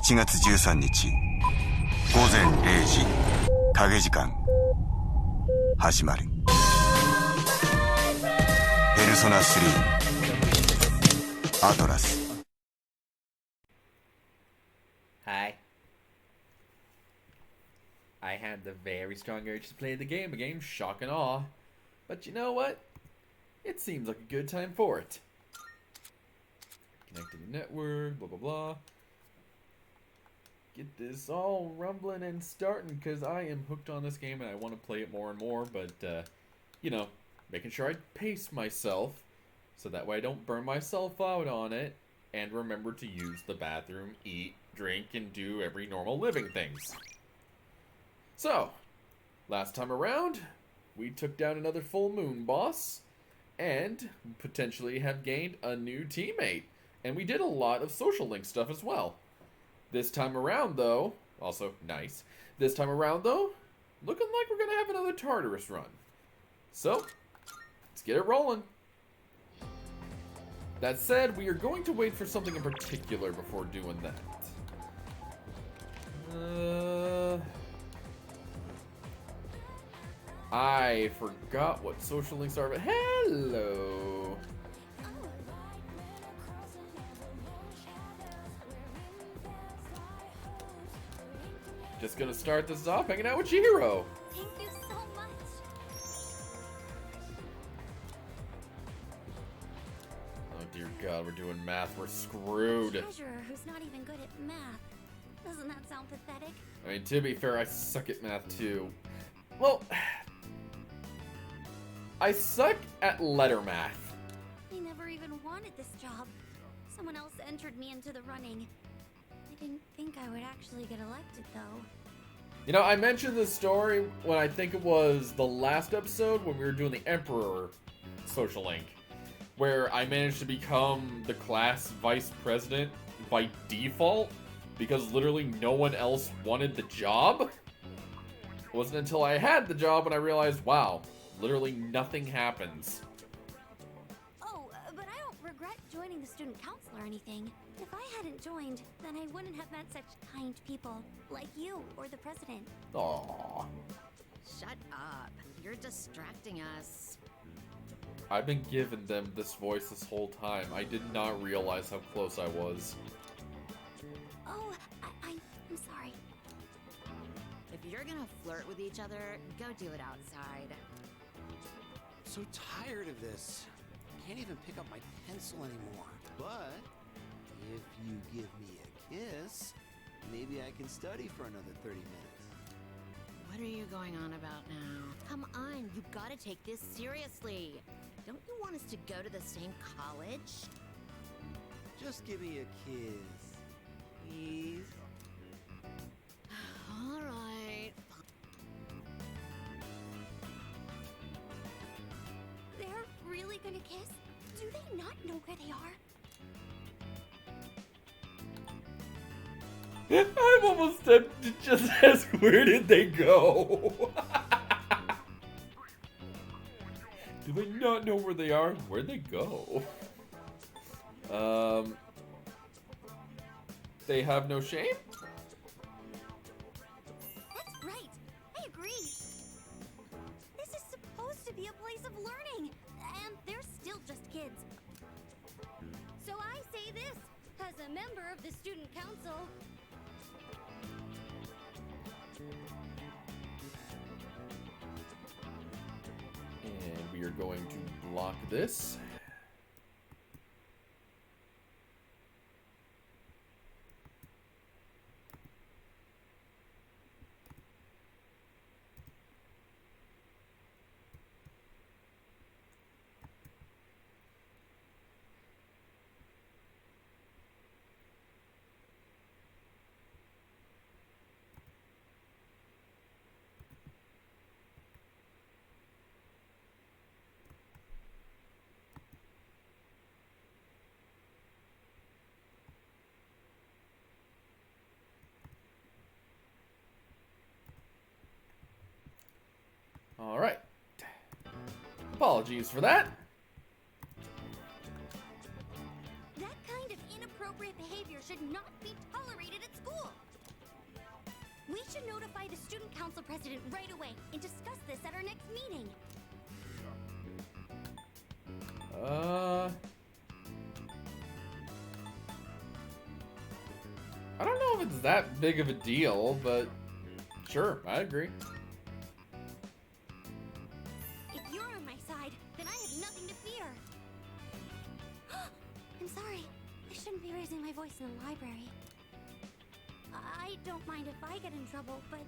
7月13日午前0時影時間始まる。ペルソナ3アトラス。 Hi. I had the very strong urge to play the game, a game shock and awe. But you know what? It seems like a good time for it. Connect to the network, blah blah blah. Get this all rumbling and starting because I am hooked on this game and I want to play it more and more, but you know, making sure I pace myself so that way I don't burn myself out on it and remember to use the bathroom, eat, drink, and do every normal living things. So, last time around, we took down another full moon boss and potentially have gained a new teammate. And we did a lot of social link stuff as well. This time around, though, also nice. This time around, though, looking like we're going to have another Tartarus run. So, let's get it rolling. That said, we are going to wait for something in particular before doing that. I forgot what social links are, but hello. Just gonna start this off hanging out with Chihiro. Thank you so much. Oh dear God, we're doing math. We're screwed. A treasurer who's not even good at math. Doesn't that sound pathetic? I mean, to be fair, I suck at math too. Well, I suck at letter math. I never even wanted this job. Someone else entered me into the running. I didn't think I would actually get elected, though. You know, I mentioned this story when I think it was the last episode when we were doing the Emperor social link, where I managed to become the class vice president by default because literally no one else wanted the job. It wasn't until I had the job when I realized, wow, literally nothing happens. Oh, but I don't regret joining the student council or anything. If I hadn't joined, then I wouldn't have met such kind people, like you or the president. Aww. Shut up. You're distracting us. I've been giving them this voice this whole time. I did not realize how close I was. Oh, I'm sorry. If you're gonna flirt with each other, go do it outside. So tired of this. Can't even pick up my pencil anymore. But if you give me a kiss, maybe I can study for another 30 minutes. What are you going on about now? Come on, you gotta take this seriously. Don't you want us to go to the same college? Just give me a kiss, please. All right. They're really gonna kiss? Do they not know where they are? I'm almost tempted to just ask, where did they go? Do they not know where they are? Where'd they go? They have no shame? That's right. I agree. This is supposed to be a place of learning, and they're still just kids. So I say this, as a member of the student council. And we are going to block this. All right. Apologies for that. That kind of inappropriate behavior should not be tolerated at school. school. We should notify the student council president right away and discuss this at our next meeting. I don't know if it's that big of a deal, but sure, I agree. If you're on my side, then I have nothing to fear. I'm sorry. I shouldn't be raising my voice in the library. I don't mind if I get in trouble, but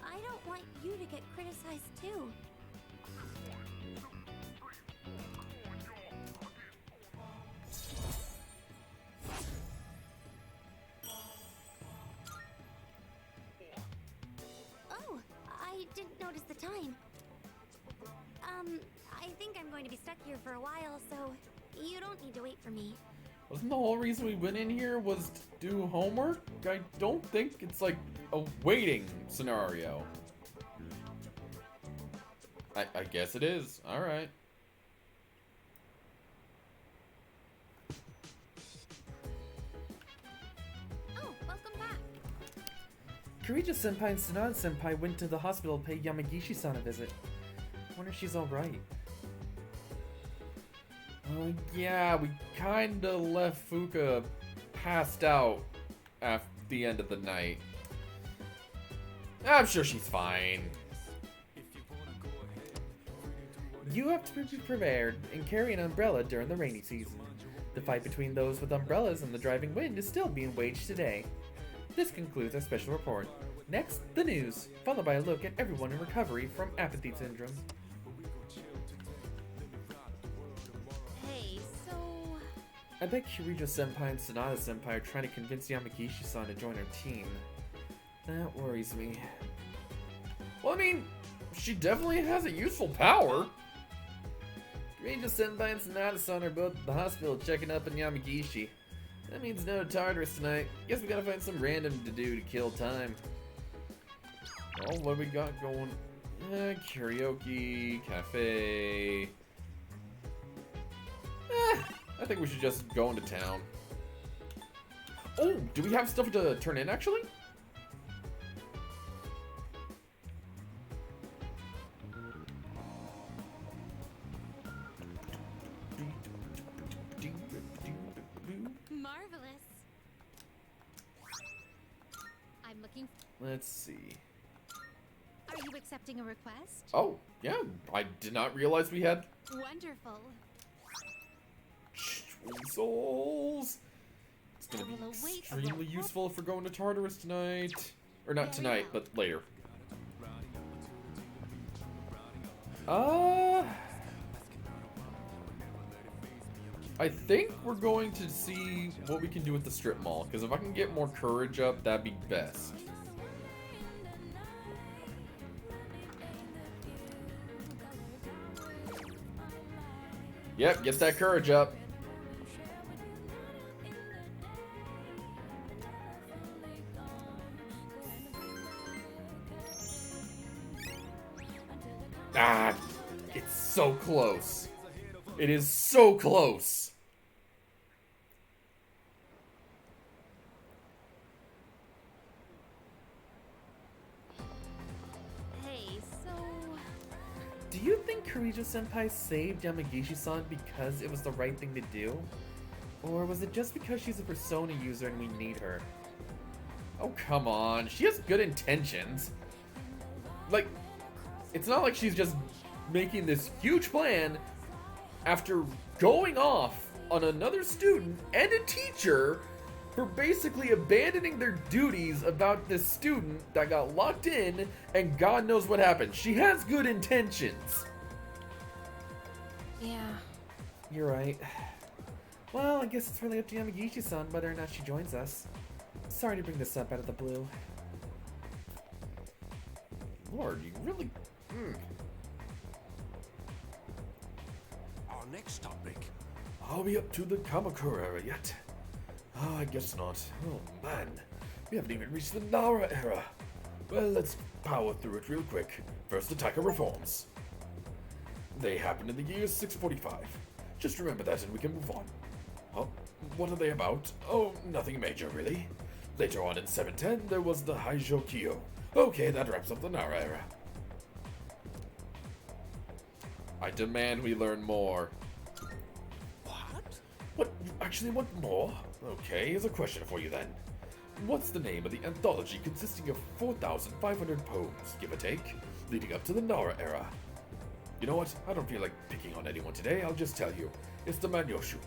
I don't want you to get criticized too. Oh, I didn't notice the time. I think I'm going to be stuck here for a while, so you don't need to wait for me. Wasn't the whole reason we went in here was to do homework? I don't think it's like a waiting scenario. I guess it is. Alright. Oh, welcome back. Kirija-senpai and Sanada-senpai went to the hospital to pay Yamagishi-san a visit. Wonder if she's alright. Yeah, we kinda left Fuka passed out at the end of the night. I'm sure she's fine. You have to be prepared and carry an umbrella during the rainy season. The fight between those with umbrellas and the driving wind is still being waged today. This concludes our special report. Next, the news, followed by a look at everyone in recovery from apathy syndrome. Hey, so... I bet Kirija-senpai and Sanada-senpai are trying to convince Yamagishi-san to join our team. That worries me. Well, I mean, she definitely has a useful power. Kirija-senpai and Sanada-san are both at the hospital checking up on Yamagishi. That means no Tartarus tonight. Guess we gotta find some random to do to kill time. Oh, what we got going? Karaoke, cafe. I think we should just go into town. Oh, do we have stuff to turn in, actually? Marvelous. I'm looking... Let's see. Are you accepting a request? Oh, yeah, I did not realize we had Wonderful. souls. It's gonna be I will await a extremely report. useful if we're going to Tartarus tonight. Or not Very tonight, well. but later. I think we're going to see what we can do with the strip mall, because if I can get more courage up, that'd be best. Yep, gets that courage up. Ah, it's so close. It is so close. Hey, so... Do you think Kirija-senpai saved Yamagishi-san because it was the right thing to do? Or was it just because she's a Persona user and we need her? Oh, come on. She has good intentions. Like, it's not like she's just making this huge plan after going off on another student and a teacher for basically abandoning their duties about this student that got locked in and God knows what happened. She has good intentions. Yeah. You're right. Well, I guess it's really up to Yamagishi-san whether or not she joins us. Sorry to bring this up out of the blue. Lord, you really... Our next topic. Are we up to the Kamakura era yet? Oh, I guess not. Oh man, we haven't even reached the Nara era. Well, let's power through it real quick. First, attacker reforms. They happened in the year 645. Just remember that and we can move on. Oh, what are they about? Oh, nothing major, really. Later on in 710, there was the Haijo Kyo. Okay, that wraps up the Nara era. I demand we learn more. What? You actually want more? Okay, here's a question for you then. What's the name of the anthology consisting of 4,500 poems, give or take, leading up to the Nara era? You know what? I don't feel like picking on anyone today, I'll just tell you. It's the Manyoshu.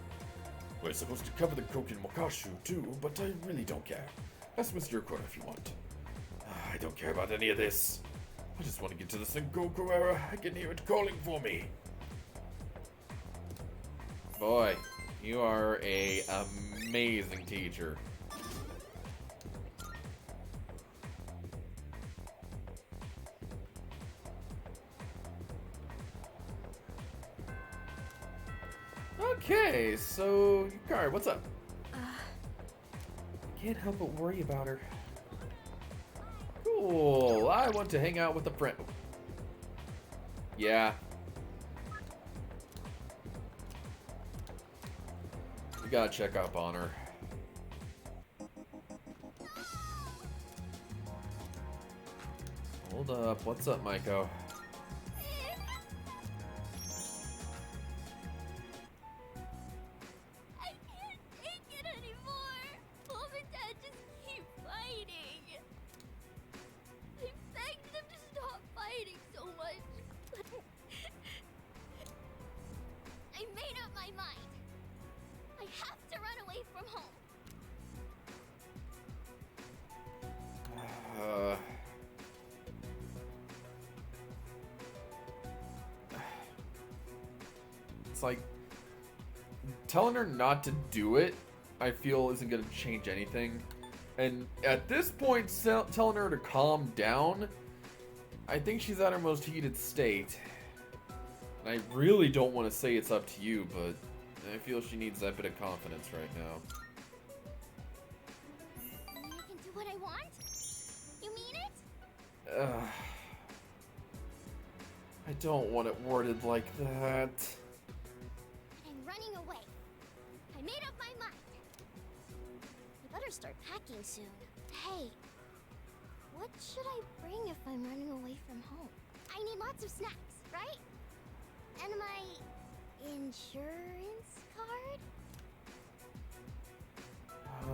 We're supposed to cover the Koken Mokashu too, but I really don't care. Ask Mr. Okura if you want. I don't care about any of this. I just want to get to the Sengoku era. I can hear it calling for me. Boy, you are a amazing teacher. Okay, so Yukari, what's up? Can't help but worry about her. Cool. I want to hang out with a friend. Yeah. We gotta check up on her. Hold up. What's up, Maiko? I can't take it anymore. Mom and Dad just keep fighting. I begged them to stop fighting so much. I made up my mind. I have to run away from home. It's like telling her not to do it, I feel isn't gonna change anything. And at this point, telling her to calm down, I think she's at her most heated state. And I really don't want to say it's up to you, but I feel she needs that bit of confidence right now. I can do what I want? You mean it? I don't want it worded like that. I'm running away. I made up my mind. I better start packing soon. Hey, what should I bring if I'm running away from home? I need lots of snacks, right? And my insurance card?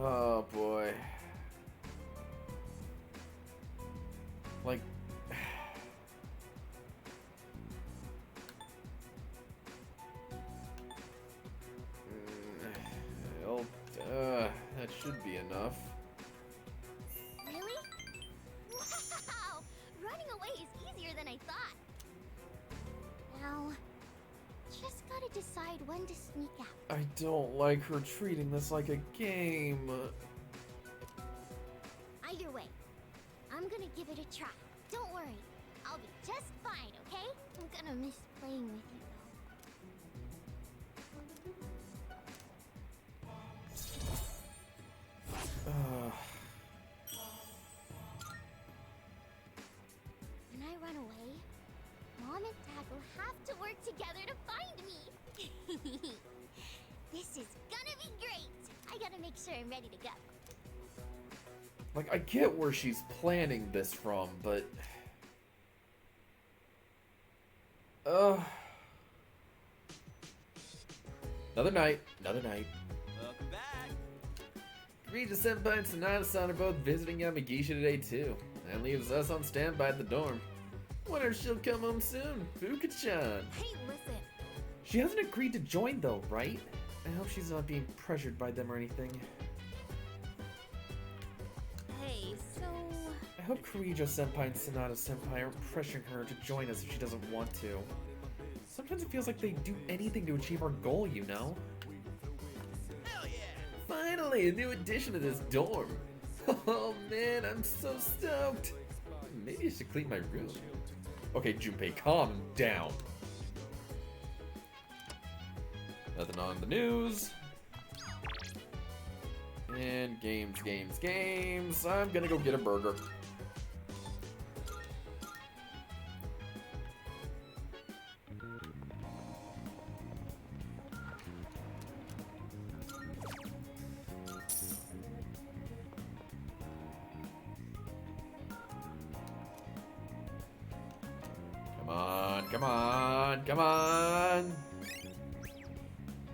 Oh boy. Like, well, that should be enough. Really? Wow! Running away is easier than I thought. Now, just gotta decide when to sneak out. I don't like her treating this like a game. Either way, I'm gonna give it a try. Don't worry, I'll be just fine, okay? I'm gonna miss playing with you, When I run away, Mom and Dad will have to work together to find me. This is gonna be great. I gotta make sure I'm ready to go. Like, I get where she's planning this from, but... Another night. Welcome back. Regis Senpai and Sanada-san are both visiting Yamagishi today, too. That leaves us on standby at the dorm. Wonder if she'll come home soon. Fuka-chan. Hey, listen. She hasn't agreed to join though, right? I hope she's not being pressured by them or anything. Hey, so... I hope Kurijo Senpai and Sanada Senpai aren't pressuring her to join us if she doesn't want to. Sometimes it feels like they do anything to achieve our goal, you know? Hell yeah. Finally, a new addition to this dorm. Oh man, I'm so stoked. Maybe I should clean my room. Okay, Junpei, calm down. Nothing on the news. And games. I'm gonna go get a burger. come on, come on.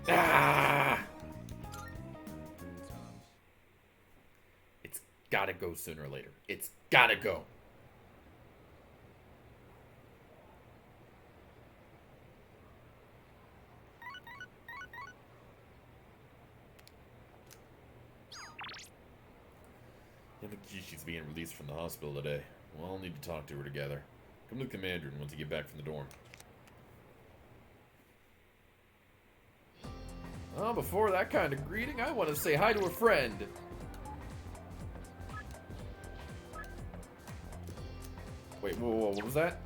Ah! It's gotta go sooner or later. It's gotta go. Yamakishi's being released from the hospital today. We'll all need to talk to her together. Come to the commander once you get back from the dorm. Oh, before that kind of greeting, I want to say hi to a friend. Wait, whoa, what was that?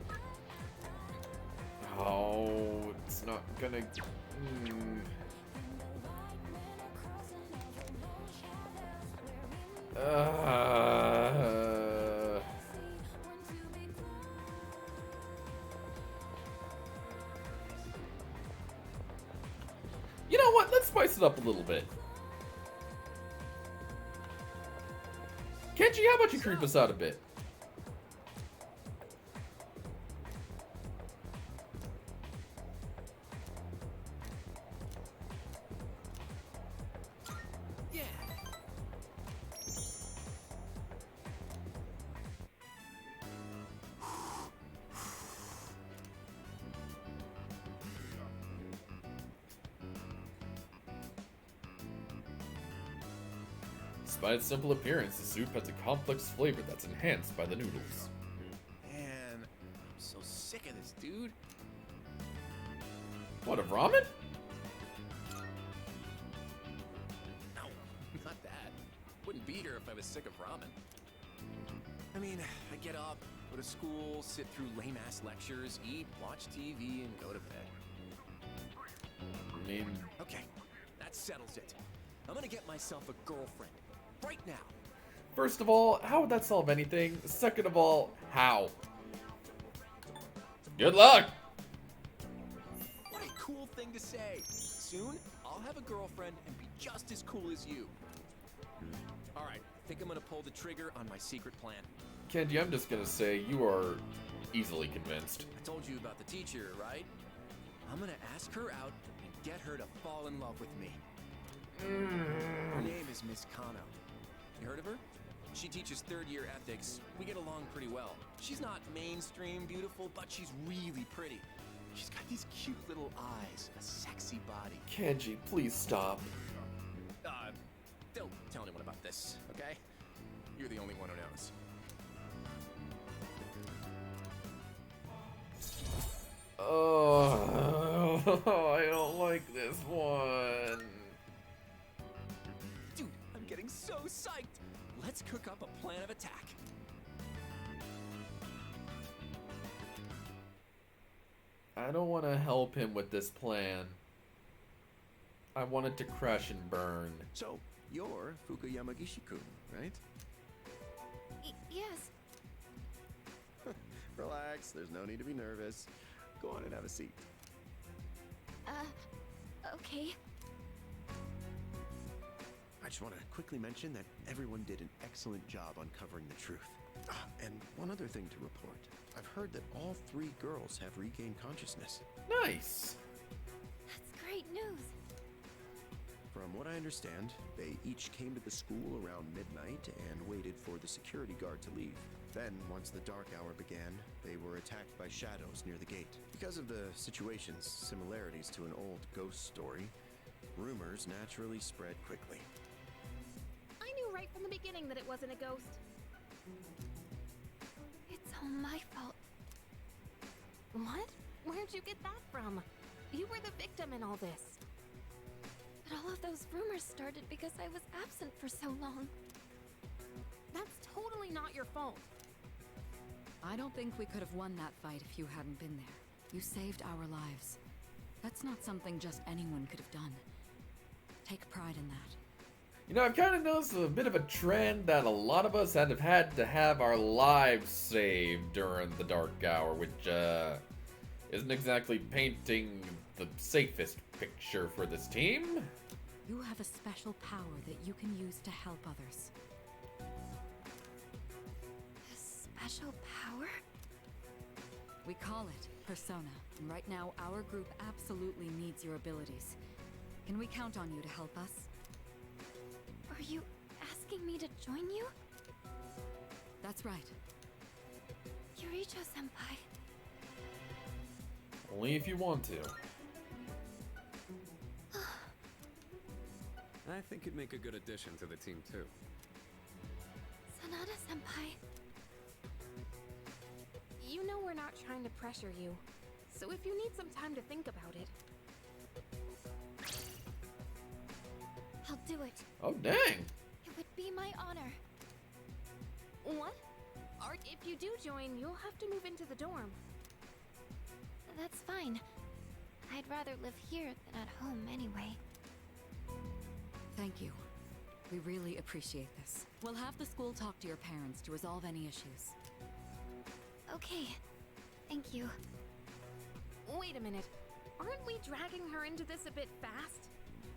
Oh, it's not gonna... You know what? Let's spice it up a little bit. Kenji, how about you creep us out a bit? Yeah. Despite its simple appearance, the soup has a complex flavor that's enhanced by the noodles. Man, I'm so sick of this, dude. What, of ramen? No, not that. Wouldn't beat her if I was sick of ramen. I mean, I get up, go to school, sit through lame-ass lectures, eat, watch TV, and go to bed. I mean, Okay, that settles it. I'm gonna get myself a girlfriend. Right now. first of all, how would that solve anything? Second of all, how? Good luck! What a cool thing to say. Soon, I'll have a girlfriend and be just as cool as you. Alright, think I'm gonna pull the trigger on my secret plan. Kenji, I'm just gonna say you are easily convinced. I told you about the teacher, right? I'm gonna ask her out and get her to fall in love with me. Her name is Miss Kano. You heard of her? She teaches third-year ethics. We get along pretty well. She's not mainstream beautiful, but she's really pretty. She's got these cute little eyes, a sexy body. Kenji, please stop. Don't tell anyone about this, okay? You're the only one who knows. Oh, I don't like this one. Dude, I'm getting so psyched. Let's cook up a plan of attack. I don't want to help him with this plan. I want it to crash and burn. So, you're Fukuyama Gishiku, right? Yes. Relax, there's no need to be nervous. Go on and have a seat. Okay. I just want to quickly mention that everyone did an excellent job uncovering the truth. And one other thing to report. I've heard that all 3 girls have regained consciousness. Nice. That's great news. From what I understand, they each came to the school around midnight and waited for the security guard to leave. Then, once the dark hour began, they were attacked by shadows near the gate. Because of the situation's similarities to an old ghost story, rumors naturally spread quickly. I knew right from the beginning that it wasn't a ghost. It's all my fault. What? Where'd you get that from? You were the victim in all this. But all of those rumors started because I was absent for so long. That's totally not your fault. I don't think we could have won that fight if you hadn't been there. You saved our lives. That's not something just anyone could have done. Take pride in that. You know, I've kind of noticed a bit of a trend that a lot of us have had to have our lives saved during the dark hour, which isn't exactly painting the safest picture for this team. You have a special power that you can use to help others. A special power? We call it Persona, and right now our group absolutely needs your abilities. Can we count on you to help us? Are you asking me to join you? That's right. Yuricho-senpai. Only if you want to. I think you'd make a good addition to the team, too. Sanada-senpai. You know we're not trying to pressure you, so if you need some time to think about it. I'll do it. Oh, dang! It would be my honor. What? Art, if you do join, you'll have to move into the dorm. That's fine. I'd rather live here than at home anyway. Thank you. We really appreciate this. We'll have the school talk to your parents to resolve any issues. Okay. Thank you. Wait a minute. Aren't we dragging her into this a bit fast?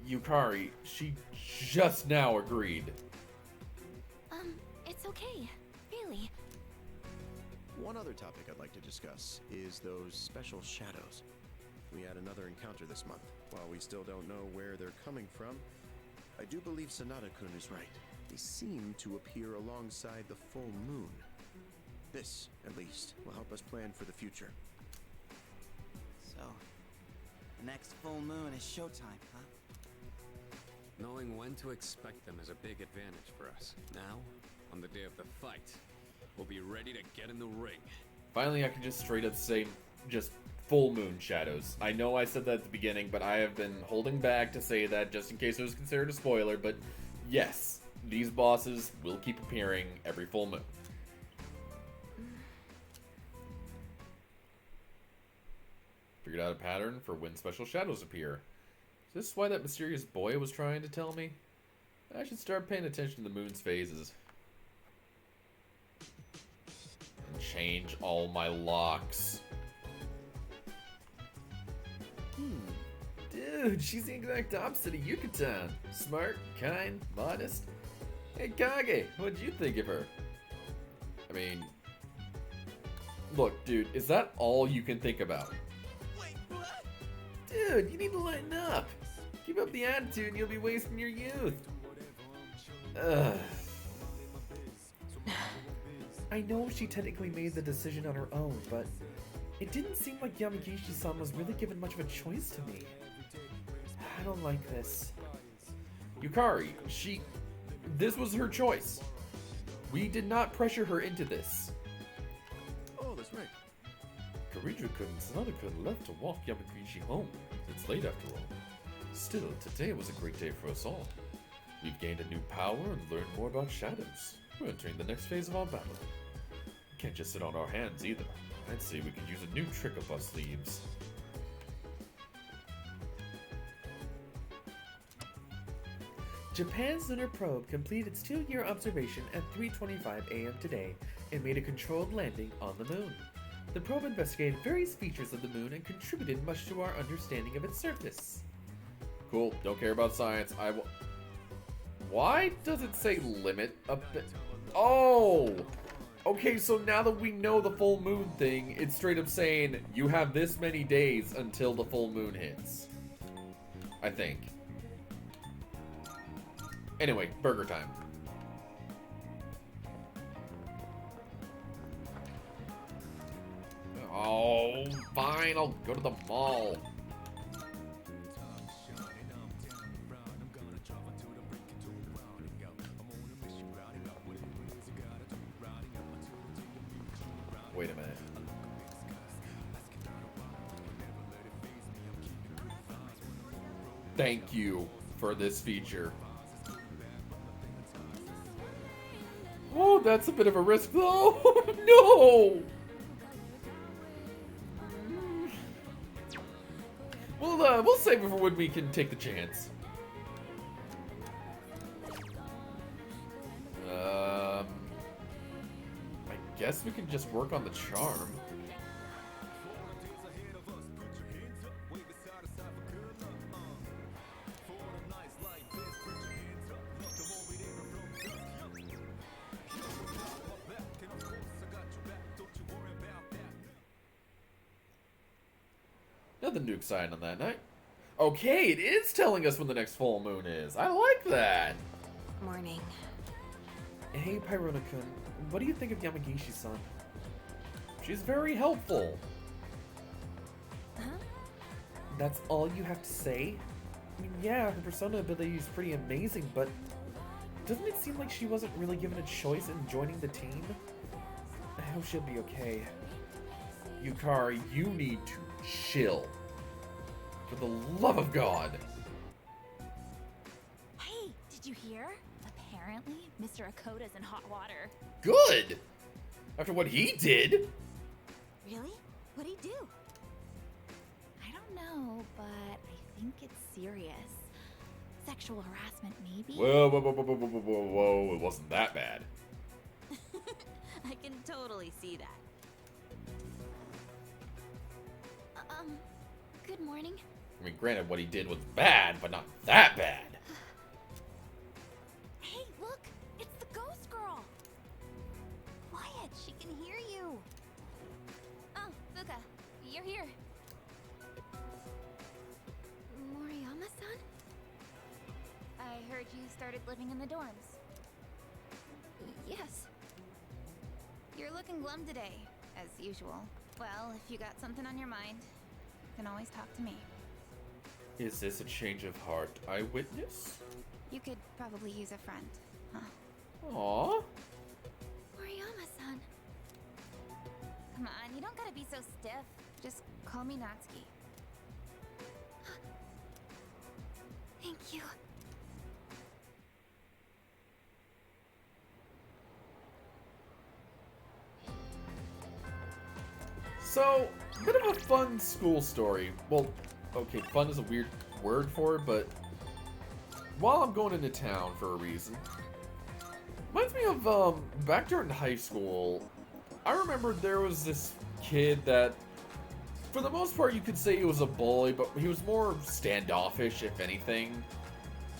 Yukari, she just now agreed. It's okay. Really. One other topic I'd like to discuss is those special shadows. We had another encounter this month. While we still don't know where they're coming from, I do believe Sanada-kun is right. They seem to appear alongside the full moon. This, at least, will help us plan for the future. So, the next full moon is showtime, huh? Knowing when to expect them is a big advantage for us. Now, on the day of the fight, we'll be ready to get in the ring. Finally, I can just straight up say just full moon shadows. I know I said that at the beginning, but I have been holding back to say that just in case it was considered a spoiler, but yes, these bosses will keep appearing every full moon. Figured out a pattern for when special shadows appear. Is this why that mysterious boy was trying to tell me? I should start paying attention to the moon's phases. And change all my locks. Dude, she's the exact opposite of Yuka-tan. Smart, kind, modest. Hey Kage, what'd you think of her? I mean, look, dude, is that all you can think about? Wait, what? Dude, you need to lighten up. Keep up the attitude and you'll be wasting your youth. Ugh. I know she technically made the decision on her own, but it didn't seem like Yamagishi-san was really given much of a choice to me. I don't like this. Yukari, this was her choice. We did not pressure her into this. Oh, that's right. Karija-kun and Sanada-kun left to walk Yamagishi home. It's late after all. Still, today was a great day for us all. We've gained a new power and learned more about shadows. We're entering the next phase of our battle. We can't just sit on our hands either. I'd say we could use a new trick up our sleeves. Japan's lunar probe completed its 2-year observation at 3:25 a.m. today and made a controlled landing on the moon. The probe investigated various features of the moon and contributed much to our understanding of its surface. Cool, don't care about science. Why does it say limit a bit? Oh! Okay, so now that we know the full moon thing, it's straight up saying you have this many days until the full moon hits. I think. Anyway, burger time. Oh, fine, I'll go to the mall. Wait a minute. Thank you for this feature. Oh, that's a bit of a risk though. No! We'll save it for when we can take the chance. I guess we can just work on the charm. Nothing too exciting on that night. Okay, it is telling us when the next full moon is. I like that. Morning. Hey, Pyrona-kun, what do you think of Yamagishi-san? She's very helpful. Huh? That's all you have to say? I mean, yeah, her persona ability is pretty amazing, but doesn't it seem like she wasn't really given a choice in joining the team? I hope she'll be okay. Yukari, you need to chill. For the love of God. Hey, did you hear? Apparently, Mr. Akoda's in hot water. Good! After what he did. Really? What'd he do? I don't know, but I think it's serious. Sexual harassment, maybe? Whoa, whoa, whoa, whoa, whoa, whoa, whoa, whoa. It wasn't that bad. I can totally see that. Good morning. I mean, granted, what he did was bad, but not that bad. Hey, look! It's the ghost girl! Quiet, she can hear you. Oh, Fuka, you're here. Moriyama-san? I heard you started living in the dorms. Yes. You're looking glum today, as usual. Well, if you got something on your mind, you can always talk to me. Is this a change of heart I witness? You could probably use a friend, huh? Aww. Moriyama-san. Come on, you don't gotta be so stiff. Just call me Natsuki. Thank you. So, a bit of a fun school story. Well, okay, fun is a weird word for it, but while I'm going into town for a reason, reminds me of, back during high school, I remember there was this kid that, for the most part, you could say he was a bully, but he was more standoffish, if anything,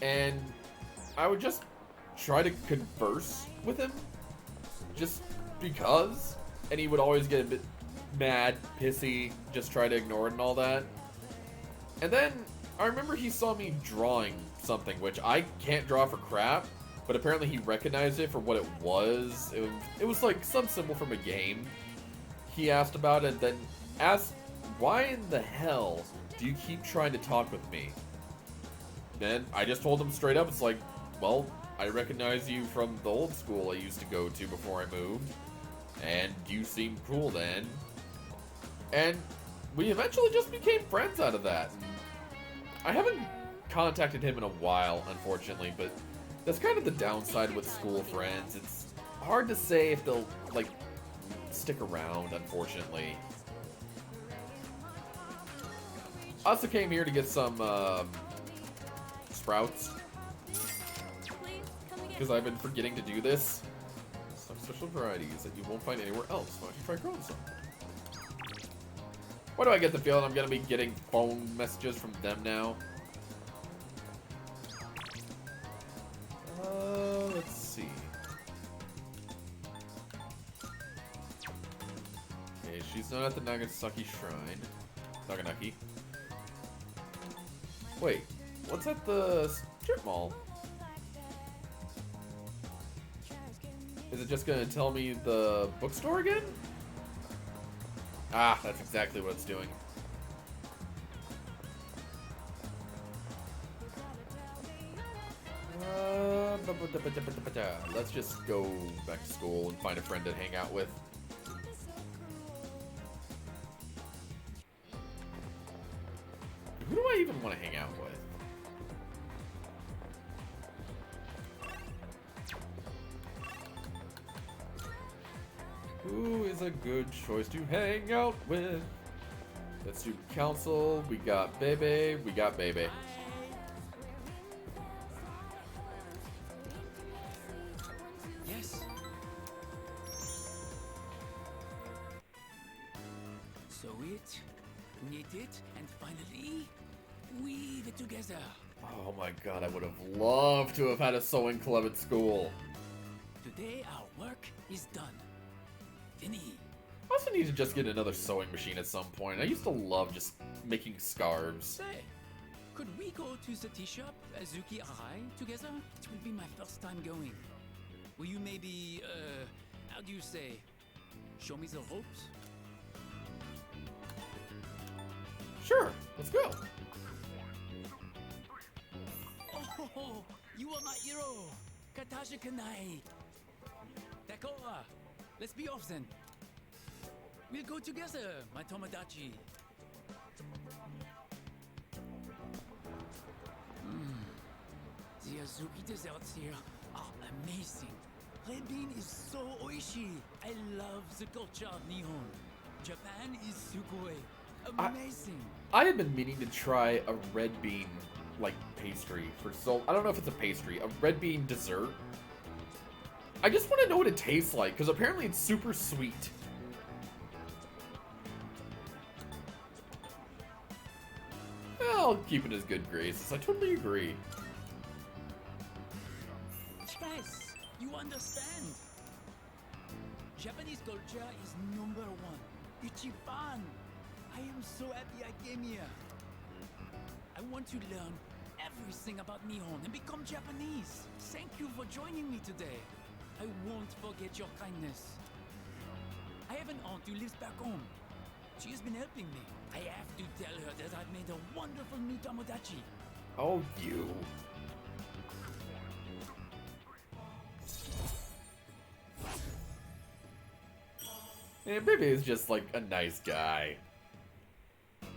and I would just try to converse with him, just because, and he would always get a bit mad, pissy, just try to ignore it and all that. And then I remember he saw me drawing something, which I can't draw for crap, but apparently he recognized it for what it was. It was like some symbol from a game. He asked about it, then asked, why in the hell do you keep trying to talk with me? Then I just told him straight up, it's like, well, I recognize you from the old school I used to go to before I moved, and you seemed cool then. And we eventually just became friends out of that. I haven't contacted him in a while, unfortunately, but that's kind of the downside with school friends. It's hard to say if they'll, like, stick around, unfortunately. I also came here to get some, sprouts. Because I've been forgetting to do this. Some special varieties that you won't find anywhere else. Why don't you try growing some? Why do I get the feeling I'm going to be getting phone messages from them now? Let's see. Okay, she's not at the Nagasaki Shrine. Naganaki. Wait, what's at the strip mall? Is it just going to tell me the bookstore again? Ah, that's exactly what it's doing. Let's just go back to school and find a friend to hang out with. Who do I even want to hang out with? Who is a good choice to hang out with? Let's do council. We got Bebe. We got Bebe. Yes. Sew it, knit it, and finally weave it together. Oh my god, I would have loved to have had a sewing club at school. Today our work is done. Fini. also need to just get another sewing machine at some point. I used to love just making scarves. Say, could we go to the tea shop, Azuki Arai, together? It will be my first time going. Will you maybe, how do you say, show me the ropes? Sure, let's go. Oh, you are my hero, Katasha Kanai. D'accord, let's be off then. We'll go together, my Tomodachi. The Azuki desserts here are amazing. Red bean is so oishi. I love the culture of Nihon. Japan is sugoi. Amazing. I have been meaning to try a red bean, like, pastry for so... I don't know if it's a pastry. A red bean dessert. I just want to know what it tastes like, because apparently it's super sweet. I'll keep it as good graces. I totally agree. Yes, you understand. Japanese culture is number one. Ichiban. I am so happy I came here. I want to learn everything about Nihon and become Japanese. Thank you for joining me today. I won't forget your kindness. I have an aunt who lives back home. She has been helping me. I have to tell her that I've made a wonderful new Tomodachi. Oh, you. Yeah, Bebe is just like a nice guy. Oh,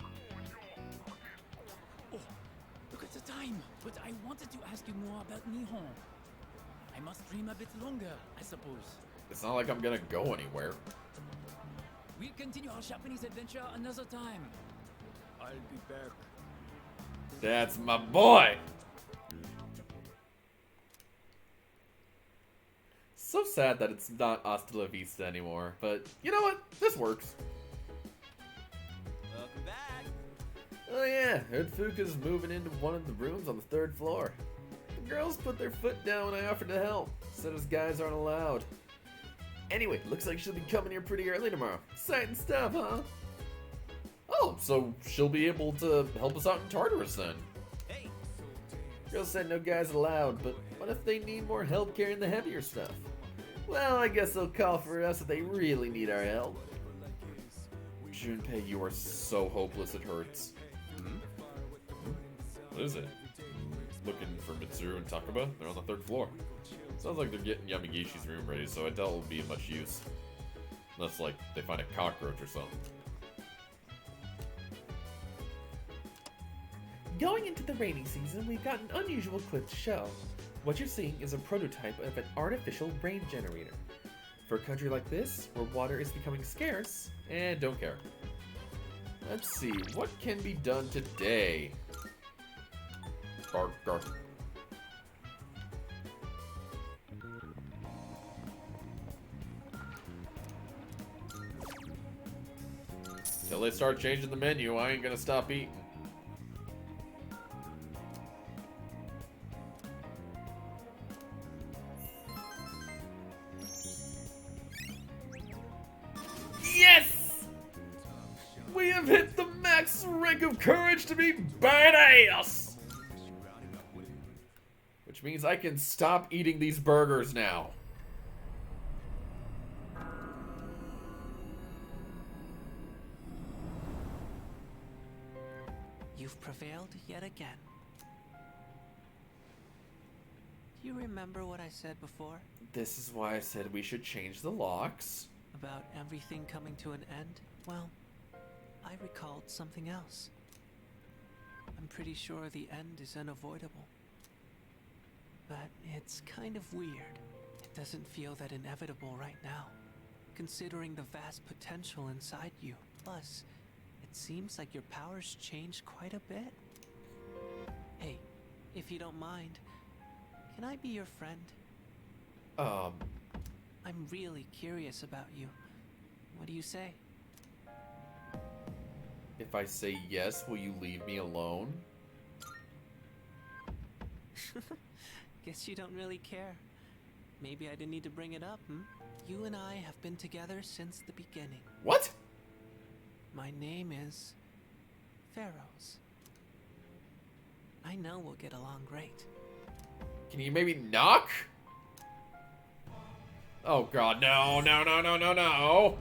look at the time. But I wanted to ask you more about Nihon. I must dream a bit longer, I suppose. It's not like I'm gonna go anywhere. We'll continue our Japanese adventure another time. I'll be back. That's my boy! So sad that it's not Hasta La Vista anymore, but you know what? This works. Welcome back. Oh yeah, heard Fuka's moving into one of the rooms on the 3rd floor. The girls put their foot down when I offered to help. Said us guys aren't allowed. Anyway, looks like she'll be coming here pretty early tomorrow. Exciting stuff, huh? Oh, so she'll be able to help us out in Tartarus then. Hey. Girls said no guys allowed, but what if they need more help carrying the heavier stuff? Well, I guess they'll call for us if they really need our help. Junpei, you are so hopeless it hurts. What is it? Looking for Mitsuru and Takaba? They're on the 3rd floor. Sounds like they're getting Yamagishi's room ready, so I doubt it'll be of much use. Unless, like, they find a cockroach or something. Going into the rainy season, we've got an unusual clip to show. What you're seeing is a prototype of an artificial rain generator. For a country like this, where water is becoming scarce, And don't care. Let's see, what can be done today? Bark, bark. Till they start changing the menu, I ain't gonna stop eating. yes! We have hit the max rank of courage to be badass! Which means I can stop eating these burgers now. You've prevailed yet again. Do you remember what I said before? This is why I said we should change the locks. About everything coming to an end? Well, I recalled something else. I'm pretty sure the end is unavoidable. But it's kind of weird. It doesn't feel that inevitable right now, considering the vast potential inside you. Plus, it seems like your powers changed quite a bit. Hey, if you don't mind, can I be your friend? I'm really curious about you. What do you say? If I say yes, will you leave me alone? Guess you don't really care. Maybe I didn't need to bring it up, hmm? You and I have been together since the beginning. What? My name is Pharaohs. I know we'll get along great. Can you maybe knock? Oh god, no, no, no, no, no, no.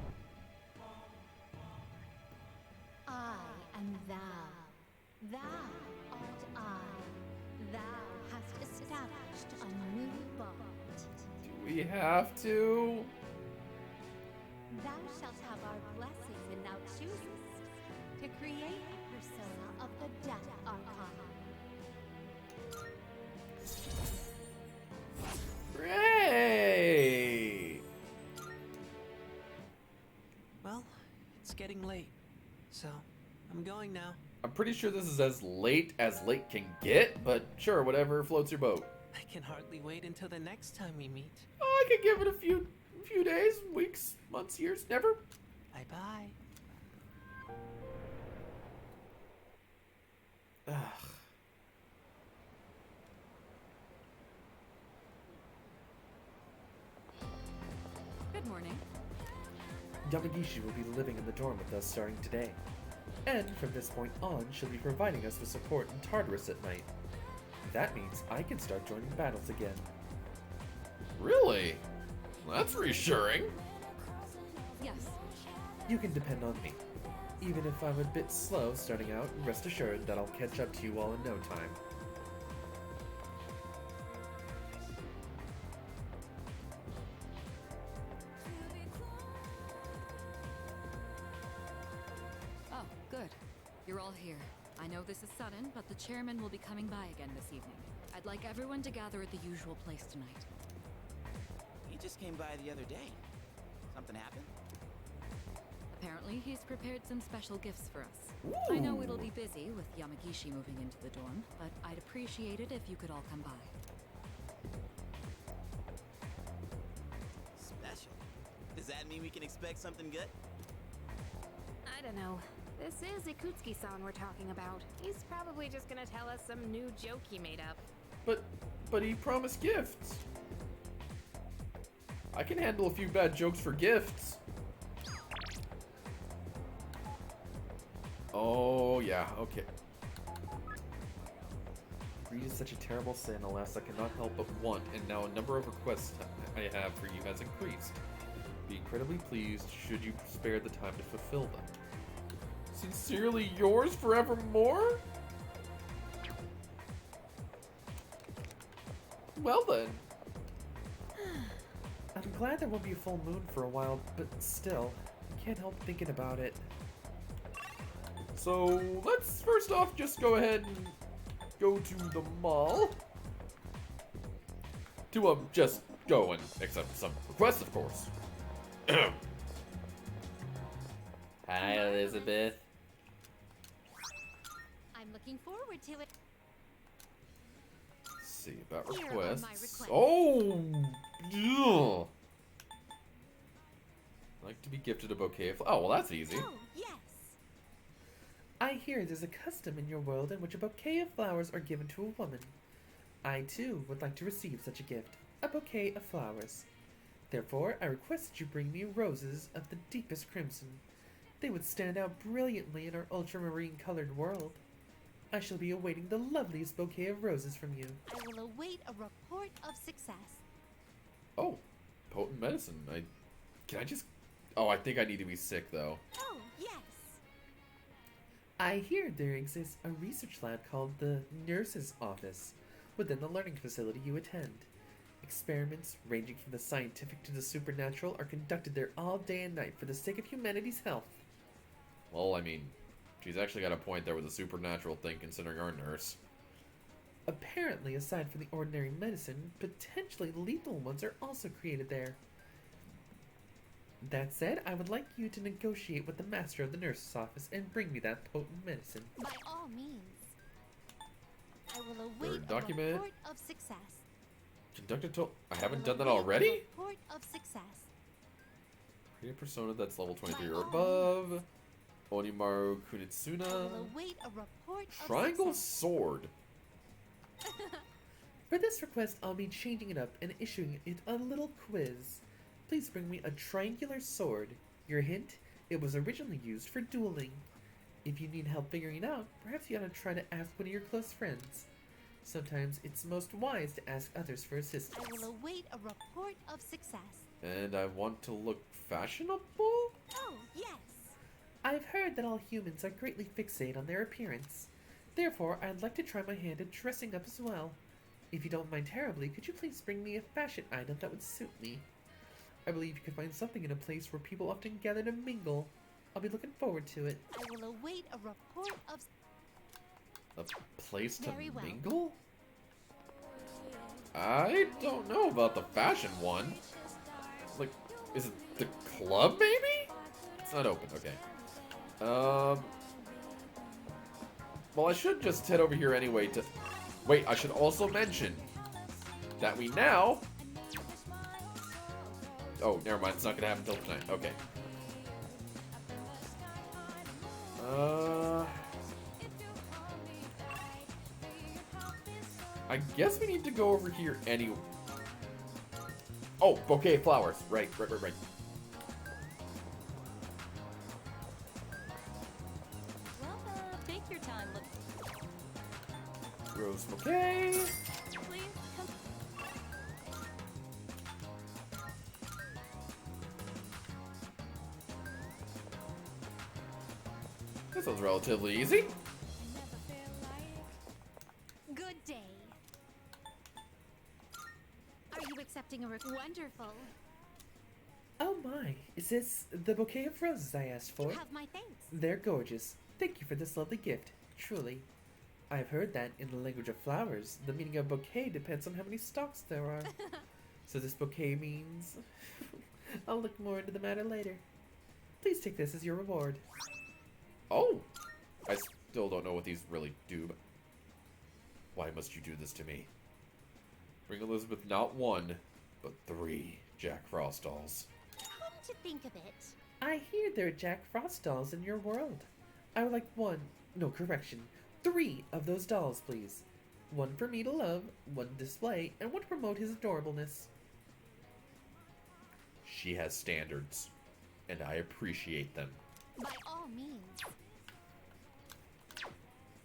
I am thou. Thou art I. Thou hast established a new bond. Do we have to? Thou shalt have our blessing when thou choosest to create a persona of the Death Archon. Great! Well, it's getting late, so I'm going now. I'm pretty sure this is as late can get, but sure, whatever floats your boat. I can hardly wait until the next time we meet. Oh, I could give it a few days, weeks, months, years, never. Bye-bye. Ugh. Good morning. Yamagishi will be living in the dorm with us starting today. And from this point on, she'll be providing us with support in Tartarus at night. That means I can start joining battles again. Really? That's reassuring. Yes. You can depend on me. Even if I'm a bit slow starting out, rest assured that I'll catch up to you all in no time. Oh, good. You're all here. I know this is sudden, but the chairman will be coming by again this evening. I'd like everyone to gather at the usual place tonight. He just came by the other day. Something happened? Apparently, he's prepared some special gifts for us. I know it'll be busy with Yamagishi moving into the dorm, but I'd appreciate it if you could all come by. Special? Does that mean we can expect something good? I don't know. This is Ikutsuki-san we're talking about. He's probably just gonna tell us some new joke he made up. But he promised gifts. I can handle a few bad jokes for gifts. Oh, yeah, okay. Greed is such a terrible sin, alas, I cannot help But want, and now a number of requests I have for you has increased. Be incredibly pleased should you spare the time to fulfill them. Sincerely yours forevermore? Well then. I'm glad there won't be a full moon for a while, but still, I can't help thinking about it. So let's first off just go ahead and go to the mall. To just go and accept some requests, of course. Hi, Elizabeth. I'm looking forward to it. Let's see about Here are my requests. requests. Oh, yeah. Like to be gifted a bouquet of. Oh, well, that's easy. Oh, yes. I hear there's a custom in your world in which a bouquet of flowers are given to a woman. I, too, would like to receive such a gift, a bouquet of flowers. Therefore, I request that you bring me roses of the deepest crimson. They would stand out brilliantly in our ultramarine-colored world. I shall be awaiting the loveliest bouquet of roses from you. I will await a report of success. Oh, potent medicine. Can I just? Oh, I think I need to be sick though. Oh, yes. I hear there exists a research lab called the Nurse's Office within the learning facility you attend. Experiments ranging from the scientific to the supernatural are conducted there all day and night for the sake of humanity's health. Well, I mean, she's actually got a point there with a supernatural thing considering our nurse. Apparently, aside from the ordinary medicine, potentially lethal ones are also created there. That said, I would like you to negotiate with the master of the nurse's office and bring me that potent medicine. By all means. I will await Third a document. report of success. Conducted to. I haven't done that Await a already? report of success. Create a persona that's level 23 By or all above. Onimaru I Kunitsuna. will await a report of Triangle success. sword. For this request, I'll be changing it up and issuing it a little quiz. Please bring me a triangular sword. Your hint? It was originally used for dueling. If you need help figuring it out, perhaps you ought to try to ask one of your close friends. Sometimes it's most wise to ask others for assistance. I will await a report of success. And I want to look fashionable? Oh, yes. I've heard that all humans are greatly fixated on their appearance. Therefore, I'd like to try my hand at dressing up as well. If you don't mind terribly, could you please bring me a fashion item that would suit me? I believe you could find something in a place where people often gather to mingle. I'll be looking forward to it. I will await a report of... A place to Very well. mingle? I don't know about the fashion one. Like, is it the club, maybe? It's not open, okay. Well, I should just head over here anyway to... Wait, I should also mention that we now... Oh, never mind. It's not gonna happen until tonight. Okay. I guess we need to go over here anyway. Oh, bouquet of flowers. Right. Well, take your time. Look, Rose bouquet. please come. This one's relatively easy. Good day. Are you accepting a wonderful? Oh my, is this the bouquet of roses I asked for? You have my thanks. They're gorgeous. Thank you for this lovely gift, truly. I've heard that in the language of flowers, the meaning of bouquet depends on how many stalks there are. So this bouquet means... I'll look more into the matter later. Please take this as your reward. Oh! I still don't know what these really do, but... Why must you do this to me? Bring Elizabeth not one, but 3 Jack Frost dolls. Come to think of it, I hear there are Jack Frost dolls in your world. I would like 3 of those dolls, please. 1 for me to love, 1 to display, and 1 to promote his adorableness. She has standards, and I appreciate them. by all means.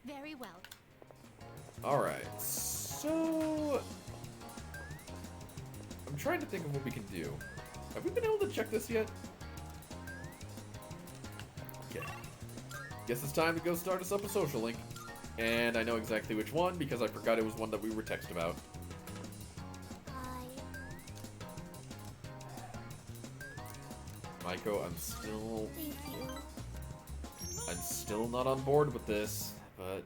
Very well. Alright, so... I'm trying to think of what we can do. Have we been able to check this yet? Okay. Guess it's time to go start us up a social link. And I know exactly which one, because I forgot it was one that we were texted about. Maiko, Thank you. I'm still not on board with this, but...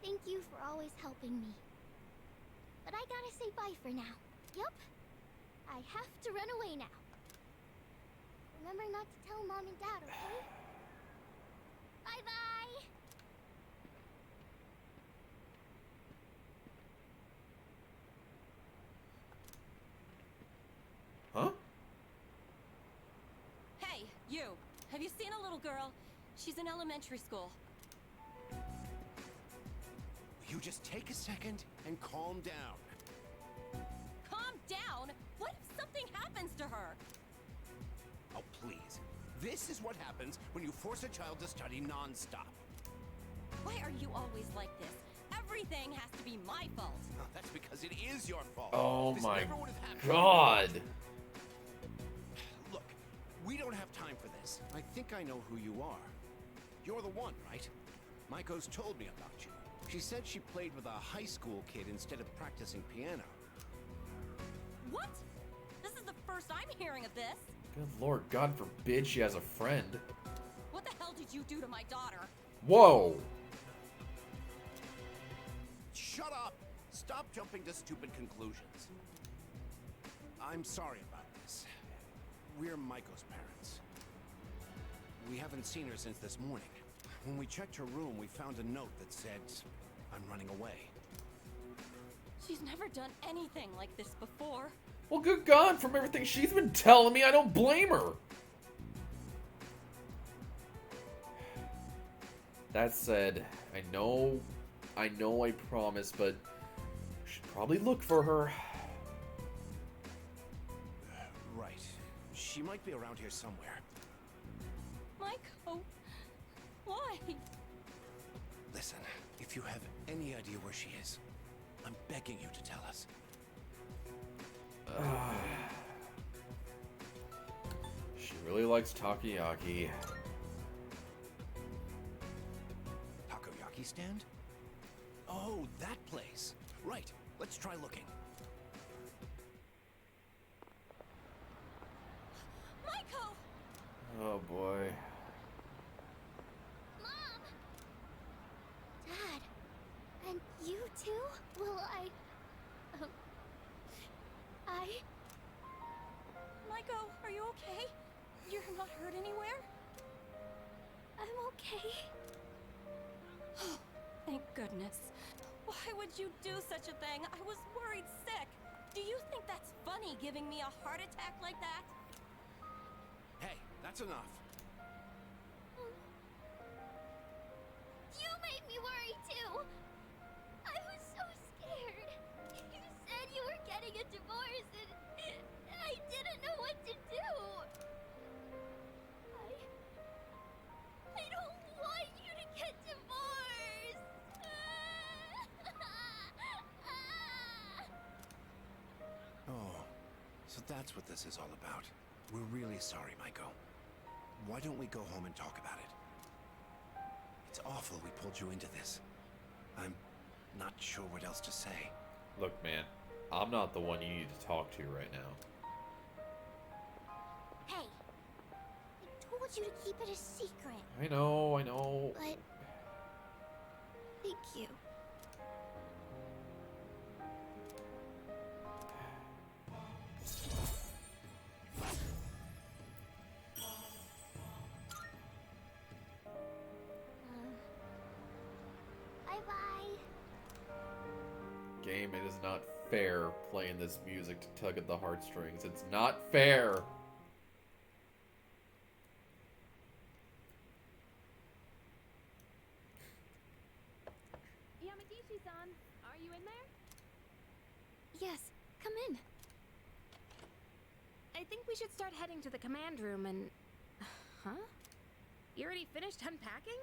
Thank you for always helping me. But I gotta say bye for now. Yup. I have to run away now. Remember not to tell Mom and Dad, okay? Bye-bye! Huh? Hey, you! Have you seen a little girl? She's in elementary school. You just take a second and calm down. Calm down? What if something happens to her? Oh, please. This is what happens when you force a child to study non-stop. Why are you always like this? Everything has to be my fault. Oh, that's because it is your fault. Oh This my never would have happened. god! Look, we don't have time for this. I think I know who you are. You're the one, right? Maiko's told me about you. She said she played with a high school kid instead of practicing piano. What? This is the first I'm hearing of this. Good lord, God forbid she has a friend. What the hell did you do to my daughter? Whoa! Shut up! Stop jumping to stupid conclusions. I'm sorry about this. We're Maiko's parents. We haven't seen her since this morning. When we checked her room, we found a note that said, "I'm running away." She's never done anything like this before. Well, good God, from everything she's been telling me, I don't blame her. That said, I know I promised, but we should probably look for her. Right. She might be around here somewhere. Maiko, why? Listen, if you have any idea where she is, I'm begging you to tell us. She really likes takoyaki. Takoyaki stand? Oh, that place. Right. Let's try looking. Maiko! Oh boy. Mom! Dad! And you too? Will Maiko, are you okay? You're not hurt anywhere? I'm okay. Thank goodness. Why would you do such a thing? I was worried sick. Do you think that's funny, giving me a heart attack like that? Hey, that's enough. You made me worry too! I was so scared. You said you were getting a divorce and I didn't know what to do. I don't want you to get divorced! Oh, so that's what this is all about. We're really sorry, Maiko. Why don't we go home and talk about it? It's awful we pulled you into this. I'm not sure what else to say. Look, man, I'm not the one you need to talk to right now. Hey, I told you to keep it a secret. I know. But thank you. Bye-bye. Game, it is not fair playing this music to tug at the heartstrings. It's not fair. Yamagishi-san, are you in there? Yes, come in. I think we should start heading to the command room and... Huh? You already finished unpacking?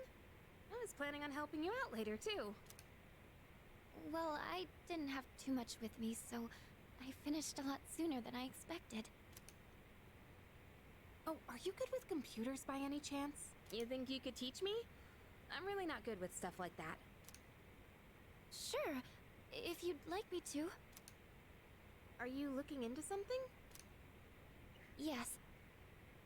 I was planning on helping you out later, too. Well, I didn't have too much with me, so I finished a lot sooner than I expected. Oh, are you good with computers by any chance? You think you could teach me? I'm really not good with stuff like that. Sure, if you'd like me to. Are you looking into something? Yes.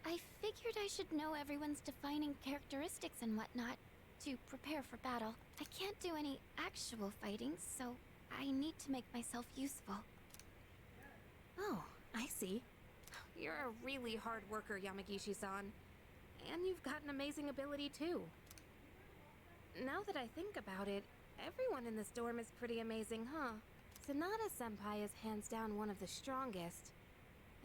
I figured I should know everyone's defining characteristics and whatnot to prepare for battle. I can't do any actual fighting, so I need to make myself useful. Oh, I see. You're a really hard worker, Yamagishi-san. And you've got an amazing ability, too. Now that I think about it, everyone in this dorm is pretty amazing, huh? Sonata-senpai is hands down one of the strongest.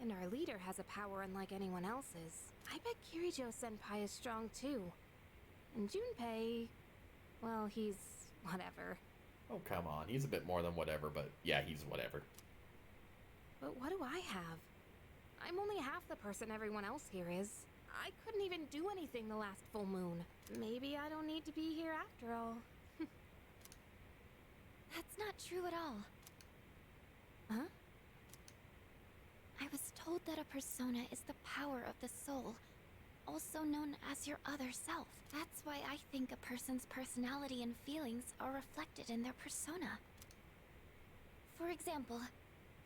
And our leader has a power unlike anyone else's. I bet Kirijo-senpai is strong, too. And Junpei... well, he's... whatever. Oh, come on. He's a bit more than whatever, but yeah, he's whatever. But what do I have? I'm only half the person everyone else here is. I couldn't even do anything the last full moon. Maybe I don't need to be here after all. That's not true at all. Huh? I was told that a persona is the power of the soul, also known as your other self. That's why I think a person's personality and feelings are reflected in their persona. For example,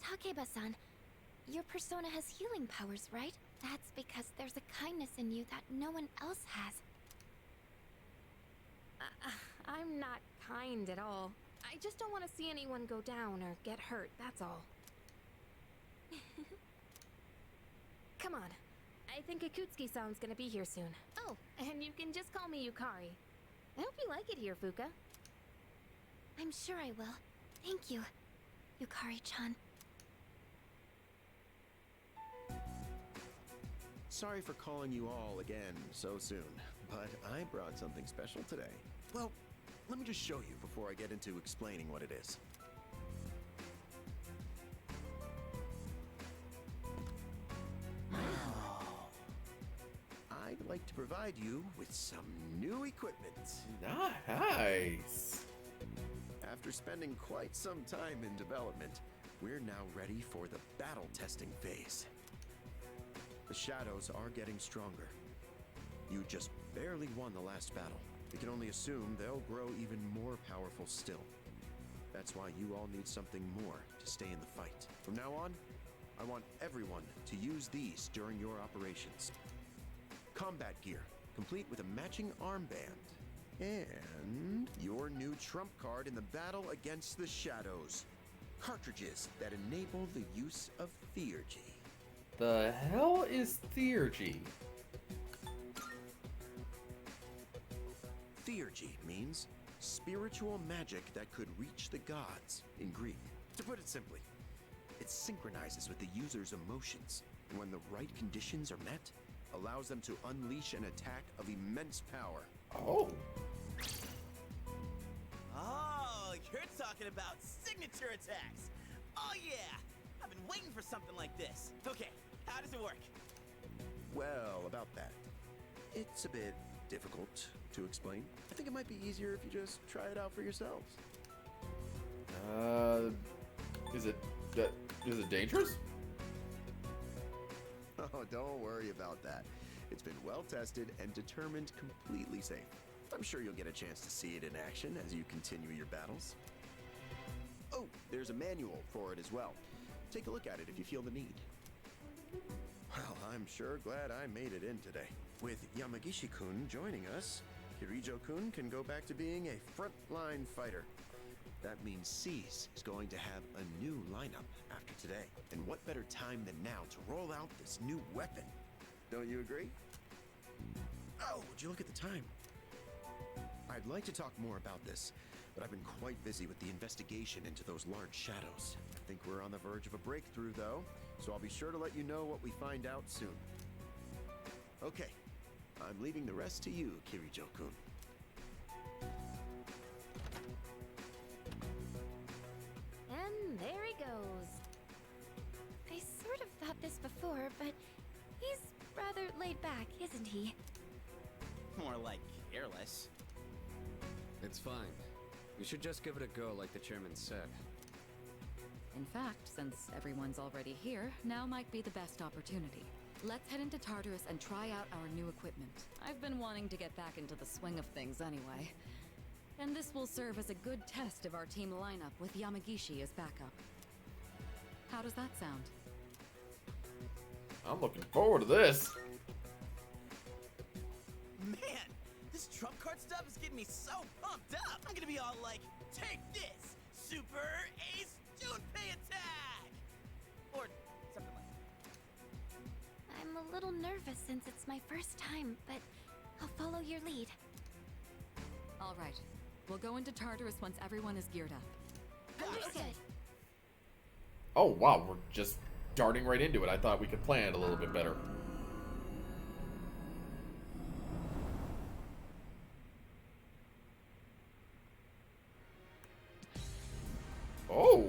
Takeba-san, your persona has healing powers, right? That's because there's a kindness in you that no one else has. I'm not kind at all. I just don't want to see anyone go down or get hurt, that's all. Come on. I think Ikutsuki-san's gonna be here soon. Oh, and you can just call me Yukari. I hope you like it here, Fuka. I'm sure I will. Thank you, Yukari-chan. Sorry for calling you all again so soon, but I brought something special today. Well, let me just show you before I get into explaining what it is. I'd like to provide you with some new equipment. Nice. After spending quite some time in development, we're now ready for the battle testing phase. The shadows are getting stronger. You just barely won the last battle. We can only assume they'll grow even more powerful still. That's why you all need something more to stay in the fight. From now on, I want everyone to use these during your operations. Combat gear, complete with a matching armband. And your new trump card in the battle against the shadows. Cartridges that enable the use of theurgy. The hell is theurgy? Theurgy means spiritual magic that could reach the gods in Greek. To put it simply, it synchronizes with the user's emotions, and when the right conditions are met, allows them to unleash an attack of immense power. Oh. Oh, you're talking about signature attacks. Oh yeah, I've been waiting for something like this. Okay, how does it work? Well, about that, it's a bit difficult to explain. I think it might be easier if you just try it out for yourselves. Is it dangerous? Oh, don't worry about that. It's been well tested and determined completely safe. I'm sure you'll get a chance to see it in action as you continue your battles. Oh, there's a manual for it as well. Take a look at it if you feel the need. Well, I'm sure glad I made it in today. With Yamagishi-kun joining us, Kirijo-kun can go back to being a frontline fighter. That means Cease is going to have a new lineup after today. And what better time than now to roll out this new weapon? Don't you agree? Oh, would you look at the time? I'd like to talk more about this, but I've been quite busy with the investigation into those large shadows. I think we're on the verge of a breakthrough, though, so I'll be sure to let you know what we find out soon. Okay, I'm leaving the rest to you, Kirijo-kun. And there he goes. I sort of thought this before, but he's rather laid back, isn't he? More like careless. It's fine. We should just give it a go like the chairman said. In fact, since everyone's already here, now might be the best opportunity. Let's head into Tartarus and try out our new equipment. I've been wanting to get back into the swing of things anyway. And this will serve as a good test of our team lineup with Yamagishi as backup. How does that sound? I'm looking forward to this. Man, this trump card stuff is getting me so pumped up. I'm gonna be all like, take this, Super Ace Junpei attack! Or something like that. I'm a little nervous since it's my first time, but I'll follow your lead. All right. We'll go into Tartarus once everyone is geared up. Understood. Oh, wow, we're just darting right into it. I thought we could plan it a little bit better. Oh!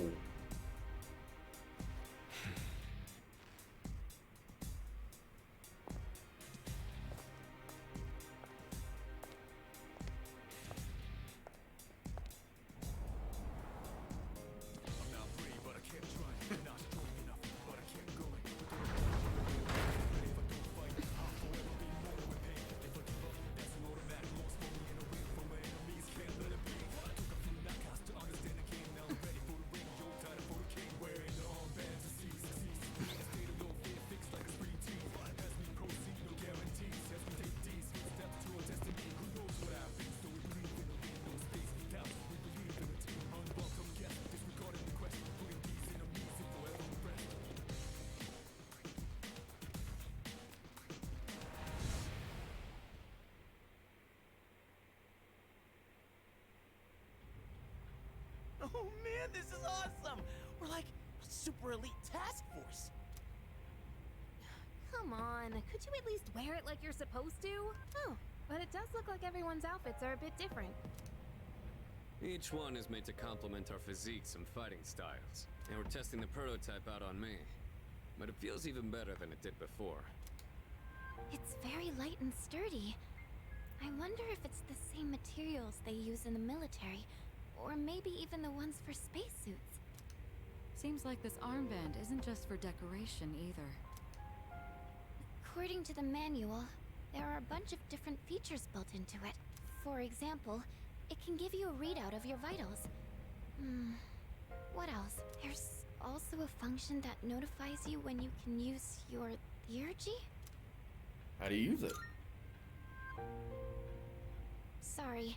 Oh man, this is awesome! We're like a super elite task force. Come on, could you at least wear it like you're supposed to? Oh, but it does look like everyone's outfits are a bit different. Each one is made to complement our physiques and fighting styles. And we're testing the prototype out on me. But it feels even better than it did before. It's very light and sturdy. I wonder if it's the same materials they use in the military, or maybe even the ones for spacesuits. Seems like this armband isn't just for decoration either. According to the manual, there are a bunch of different features built into it. For example, it can give you a readout of your vitals. What else? There's also a function that notifies you when you can use your theurgy? How do you use it? Sorry,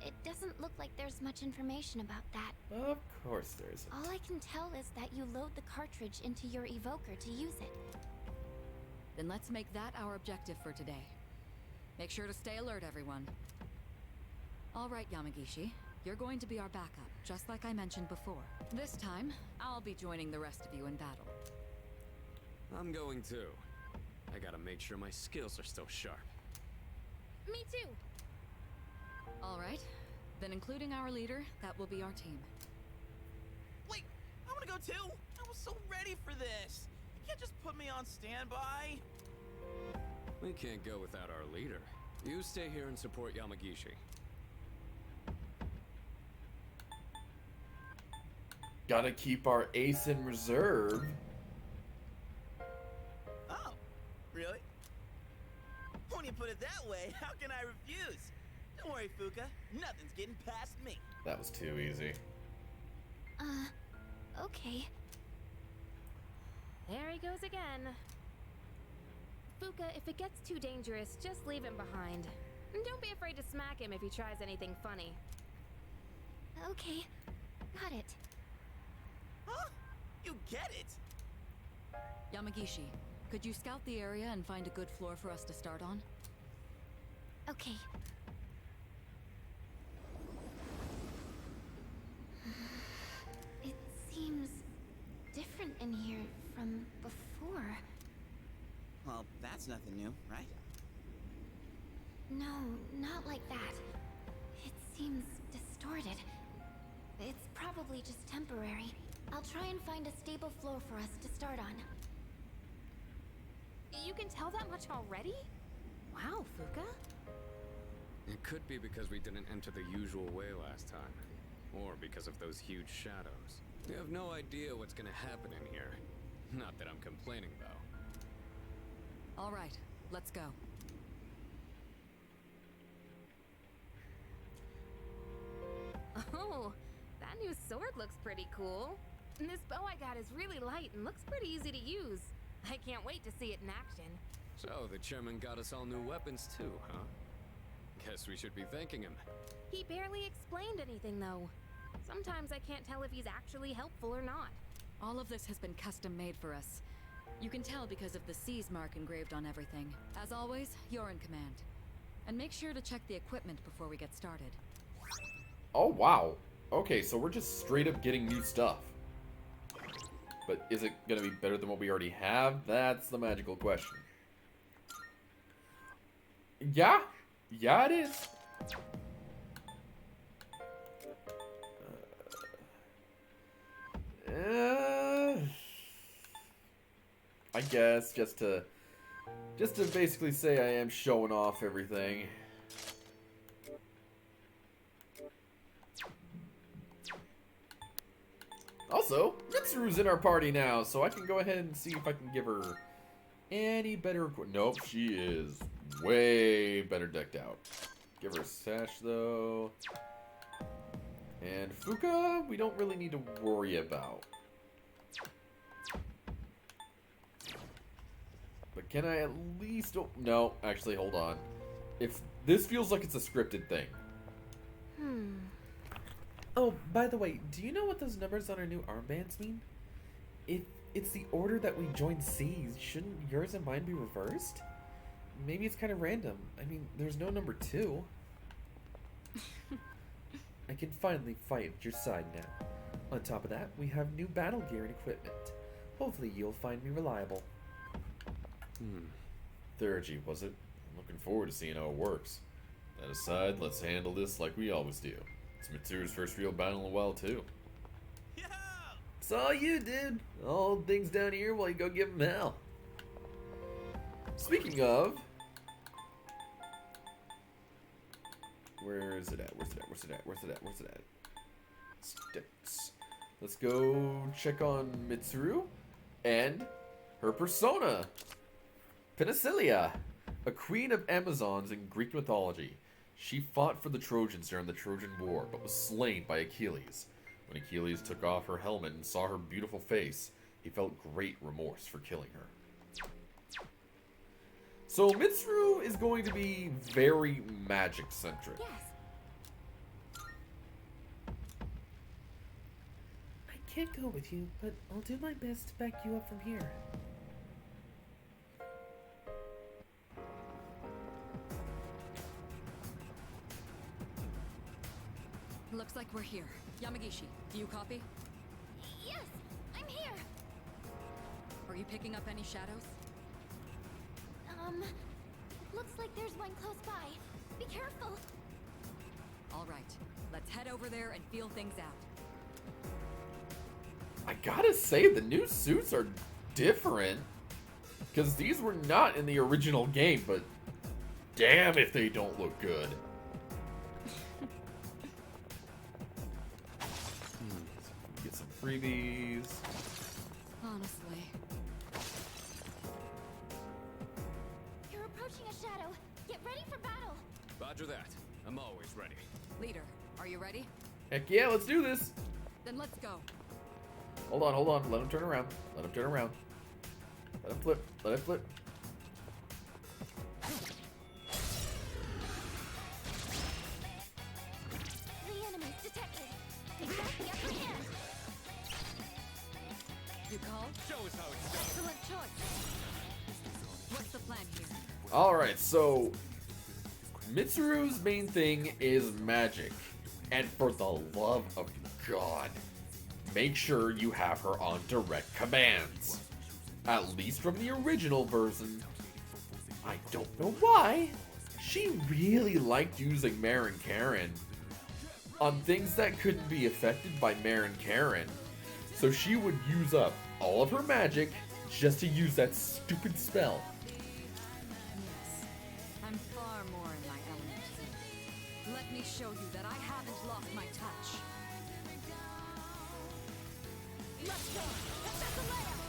it doesn't look like there's much information about that. Of course there isn't. All I can tell is that you load the cartridge into your evoker to use it. Then let's make that our objective for today. Make sure to stay alert, everyone. All right, Yamagishi. You're going to be our backup, just like I mentioned before. This time, I'll be joining the rest of you in battle. I'm going too. I gotta make sure my skills are still sharp. Me too. All right. Then including our leader, that will be our team. Wait, I want to go too. I was so ready for this. You can't just put me on standby. We can't go without our leader. You stay here and support Yamagishi. Gotta keep our ace in reserve. Oh, really? When you put it that way, how can I refuse? Don't worry, Fuka. Nothing's getting past me. That was too easy. Okay. There he goes again. Fuka, if it gets too dangerous, just leave him behind. And don't be afraid to smack him if he tries anything funny. Okay, got it. Huh? You get it? Yamagishi, could you scout the area and find a good floor for us to start on? Okay. It seems different in here from before. Well, that's nothing new, right? No, not like that. It seems distorted. It's probably just temporary. I'll try and find a stable floor for us to start on. You can tell that much already? Wow, Fuka. It could be because we didn't enter the usual way last time. Or because of those huge shadows. We have no idea what's gonna happen in here. Not that I'm complaining, though. All right, let's go. Oh, that new sword looks pretty cool. And this bow I got is really light and looks pretty easy to use. I can't wait to see it in action. So, the chairman got us all new weapons too, huh? Guess we should be thanking him. He barely explained anything, though. Sometimes I can't tell if he's actually helpful or not. All of this has been custom made for us. You can tell because of the C's mark engraved on everything. As always, you're in command. And make sure to check the equipment before we get started. Oh, wow. Okay, so we're just straight up getting new stuff. But is it going to be better than what we already have? That's the magical question. Yeah. Yeah, it is. I guess just to basically say I am showing off everything. Also, Mitsuru's in our party now, so I can go ahead and see if I can give her any better equipment. Nope, she is way better decked out. Give her a sash, though. And Fuka, we don't really need to worry about. But can I at least... Oh, no, actually, hold on. If this feels like it's a scripted thing. Oh, by the way, do you know what those numbers on our new armbands mean? If it's the order that we joined C's, shouldn't yours and mine be reversed? Maybe it's kind of random. I mean, there's no number 2. I can finally fight at your side now. On top of that, we have new battle gear and equipment. Hopefully you'll find me reliable. Theurgy, was it? I'm looking forward to seeing how it works. That aside, let's handle this like we always do. It's Mitsuru's first real battle in a while, too. Yeah! It's all you, dude. All things down here while you go give him hell. Speaking of, Where is it at? Where's it at? Where's it at? Where's it at? Where's it at? Stats. Let's go check on Mitsuru and her persona. Penicilia, a queen of Amazons in Greek mythology. She fought for the Trojans during the Trojan War, but was slain by Achilles. When Achilles took off her helmet and saw her beautiful face, he felt great remorse for killing her. So Mitsuru is going to be very magic-centric. Yes. I can't go with you, but I'll do my best to back you up from here. Looks like we're here. Yamagishi, do you copy? Yes, I'm here. Are you picking up any shadows? Looks like there's one close by. Be careful. All right, let's head over there and feel things out. I gotta say, the new suits are different. Because these were not in the original game, but damn if they don't look good. Get some freebies. Honestly. You're approaching a shadow. Get ready for battle. Roger that. I'm always ready. Leader, are you ready? Heck yeah, let's do this. Then let's go. Hold on, hold on. Let him turn around. Let him turn around. Let him flip. Let him flip. The enemy's detected. They got the upper hand. You call? Show us how it's done. Excellent choice. What's the plan here? Alright, so Mitsuru's main thing is magic. And for the love of God, make sure you have her on direct commands. At least from the original version. I don't know why. She really liked using Marin Karen on things that couldn't be affected by Marin Karen. So she would use up all of her magic just to use that stupid spell. Yes, I'm far more in my element. Let me show you that I haven't lost my touch. Let's go. That's the layup.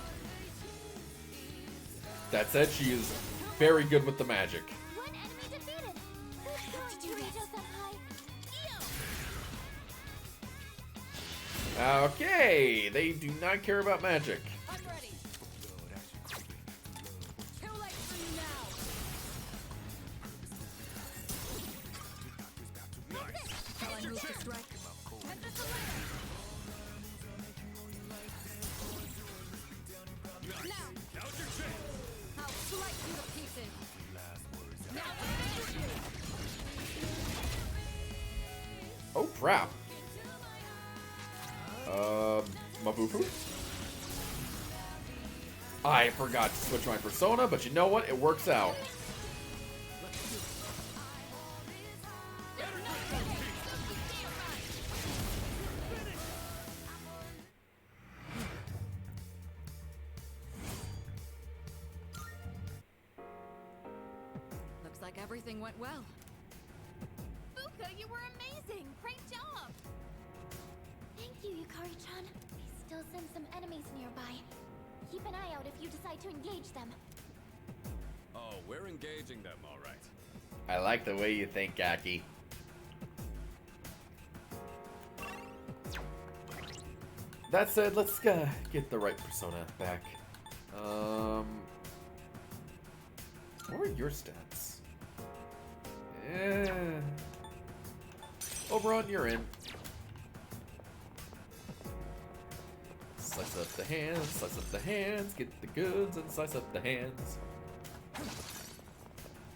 That said, she is very good with the magic. One enemy defeated. Who's going to reach us up high? Okay, they do not care about magic. I'm ready. Too late for you now. Shall I move to strike? And this now. Now's your chance. I'll slice you to pieces. Now Oh crap. Mabufu? I forgot to switch my persona, but you know what? It works out. looks like everything went well. Fuka, you were amazing. Great job. Thank you, Yukari-chan. We still send some enemies nearby. Keep an eye out if you decide to engage them. Oh, we're engaging them, all right. I like the way you think, Aki. That said, let's get the right persona back. What are your stats? Oberon, you're in. Slice up the hands, slice up the hands, get the goods and slice up the hands.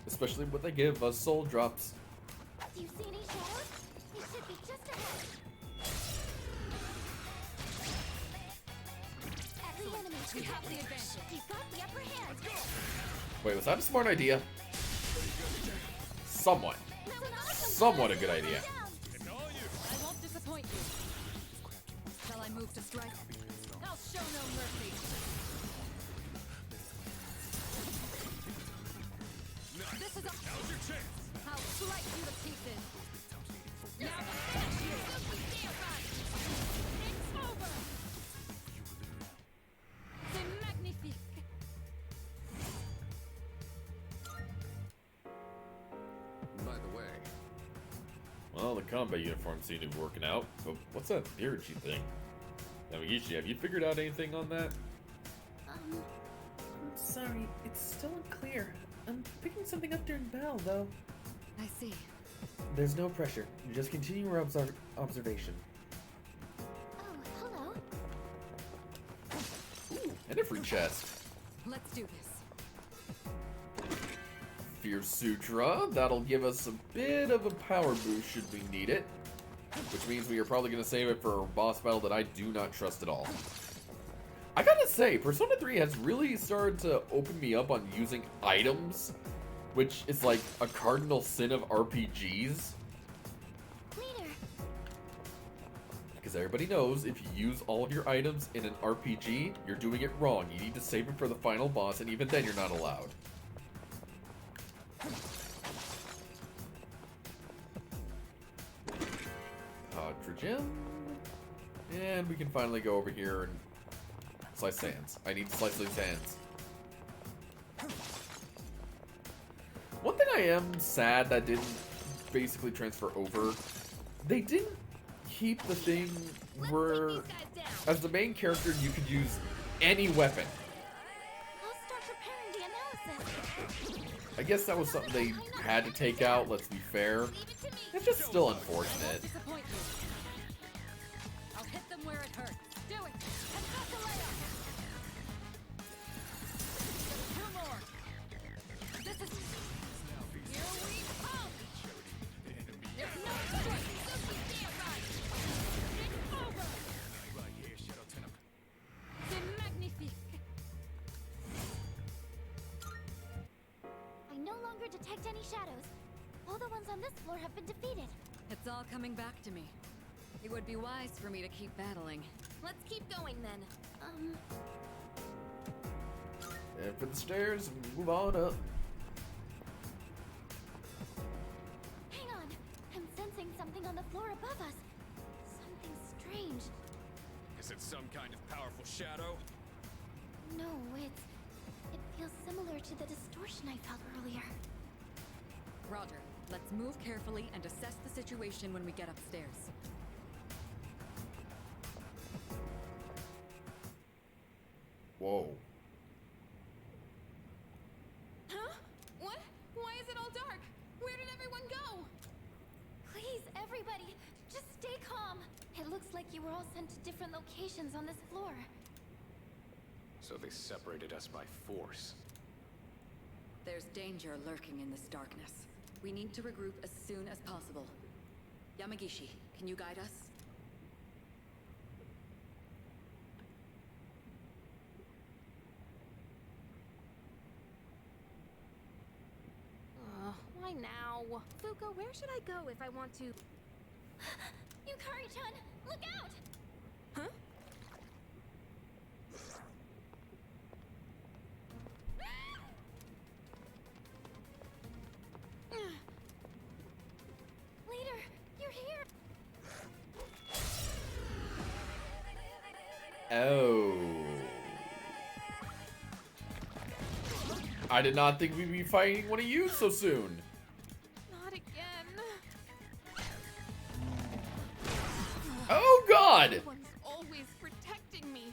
Especially when they give us soul drops. Do you see any shadows? They should be just ahead. The enemy We have the advantage. You've got the upper hand. Wait, was that a smart idea? Somewhat. Somewhat a good idea. I won't disappoint you. Shall I move to strike? I'll show no mercy. This is a... Now's your chance. I'll slice you to pieces. combat uniform seem to be working out, but what's that theurgy thing? Yamagishi, have you figured out anything on that? I'm sorry, it's still unclear. I'm picking something up during battle, though. I see. There's no pressure. You just continue your observation. Oh, hello. And a free chest. Let's do this. Fierce Sutra. That'll give us a bit of a power boost should we need it. Which means we are probably going to save it for a boss battle that I do not trust at all. I gotta say, Persona 3 has really started to open me up on using items, which is like a cardinal sin of RPGs. Leader. Because everybody knows if you use all of your items in an RPG, you're doing it wrong. You need to save them for the final boss, and even then you're not allowed. Gem. And we can finally go over here and slice hands. I need to slice these hands. One thing I am sad that didn't basically transfer over, they didn't keep the thing where, as the main character, you could use any weapon. I'll start preparing the analysis. I guess that was something they had to take out, let's be fair. It's just still unfortunate. I'll hit them where it hurts. Do it. And cut the layup. Two more. This is. Here we come. There's no choice. Suki can't run. It's over. C'est magnifique. I no longer detect any shadows. All the ones on this floor have been defeated. It's all coming back to me. It would be wise for me to keep battling. Let's keep going then. And for the stairs, and move on up. Hang on. I'm sensing something on the floor above us. Something strange. Is it some kind of powerful shadow? No, it feels similar to the distortion I felt earlier. Roger. Let's move carefully and assess the situation when we get upstairs. Whoa. Huh? What? Why is it all dark? Where did everyone go? Please, everybody, just stay calm. It looks like you were all sent to different locations on this floor. So they separated us by force. There's danger lurking in this darkness. We need to regroup as soon as possible. Yamagishi, can you guide us? Why now? Fuko, where should I go if I want to... Yukari-chan, look out! Huh? Leader, you're here! Oh. I did not think we'd be fighting one of you so soon. Not again. Oh God! Everyone's always protecting me.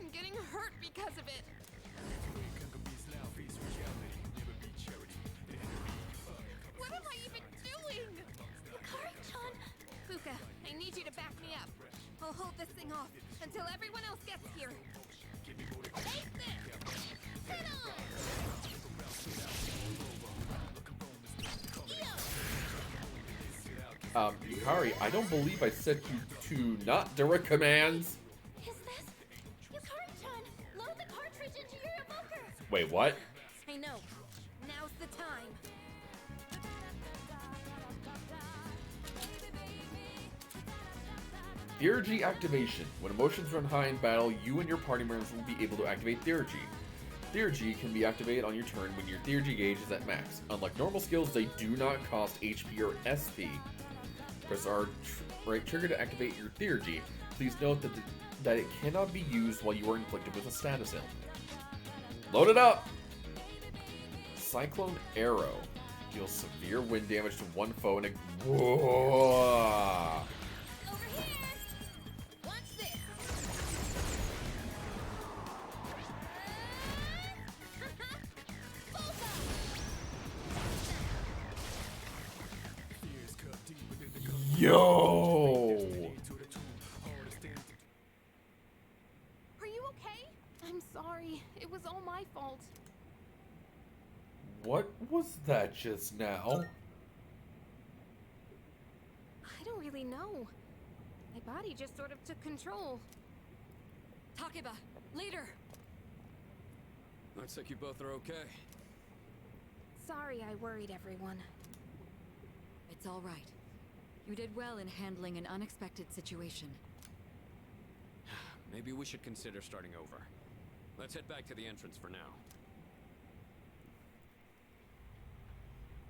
I'm getting hurt because of it. What am I even doing? Yukari-chan! Fuka, I need you to back me up. I'll hold this thing off until everyone else gets here. Take this! Sit on! Yukari, I don't believe I set you to not direct commands. Is this... Yukari-chan, load the cartridge into your evoker! Wait, what? I know. Now's the time. Theurgy activation. When emotions run high in battle, you and your party members will be able to activate Theurgy. Theurgy can be activated on your turn when your Theurgy gauge is at max. Unlike normal skills, they do not cost HP or SP. Press R right trigger to activate your Theurgy. Please note that it cannot be used while you are inflicted with a status ailment. Load it up! Cyclone Arrow. Deals severe wind damage to one foe and whoa! Over here! Watch this! Yo! Are you okay? I'm sorry. It was all my fault. What was that just now? I don't really know. My body just sort of took control. Takeba, leader! Looks like you both are okay. Sorry I worried everyone. It's all right. You did well in handling an unexpected situation. Maybe we should consider starting over. Let's head back to the entrance for now.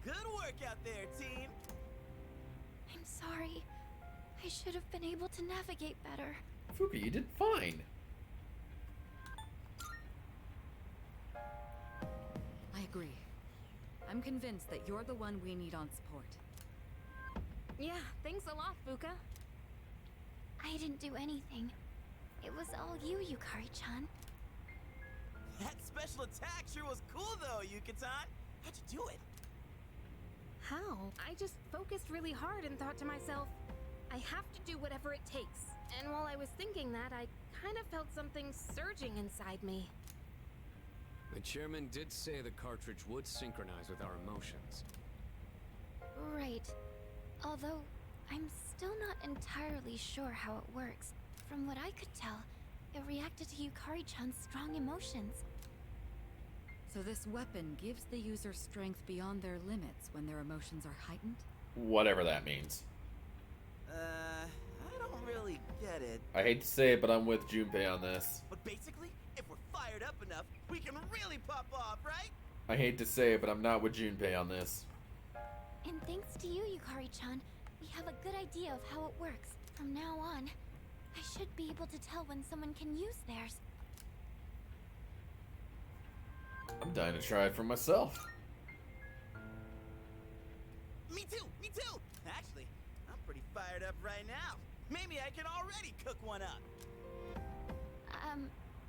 Good work out there, team. I'm sorry. I should have been able to navigate better. Fuka, you did fine. I agree. I'm convinced that you're the one we need on support. Yeah, thanks a lot, Fuka. I didn't do anything. It was all you, Yukari-chan. That special attack sure was cool, though, Yuka-tan. How'd you do it? How? I just focused really hard and thought to myself, I have to do whatever it takes. And while I was thinking that, I kind of felt something surging inside me. The chairman did say the cartridge would synchronize with our emotions. Right. Although, I'm still not entirely sure how it works. From what I could tell, it reacted to Yukari-chan's strong emotions. So this weapon gives the user strength beyond their limits when their emotions are heightened? Whatever that means. I don't really get it. I hate to say it, but I'm with Junpei on this. But basically, if we're fired up enough, we can really pop off, right? I hate to say it, but I'm not with Junpei on this. And thanks to you, Yukari-chan, we have a good idea of how it works. From now on, I should be able to tell when someone can use theirs. I'm dying to try it for myself. Me too, me too. Actually, I'm pretty fired up right now. Maybe I can already cook one up.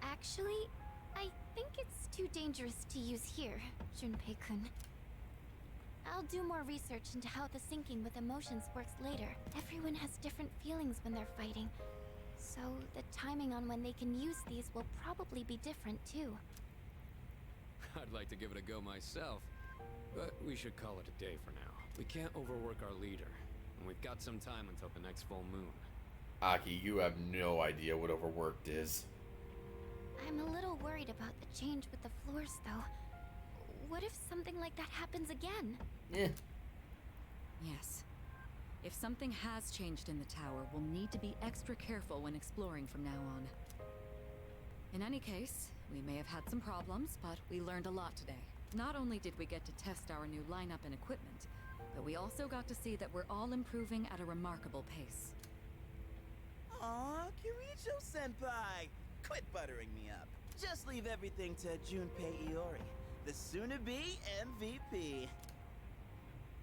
Actually, I think it's too dangerous to use here, Junpei-kun. I'll do more research into how the syncing with emotions works later. Everyone has different feelings when they're fighting, so the timing on when they can use these will probably be different too. I'd like to give it a go myself, but we should call it a day for now. We can't overwork our leader, and we've got some time until the next full moon. Aki, you have no idea what overworked is. I'm a little worried about the change with the floors, though. What if something like that happens again? Yes. If something has changed in the tower, we'll need to be extra careful when exploring from now on. In any case, we may have had some problems, but we learned a lot today. Not only did we get to test our new lineup and equipment, but we also got to see that we're all improving at a remarkable pace. Aw, Kiricho-senpai! Quit buttering me up. Just leave everything to Junpei Iori, the soon-to-be MVP.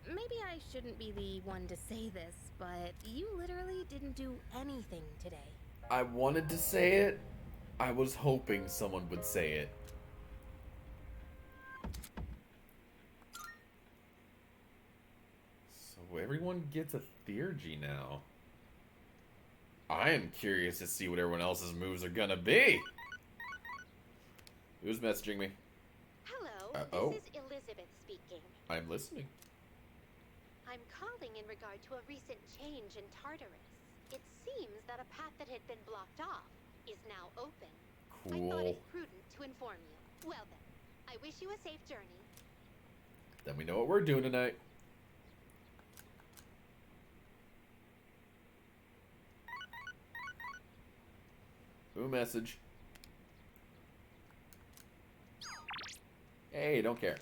Maybe I shouldn't be the one to say this, but you literally didn't do anything today. I wanted to say it. I was hoping someone would say it. So everyone gets a theurgy now. I am curious to see what everyone else's moves are gonna be. Who's messaging me? Hello, this is Elizabeth speaking. I'm listening. I'm calling in regard to a recent change in Tartarus. It seems that a path that had been blocked off is now open. I thought it prudent to inform you. Well then, I wish you a safe journey. Then we know what we're doing tonight. Who message? Hey, don't care.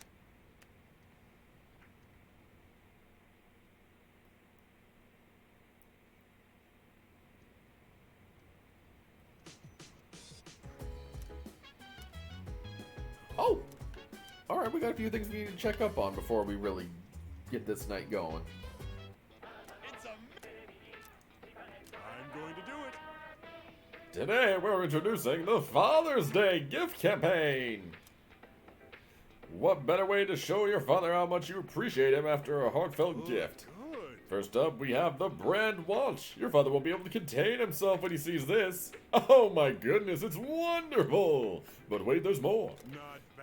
Oh! Alright, we got a few things we need to check up on before we really get this night going. I'm going to do it. Today we're introducing the Father's Day gift campaign. What better way to show your father how much you appreciate him after a heartfelt gift? First up, we have the brand watch. Your father won't be able to contain himself when he sees this. Oh my goodness, it's wonderful! But wait, there's more.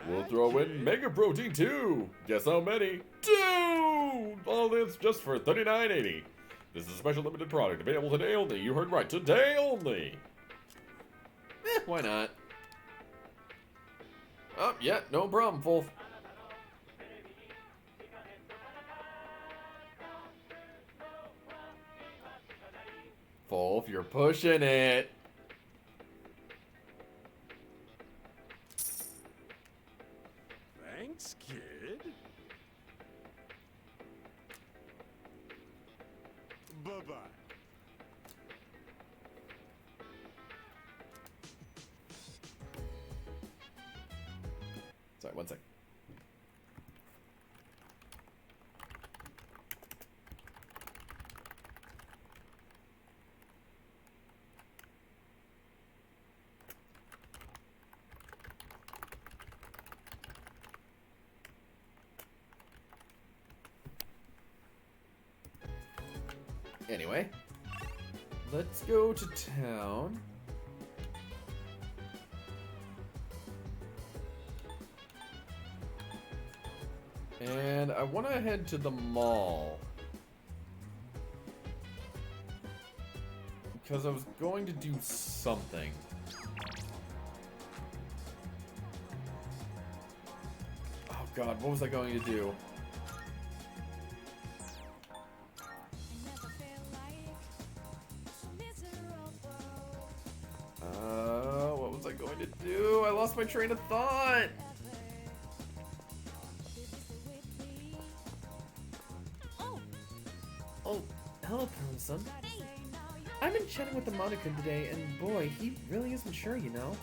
We'll throw in Mega Protein too. Guess how many? 2! All this just for $39.80. This is a special limited product available today only. You heard right, today only. Why not? Oh, yeah, no problem, Wolf. Wolf, you're pushing it. Thanks, kid. Bye-bye. Sorry, one sec. Anyway, let's go to town. And I want to head to the mall. Because I was going to do something. Oh god, what was I going to do? What was I going to do? I lost my train of thought! Oh, hello, Parson. I've been chatting with the Monica today, and boy, he really is mature, you know?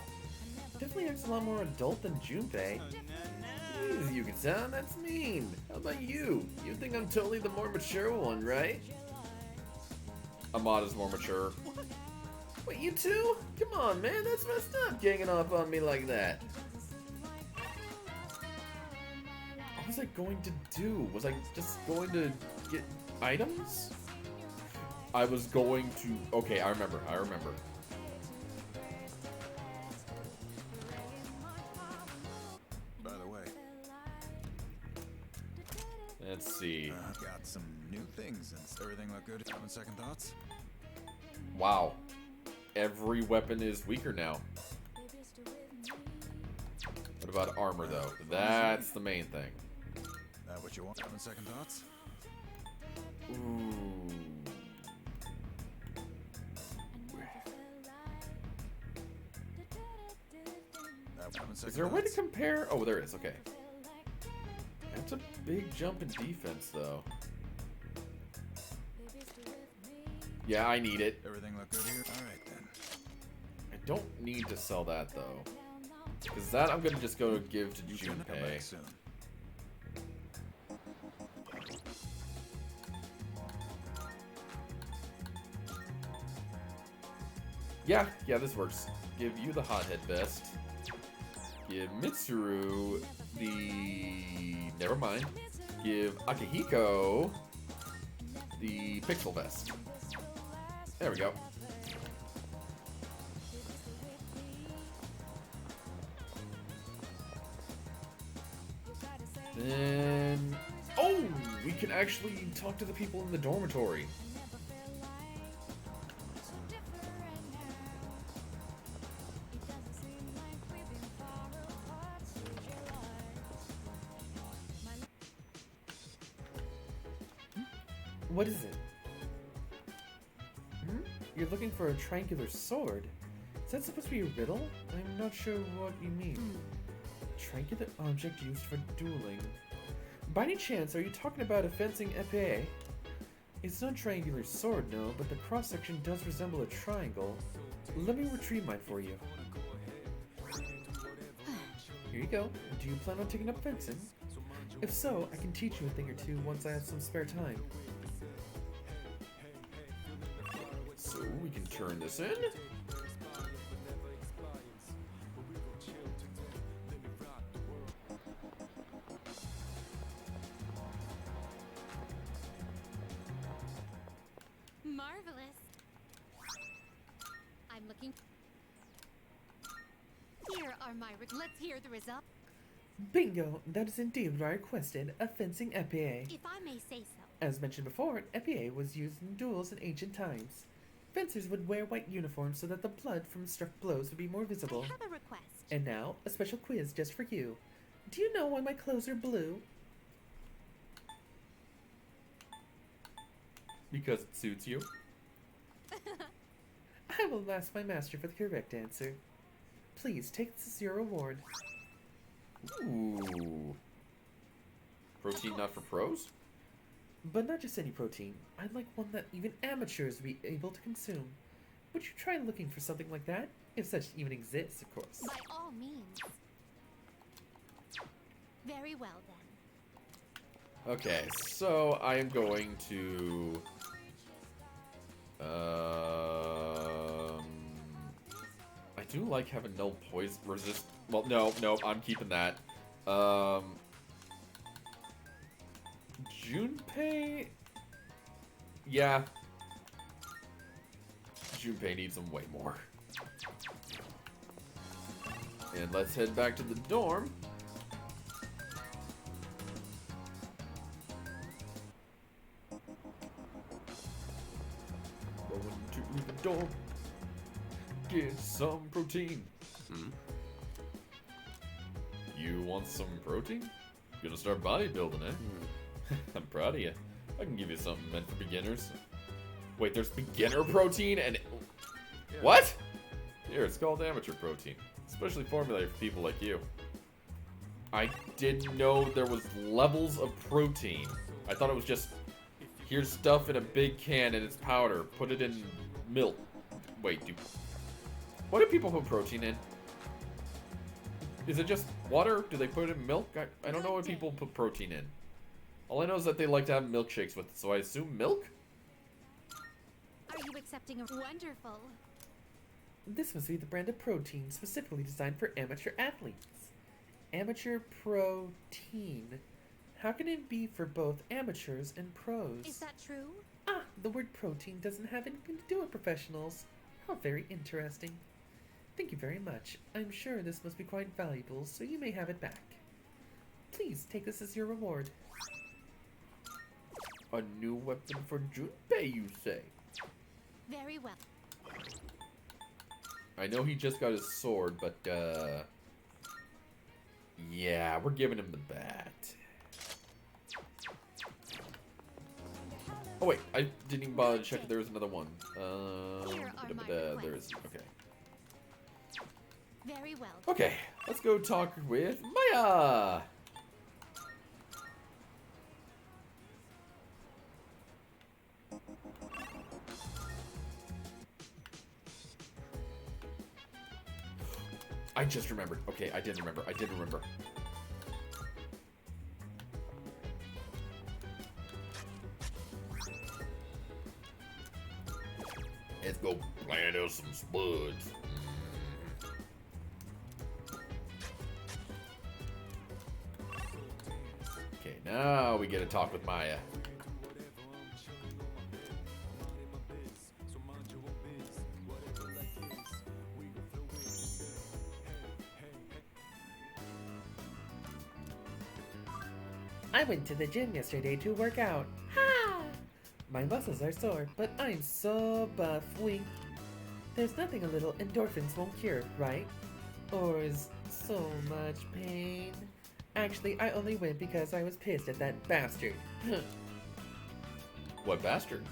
Definitely acts a lot more adult than Junpei. Jeez, Yuki-san, that's mean. How about you? You think I'm totally the more mature one, right? Amada's more mature. Wait, you too? Come on, man, that's messed up, ganging off on me like that. What was I going to do? Was I just going to get items? I was going to... Okay, I remember. By the way, let's see. I've got some new things. Does everything look good? Having second thoughts? Wow. Every weapon is weaker now. What about armor, though? That's the main thing. That what you want? Having second thoughts? Ooh. Is there a way to compare? Oh, there is. Okay. That's a big jump in defense, though. Yeah, I need it. Everything look good here? Alright then. I don't need to sell that, though. Because that I'm going to just go give to Junpei. Yeah, this works. Give you the hothead vest. Give Mitsuru the... Never mind. Give Akihiko the pixel vest. There we go. Then... Oh! We can actually talk to the people in the dormitory. What is it? You're looking for a triangular sword? Is that supposed to be a riddle? I'm not sure what you mean. Triangular object used for dueling. By any chance, are you talking about a fencing épée? It's not a triangular sword, no, but the cross-section does resemble a triangle. Let me retrieve mine for you. Here you go. Do you plan on taking up fencing? If so, I can teach you a thing or two once I have some spare time. So we can turn this in. Marvelous. I'm looking. Here are my. Let's hear the result. Bingo! That is indeed what I requested, a fencing epée. If I may say so. As mentioned before, epée was used in duels in ancient times. Fencers would wear white uniforms so that the blood from struck blows would be more visible. I have a request. And now, a special quiz just for you. Do you know why my clothes are blue? Because it suits you. I will ask my master for the correct answer. Please take this as your reward. Ooh. Protein not for pros? But not just any protein. I'd like one that even amateurs would be able to consume. Would you try looking for something like that? If such even exists, of course. By all means. Very well then. Okay, so I am going to... I do like having no poison resist. Well, no, I'm keeping that. Junpei? Yeah. Junpei needs them way more. And let's head back to the dorm. Going to the dorm. Get some protein. You want some protein? Gonna start bodybuilding, eh? I'm proud of you. I can give you something meant for beginners. Wait, there's beginner protein and... What? Here, it's called amateur protein. Specially formulated for people like you. I didn't know there was levels of protein. I thought it was just... Here's stuff in a big can and it's powder. Put it in milk. Wait, what do people put protein in? Is it just water? Do they put it in milk? I don't know what people put protein in. All I know is that they like to have milkshakes with it, so I assume milk? Are you accepting a wonderful? This must be the brand of protein specifically designed for amateur athletes. Amateur protein. How can it be for both amateurs and pros? Is that true? Ah, the word protein doesn't have anything to do with professionals. How very interesting. Thank you very much. I'm sure this must be quite valuable, so you may have it back. Please take this as your reward. A new weapon for Junpei, you say? Very well. I know he just got his sword, but, yeah, we're giving him the bat. Oh, wait, I didn't even bother to check if there was another one. There is, okay. Very well. Okay, let's go talk with Maya! I just remembered. Okay, I did remember. Let's go plant us some spuds. Okay, now we get to talk with Maya. I went to the gym yesterday to work out. Ha! My muscles are sore, but I'm so buff. Wink. There's nothing a little endorphins won't cure, right? Or is so much pain? Actually, I only went because I was pissed at that bastard. What bastard?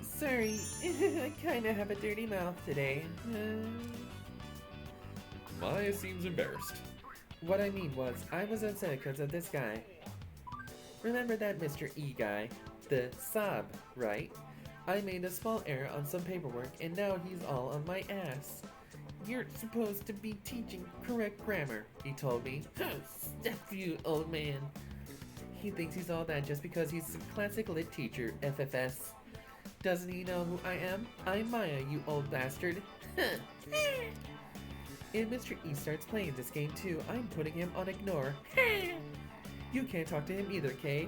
Sorry. I kinda have a dirty mouth today. Maya seems embarrassed. What I mean was, I was upset because of this guy. Remember that Mr. E guy? The Saab, right? I made a small error on some paperwork and now he's all on my ass. You're supposed to be teaching correct grammar, he told me. Stuff you, old man. He thinks he's all that just because he's a classic lit teacher, FFS. Doesn't he know who I am? I'm Maya, you old bastard. If Mr. E starts playing this game too, I'm putting him on ignore. You can't talk to him either, Kay.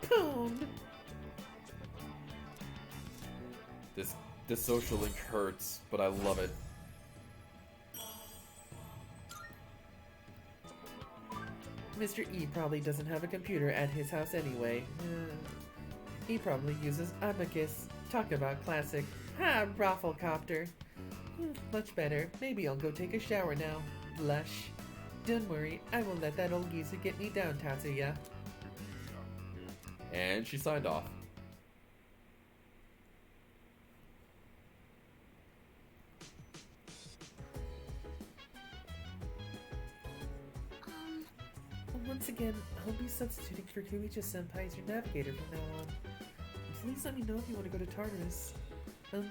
Poon. This social link hurts, but I love it. Mr. E probably doesn't have a computer at his house anyway. He probably uses Abacus. Talk about classic. Ha, Rafflecopter. Much better. Maybe I'll go take a shower now. Blush. Don't worry, I won't let that old geezer get me down, Tatsuya. And she signed off. Once again, I'll be substituting for Kuicha-senpai as your navigator from now on. Please let me know if you want to go to Tartarus. I'll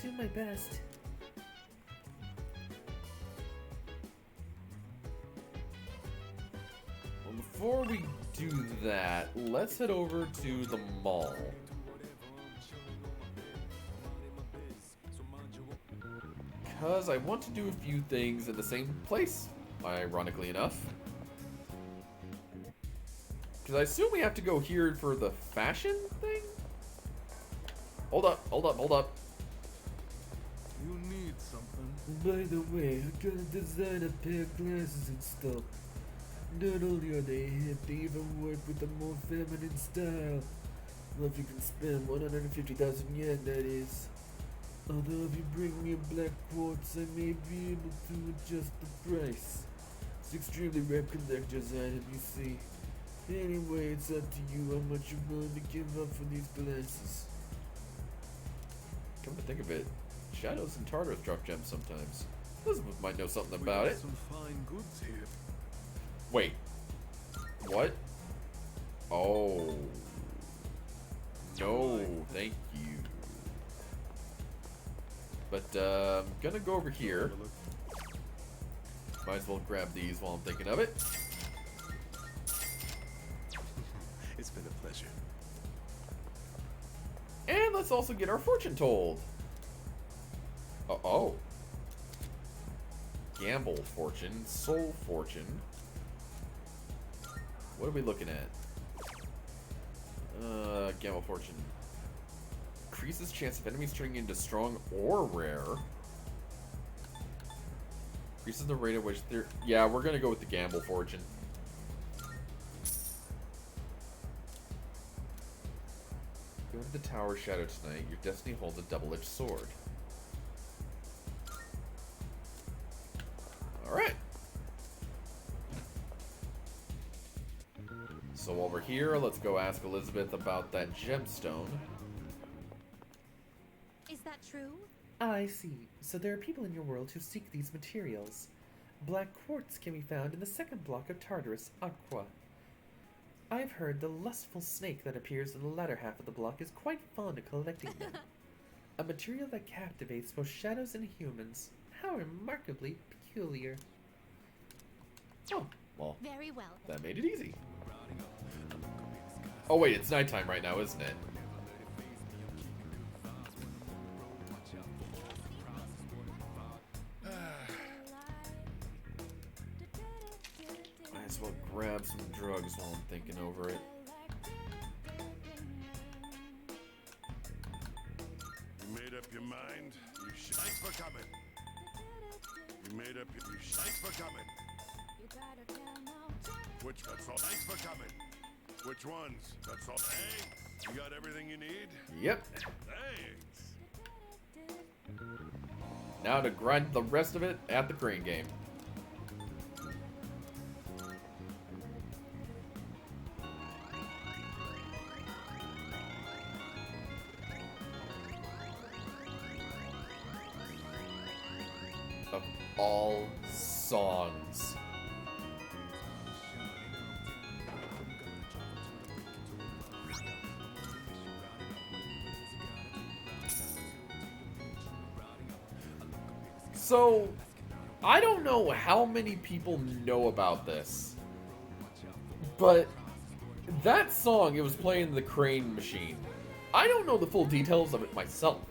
do my best. Well, before we do that, let's head over to the mall. Because I want to do a few things in the same place, ironically enough. Because I assume we have to go here for the fashion thing? Hold up. You need something. By the way, I gotta design a pair of glasses and stuff. Not only are they hip, they even work with a more feminine style. Well, if you can spend 150,000 yen, that is. Although if you bring me a black quartz, I may be able to adjust the price. It's extremely rare collector's item, you see. Anyway, it's up to you how much you're willing to give up for these glasses. Come to think of it, Shadows and Tartarus drop gems sometimes. Elizabeth might know something about it. Some fine goods here. Wait. What? Oh. No, thank you. But, I'm gonna go over here. Might as well grab these while I'm thinking of it. It's been a pleasure. And let's also get our fortune told. Oh. Gamble fortune, soul fortune. What are we looking at? Gamble fortune. Increases chance of enemies turning into strong or rare. Increases the rate at which they're... Yeah, we're gonna go with the gamble fortune. Go to the Tower Shadow tonight. Your destiny holds a double-edged sword. Alright. So while we're here, let's go ask Elizabeth about that gemstone. Is that true? I see. So there are people in your world who seek these materials. Black quartz can be found in the second block of Tartarus, Aqua. I've heard the lustful snake that appears in the latter half of the block is quite fond of collecting them. A material that captivates both shadows and humans. How remarkably peculiar. Oh, well. Very well. That made it easy. Oh wait, it's nighttime right now, isn't it? Might as well grab some drugs while I'm thinking over it. You made up your mind? Thanks for coming. You made up your... Thanks for coming. Which... That's all. Thanks for coming. Which ones? That's all. Thanks. You got everything you need? Yep. Thanks. Now to grind the rest of it at the crane game. Of all songs. So, I don't know how many people know about this, but that song, it was playing the Crane Machine. I don't know the full details of it myself,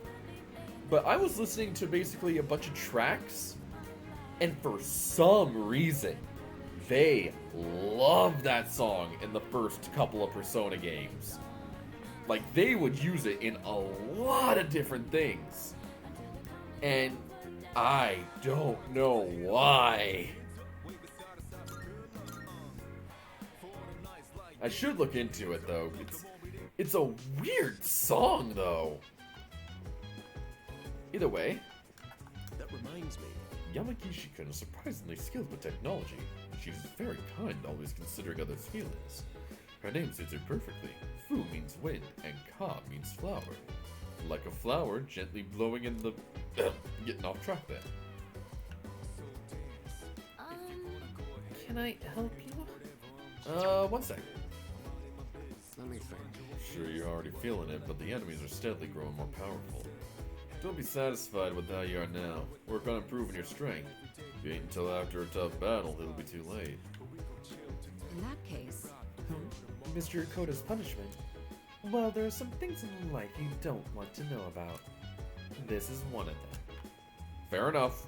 but I was listening to basically a bunch of tracks, and for some reason, they love that song in the first couple of Persona games. Like, they would use it in a lot of different things. And I don't know why. I should look into it, though. It's a weird song, though. Either way. That reminds me. Yamagishi-kun is surprisingly skilled with technology. She's very kind, always considering others' feelings. Her name suits her perfectly. Fu means wind, and ka means flower. Like a flower gently blowing in the... getting off track there. Can I help you? One sec. Let me think. Sure, you're already feeling it, but the enemies are steadily growing more powerful. Don't be satisfied with how you are now. Work on improving your strength. Wait until after a tough battle, it'll be too late. In that case... Mr. Koda's punishment? Well, there are some things in life you don't want to know about. This is one of them. Fair enough.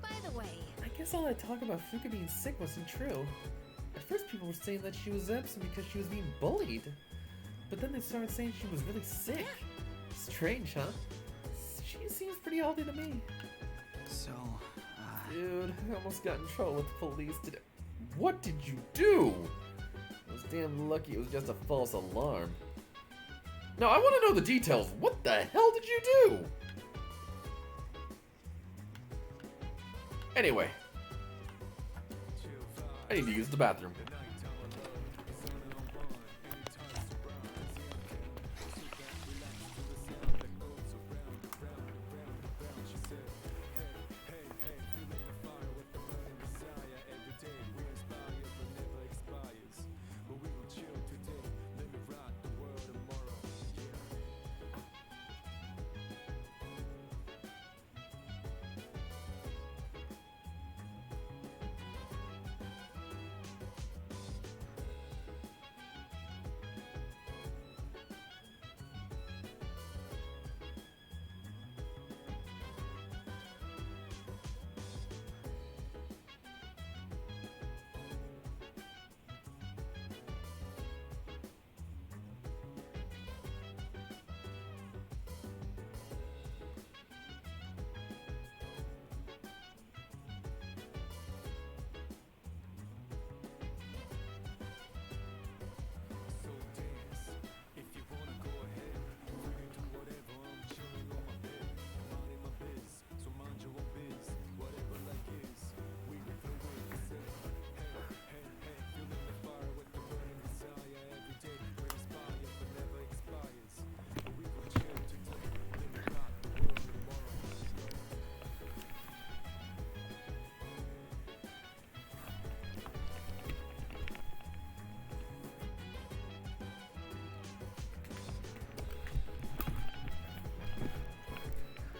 By the way, I guess all that talk about Fuka being sick wasn't true. At first people were saying that she was absent because she was being bullied. But then they started saying she was really sick. Strange, huh? She seems pretty healthy to me. So, Dude, I almost got in trouble with the police today. What did you do? I was damn lucky it was just a false alarm. Now, I want to know the details. What the hell did you do? Anyway. I need to use the bathroom.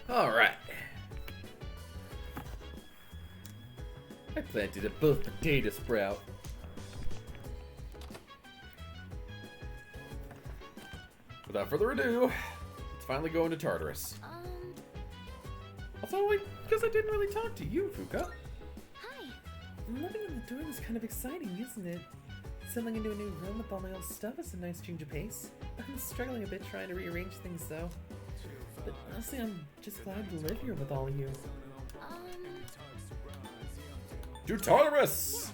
Alright. I planted a both potato sprout. Without further ado, let's finally go into Tartarus. Also, I guess I didn't really talk to you, Fuka. Hi. Living in the dorm is kind of exciting, isn't it? Settling into a new room with all my old stuff is a nice change of pace. I'm struggling a bit trying to rearrange things, though. But honestly, I'm just glad to live here with all of you. To Tartarus!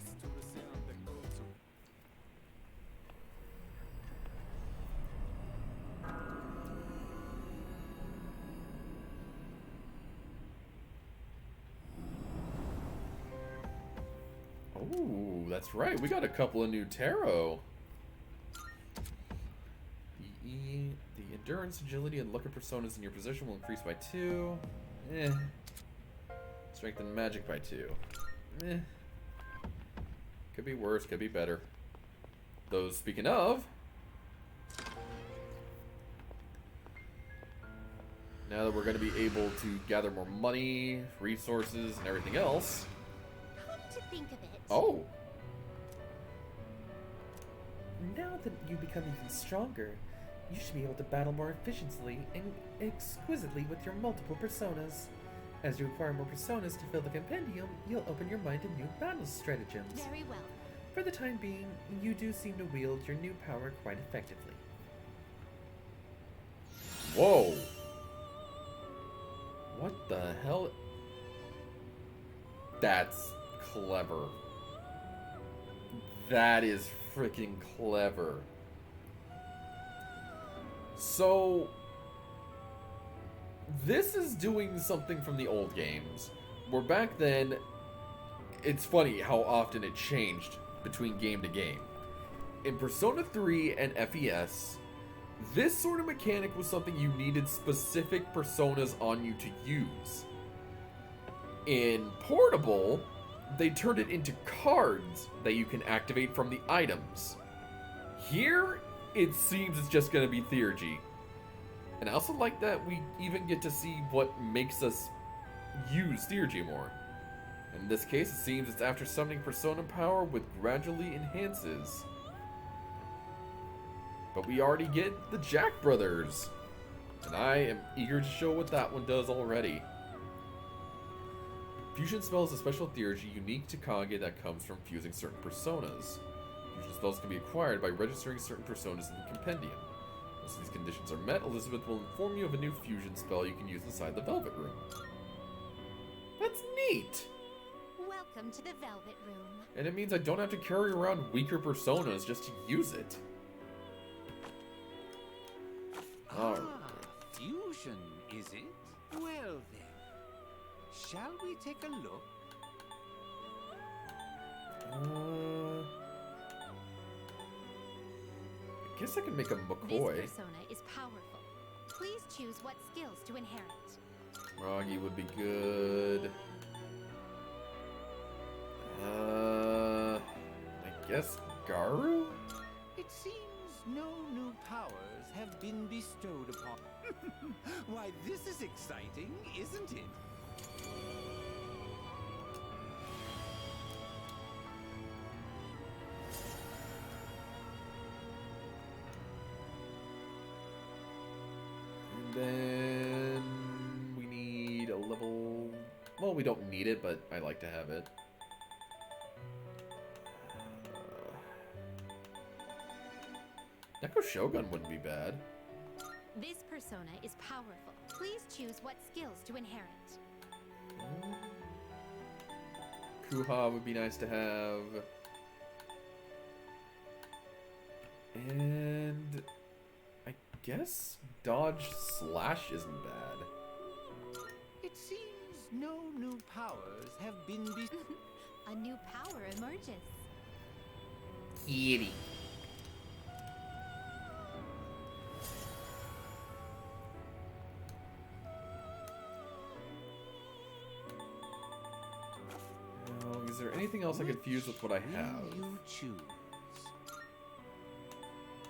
Oh, that's right. We got a couple of new tarot. The endurance, agility, and luck of personas in your position will increase by 2. Strength and magic by 2. Could be worse, could be better. Those, speaking of... Now that we're going to be able to gather more money, resources, and everything else. Come to think of it. Oh. Now that you become even stronger, you should be able to battle more efficiently and exquisitely with your multiple personas. As you acquire more personas to fill the compendium, you'll open your mind to new battle stratagems. Very well. For the time being, you do seem to wield your new power quite effectively. Whoa. What the hell? That's clever. That is freaking clever. So, this is doing something from the old games, where back then, it's funny how often it changed between game to game. In Persona 3 and FES, this sort of mechanic was something you needed specific personas on you to use. In Portable, they turned it into cards that you can activate from the items. Here, it seems it's just going to be theurgy. And I also like that we even get to see what makes us use theurgy more. In this case, it seems it's after summoning persona power with gradually enhances. But we already get the Jack Brothers. And I am eager to show what that one does already. Fusion spell is a special theurgy unique to Kage that comes from fusing certain personas. Fusion spells can be acquired by registering certain personas in the compendium. Once these conditions are met, Elizabeth will inform you of a new fusion spell you can use inside the Velvet Room. That's neat! Welcome to the Velvet Room. And it means I don't have to carry around weaker personas just to use it. Alright. Fusion, is it? Well then, shall we take a look? I guess I can make a McCoy. This persona is powerful. Please choose what skills to inherit. Roggy would be good. I guess Garu? It seems no new powers have been bestowed upon. Why, this is exciting, isn't it? And then we need a level. Well, we don't need it, but I like to have it. Neko Shogun wouldn't be bad. This persona is powerful. Please choose what skills to inherit. Kuha would be nice to have. And I guess Dodge Slash isn't bad. It seems no new powers have been bestowed. A new power emerges. Kitty. Is there anything else I could fuse with what I have? You choose.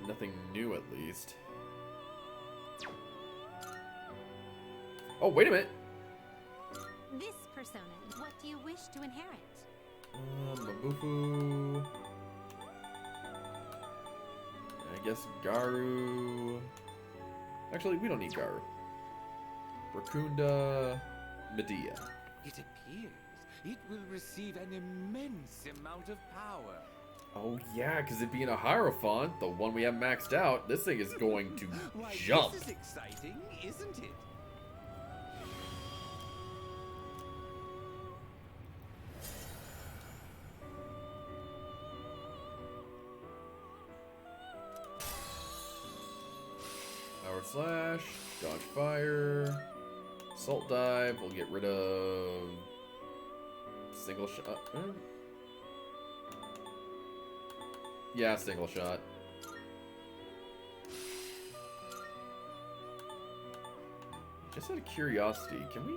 Nothing new, at least. Oh, wait a minute! This persona, what do you wish to inherit? Mabufu. I guess Garu. Actually, we don't need Garu. Rakunda. Medea. It appears it will receive an immense amount of power. Oh yeah, because it being a Hierophant, the one we have maxed out, this thing is going to Why, jump. This is exciting, isn't it? Power Slash, Dodge Fire, Assault Dive, we'll get rid of Single Shot. Yeah, Single Shot. Just out of curiosity, can we?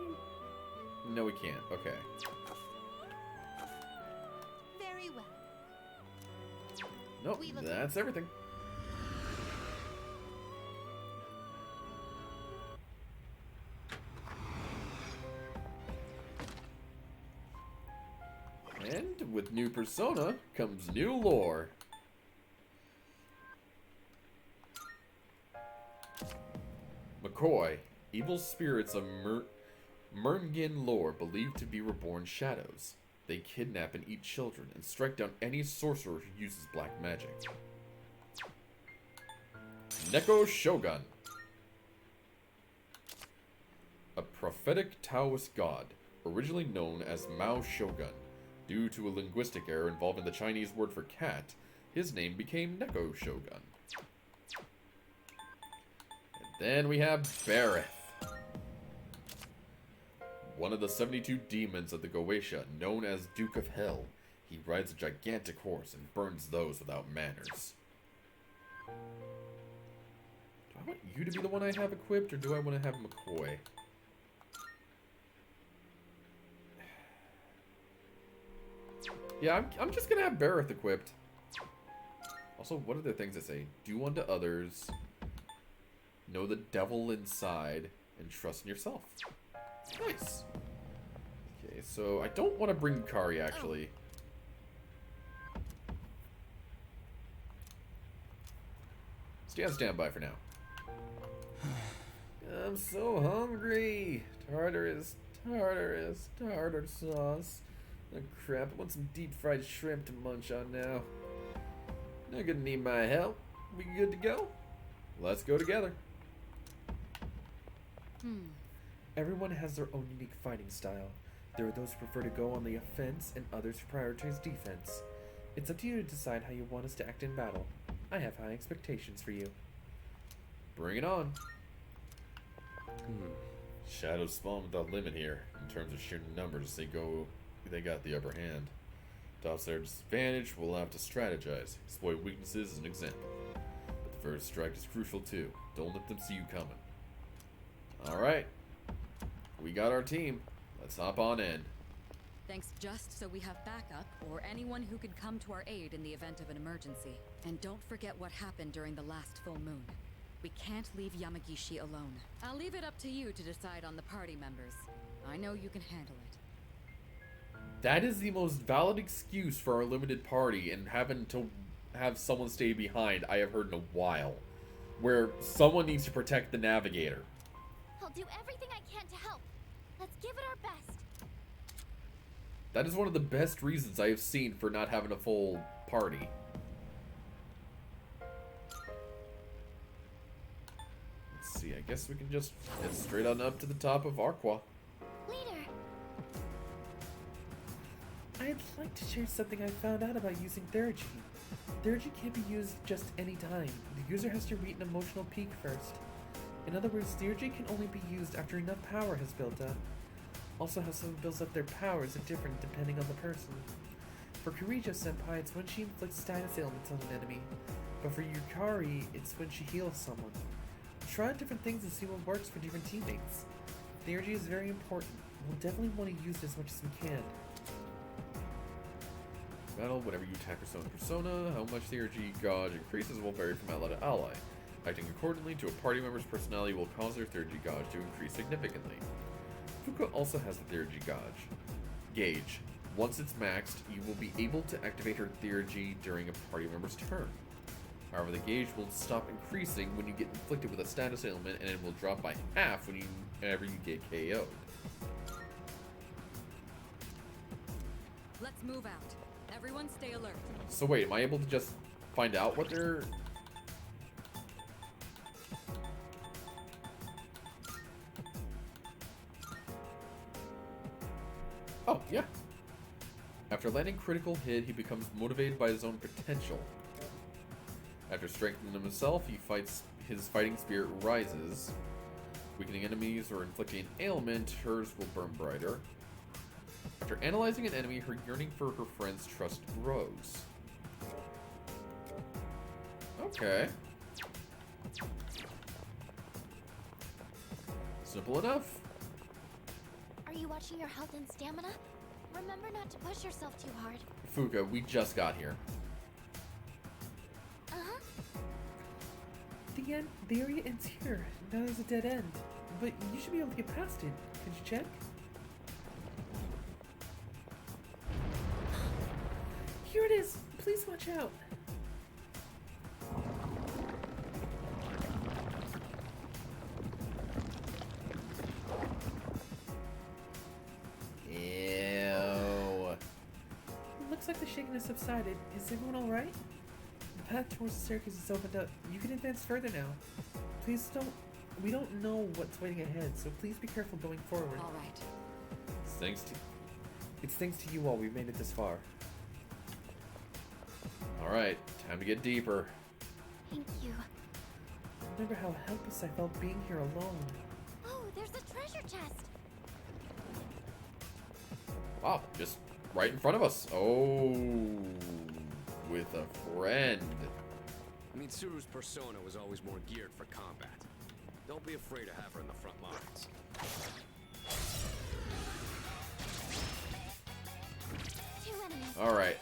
No, we can't. Okay. Very well. Nope, that's everything. With new persona comes new lore. McCoy, evil spirits of Merngen lore believed to be reborn shadows. They kidnap and eat children and strike down any sorcerer who uses black magic. Neko Shogun. A prophetic Taoist god, originally known as Mao Shogun. Due to a linguistic error involving the Chinese word for cat, his name became Neko Shogun. And then we have Bareth. One of the 72 demons of the Goetia, known as Duke of Hell. He rides a gigantic horse and burns those without manners. Do I want you to be the one I have equipped, or do I want to have McCoy? Yeah, I'm just gonna have Bareth equipped. Also, what are the things that say? Do unto others, know the devil inside, and trust in yourself. Nice. Okay, so I don't want to bring Kari, actually. Stay on standby for now. I'm so hungry. Tartar sauce. Oh crap, I want some deep fried shrimp to munch on now. Not gonna need my help. We good to go? Let's go together. Everyone has their own unique fighting style. There are those who prefer to go on the offense and others who prioritize defense. It's up to you to decide how you want us to act in battle. I have high expectations for you. Bring it on. Shadows spawn without limit here. In terms of sheer numbers, they got the upper hand. To offset their disadvantage, we'll have to strategize. Exploit weaknesses as an example. But the first strike is crucial too. Don't let them see you coming. Alright. We got our team. Let's hop on in. Thanks just so we have backup, or anyone who could come to our aid in the event of an emergency. And don't forget what happened during the last full moon. We can't leave Yamagishi alone. I'll leave it up to you to decide on the party members. I know you can handle it. That is the most valid excuse for our limited party and having to have someone stay behind I have heard in a while. Where someone needs to protect the navigator. I'll do everything I can to help. Let's give it our best. That is one of the best reasons I have seen for not having a full party. Let's see, I guess we can just head straight on up to the top of Arqua. Leader! I'd like to share something I found out about using Theurgy. Theurgy can't be used just any time. The user has to reach an emotional peak first. In other words, Theurgy can only be used after enough power has built up. Also, how someone builds up their powers is different depending on the person. For Kirijo-senpai, it's when she inflicts status ailments on an enemy. But for Yukari, it's when she heals someone. Try out different things and see what works for different teammates. Theurgy is very important. We'll definitely want to use it as much as we can. Battle, whenever you attack persona, how much Theurgy gauge increases will vary from ally to ally. Acting accordingly to a party member's personality will cause their Theurgy gauge to increase significantly. Fuka also has the Theurgy gauge. Once it's maxed, you will be able to activate her Theurgy during a party member's turn. However, the gauge will stop increasing when you get inflicted with a status ailment, and it will drop by half whenever you get KO'd. Let's move out. Everyone stay alert. So wait, am I able to just find out what they're... Oh, yeah. After landing critical hit, he becomes motivated by his own potential. After strengthening himself, his fighting spirit rises. Weakening enemies or inflicting an ailment, hers will burn brighter. After analyzing an enemy, her yearning for her friend's trust grows. Okay. Simple enough. Are you watching your health and stamina? Remember not to push yourself too hard. Fuka, we just got here. Uh-huh. The area ends here. Now there's a dead end. But you should be able to get past it. Could you check? Please, please watch out. Ew. Looks like the shaking has subsided. Is everyone alright? The path towards the staircase is opened up. You can advance further now. Please don't... We don't know what's waiting ahead, so please be careful going forward. Alright. It's thanks to you all we've made it this far. Alright, time to get deeper. Thank you. Remember how helpless I felt being here alone. Oh, there's a treasure chest. Wow, just right in front of us. Oh, with a friend. Mitsuru's persona was always more geared for combat. Don't be afraid to have her in the front lines. Alright.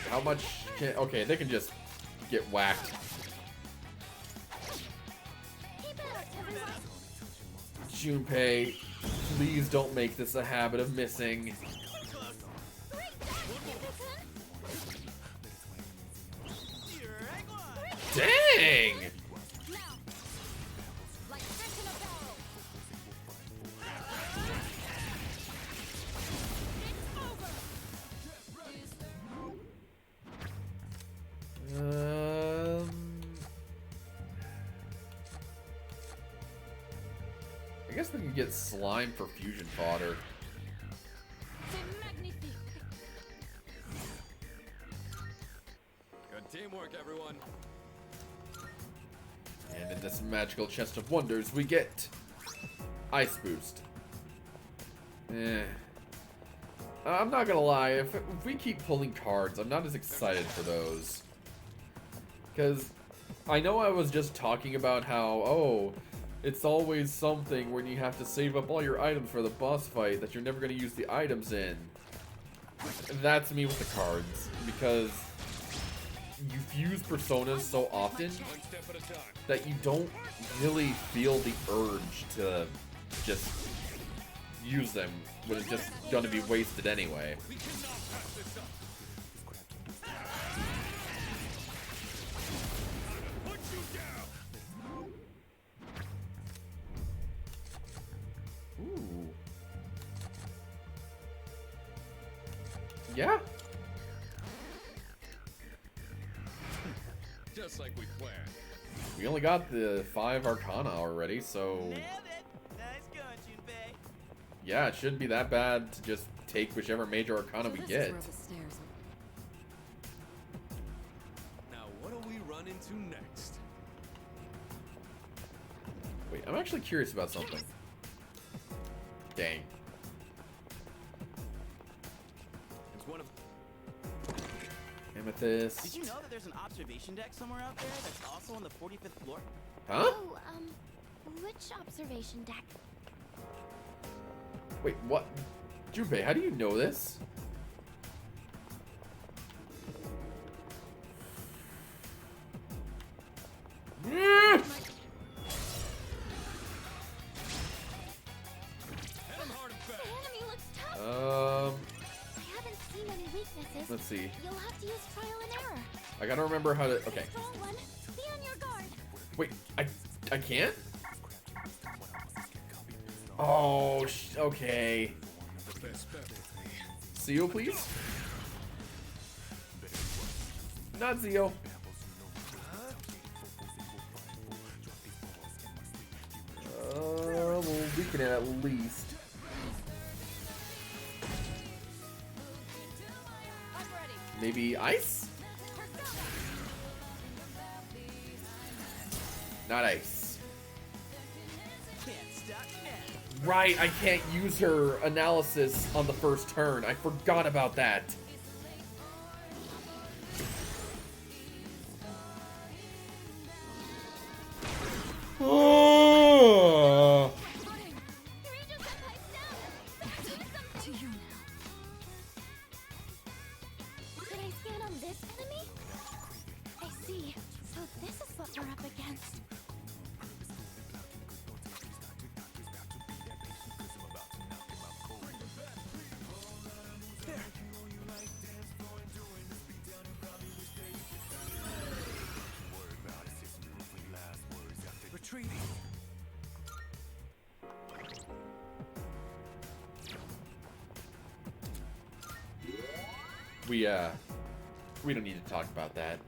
How much can... Okay, they can just get whacked. Junpei, please don't make this a habit of missing. Dang! I guess we can get slime for fusion fodder. Good teamwork, everyone. And in this magical chest of wonders, we get Ice Boost. I'm not gonna lie, if we keep pulling cards, I'm not as excited for those. Because I know I was just talking about how, oh, it's always something when you have to save up all your items for the boss fight that you're never gonna use the items in. That's me with the cards, because you fuse personas so often that you don't really feel the urge to just use them when it's just gonna be wasted anyway. Ooh. Yeah. Just like we planned. We only got the 5 Arcana already, so... Nailed it. Nice going, Junpei. Yeah, it shouldn't be that bad to just take whichever major Arcana we get. Now, what do we run into next? Wait, I'm actually curious about something. Dang. It's one of... Amethyst. Did you know that there's an observation deck somewhere out there that's also on the 45th floor? Huh? Oh, which observation deck? Wait, what? Junpei, how do you know this? I haven't seen any weaknesses. Let's see. You'll have to use trial and error. I gotta remember how to... Okay. Strong one. Be on your guard. Wait, I can't? Oh, okay. Zio, please? Not Zio. We'll weaken it at least. Maybe ice? Not ice. Right, I can't use her analysis on the first turn. I forgot about that. Oh. Did I scan on this enemy? I see. So this is what we're up against. treaty. We don't need to talk about that.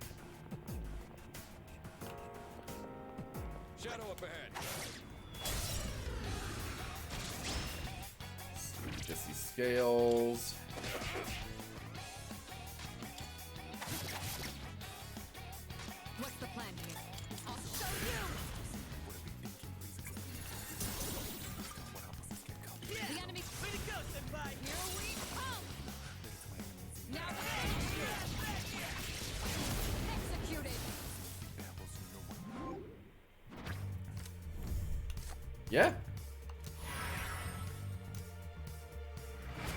Shadow up ahead. Just these scales. What's the plan here? I'll show you! Yeah. The enemy. Way to go, senpai! Here we come! Now executed! Yeah.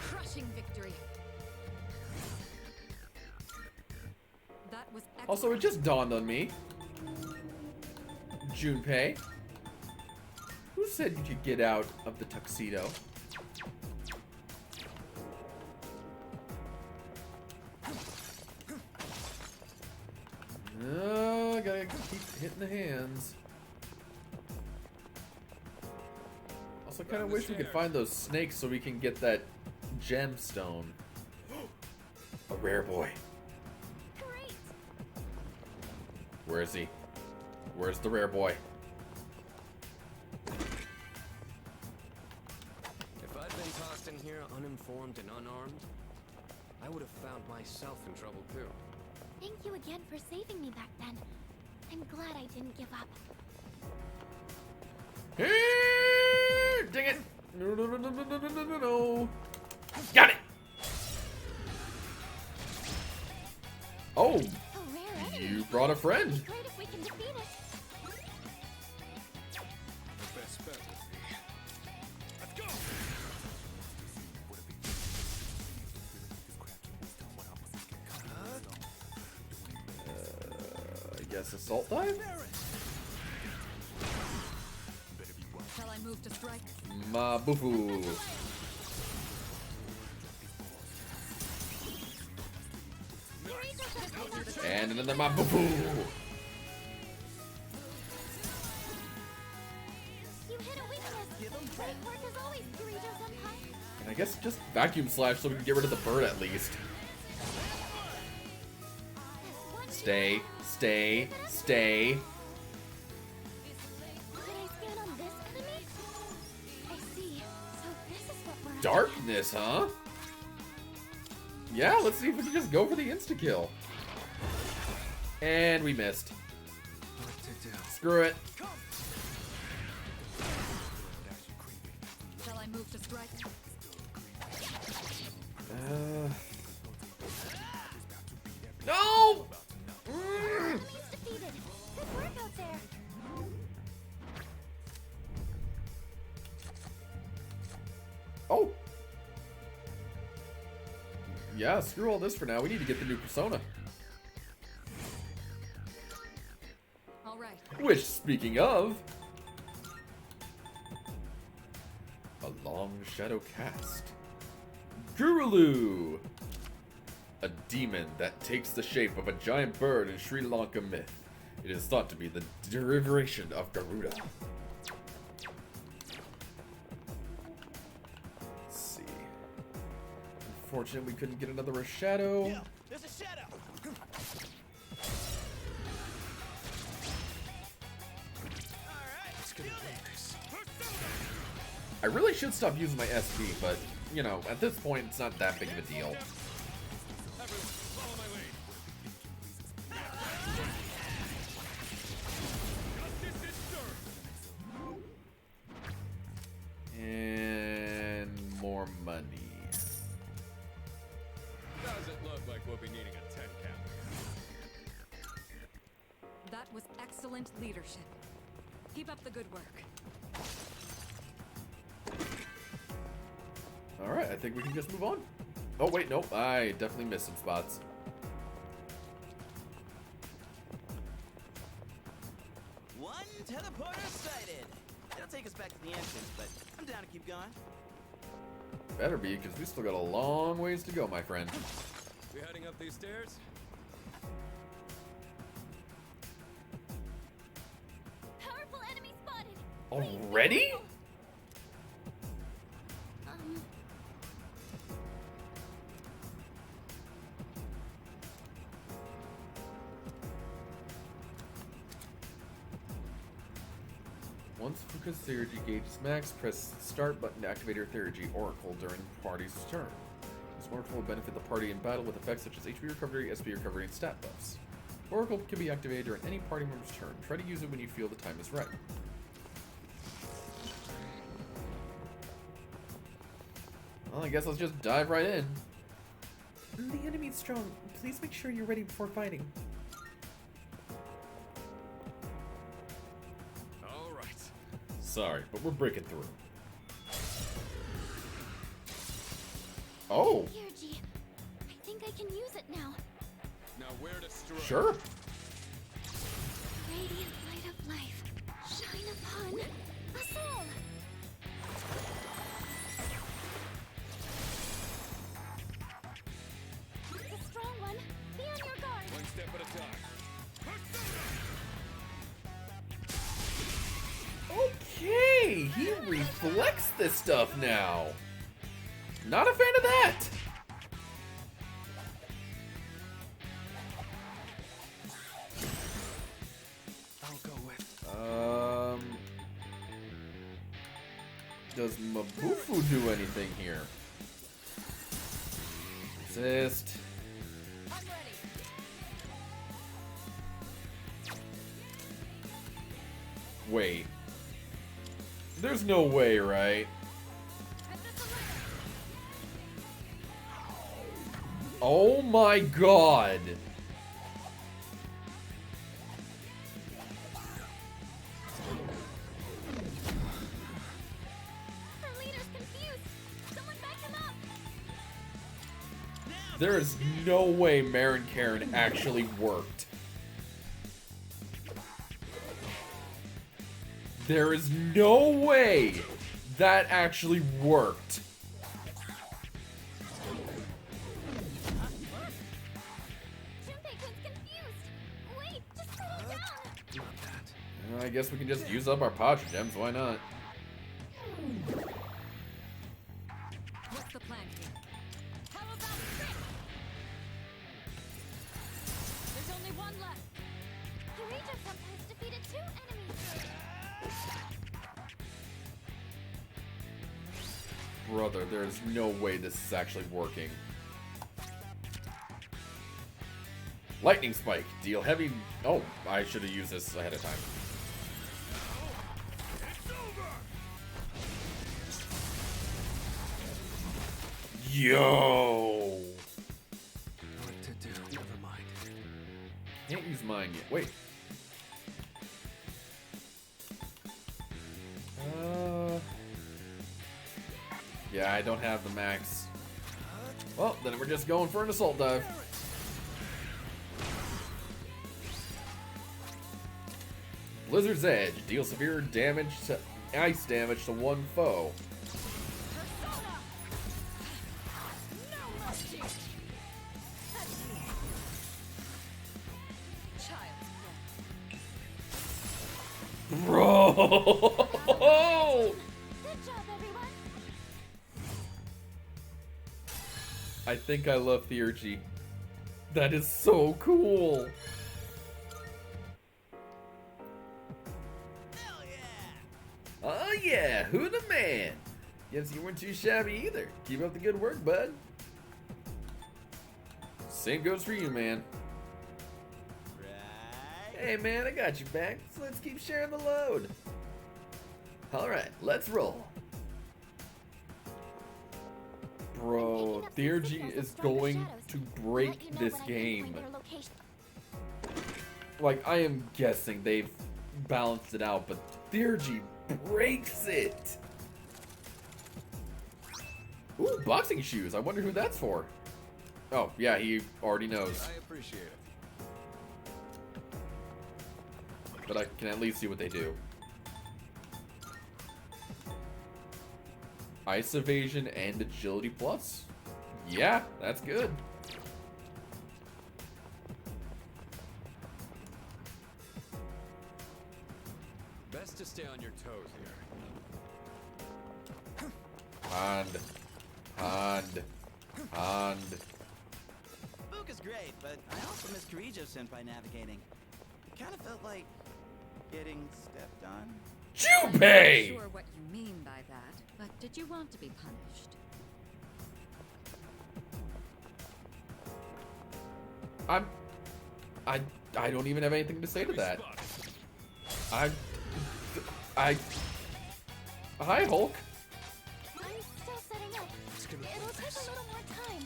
Crushing victory. That was Also, it just dawned on me. Junpei. Who said you could get out of the tuxedo? Oh, gotta keep hitting the hands. Also, kind of wish we could find those snakes so we can get that gemstone. A rare boy. Great. Where is he? Where's the rare boy? If I'd been tossed in here uninformed and unarmed, I would have found myself in trouble too. Thank you again for saving me back then. I'm glad I didn't give up. Dang it! No, no, no, no, no, no, no, no, no. Got it! Oh! A rare enemy. You brought a friend. It'd be great if we can defeat it. The best bet would be. Let's go! I guess assault dive? Shall I move to strike? Mabufu. And another Mabufu. You hit a weakness. Great work as always, Kirito-senpai. And I guess just vacuum slash so we can get rid of the bird at least. Stay, stay, stay. Did I stand on this enemy? I see. So this is what we're Darkness, huh? Yeah, let's see if we can just go for the insta-kill. And we missed. Screw it. Shall I move to strike? No! Enemies defeated. Good work out there. Oh! Yeah, screw all this for now. We need to get the new persona. All right. Which, speaking of... a long shadow cast. Gurulu! A demon that takes the shape of a giant bird in Sri Lanka myth. It is thought to be the derivation of Garuda. Let's see. Unfortunate we couldn't get another shadow. Yeah, there's a shadow. Alright, do this. I really should stop using my SP, but, you know, at this point, it's not that big of a deal. Follow my lead. And more money. Does it look like we'll be needing a 10 cap? That was excellent leadership. Keep up the good work. Alright, I think we can just move on. Oh, wait, nope. I definitely missed some spots. One teleporter sighted. It'll take us back to the entrance, but I'm down to keep going. Better be, because we still got a long ways to go, my friend. We heading up these stairs? Powerful enemy Already? Once Fuka's Theurgy gauge is max, press start button to activate your Theurgy Oracle during party's turn. This Oracle will benefit the party in battle with effects such as HP recovery, SP recovery, and stat buffs. Oracle can be activated during any party member's turn. Try to use it when you feel the time is right. Well, I guess let's just dive right in. The enemy's strong. Please make sure you're ready before fighting. Alright. Sorry, but we're breaking through. Oh! Theurgy, I think I can use it now. Now where to strike? Sure. Radiant light of life, shine upon us all. It's a strong one. Be on your guard. One step at a time. Okay, he reflects this stuff now. Not a fan of that. I'll go with. Does Mabufu do anything here? Resist. I'm ready. Wait. There's no way, right? Oh my god. Our leader's confused. Someone back him up. There is no way Marin Karen actually worked. There is no way that actually worked. Junpei-kun's confused. Wait, just settle down. I guess we can just use up our Padre gems, why not? What's the plan here? How about trick? There's only one left. Kirito-sama has defeated 2 enemies. Brother, there's no way this is actually working. Lightning Spike. Deal heavy... Oh, I should have used this ahead of time. Yo! What to do? Never mind. Can't use mine yet. Wait. Yeah, I don't have the max. Well, then we're just going for an assault dive. Blizzard's Edge. Deal severe damage to ice damage to one foe. Bro! Good job, everyone. I think I love Theurgy. That is so cool. Oh yeah, who the man? Guess you weren't too shabby either. Keep up the good work, bud. Same goes for you, man. Hey man, I got you back, so let's keep sharing the load. Alright, let's roll. Bro, Theurgy is going to break this game. Like, I am guessing they've balanced it out, but Theurgy breaks it. Ooh, boxing shoes. I wonder who that's for. Oh, yeah, he already knows. I appreciate it. But I can at least see what they do. Ice evasion and agility plus? Yeah, that's good. Best to stay on your toes here. Hand. Book is great, but I also miss Kirijo-senpai navigating. It kind of felt like getting stepped on. I'm not Junpei! sure what you mean by that, but did you want to be punished? I don't even have anything to say to that. Hi, Hulk. I'm still setting up. It'll take a little more time.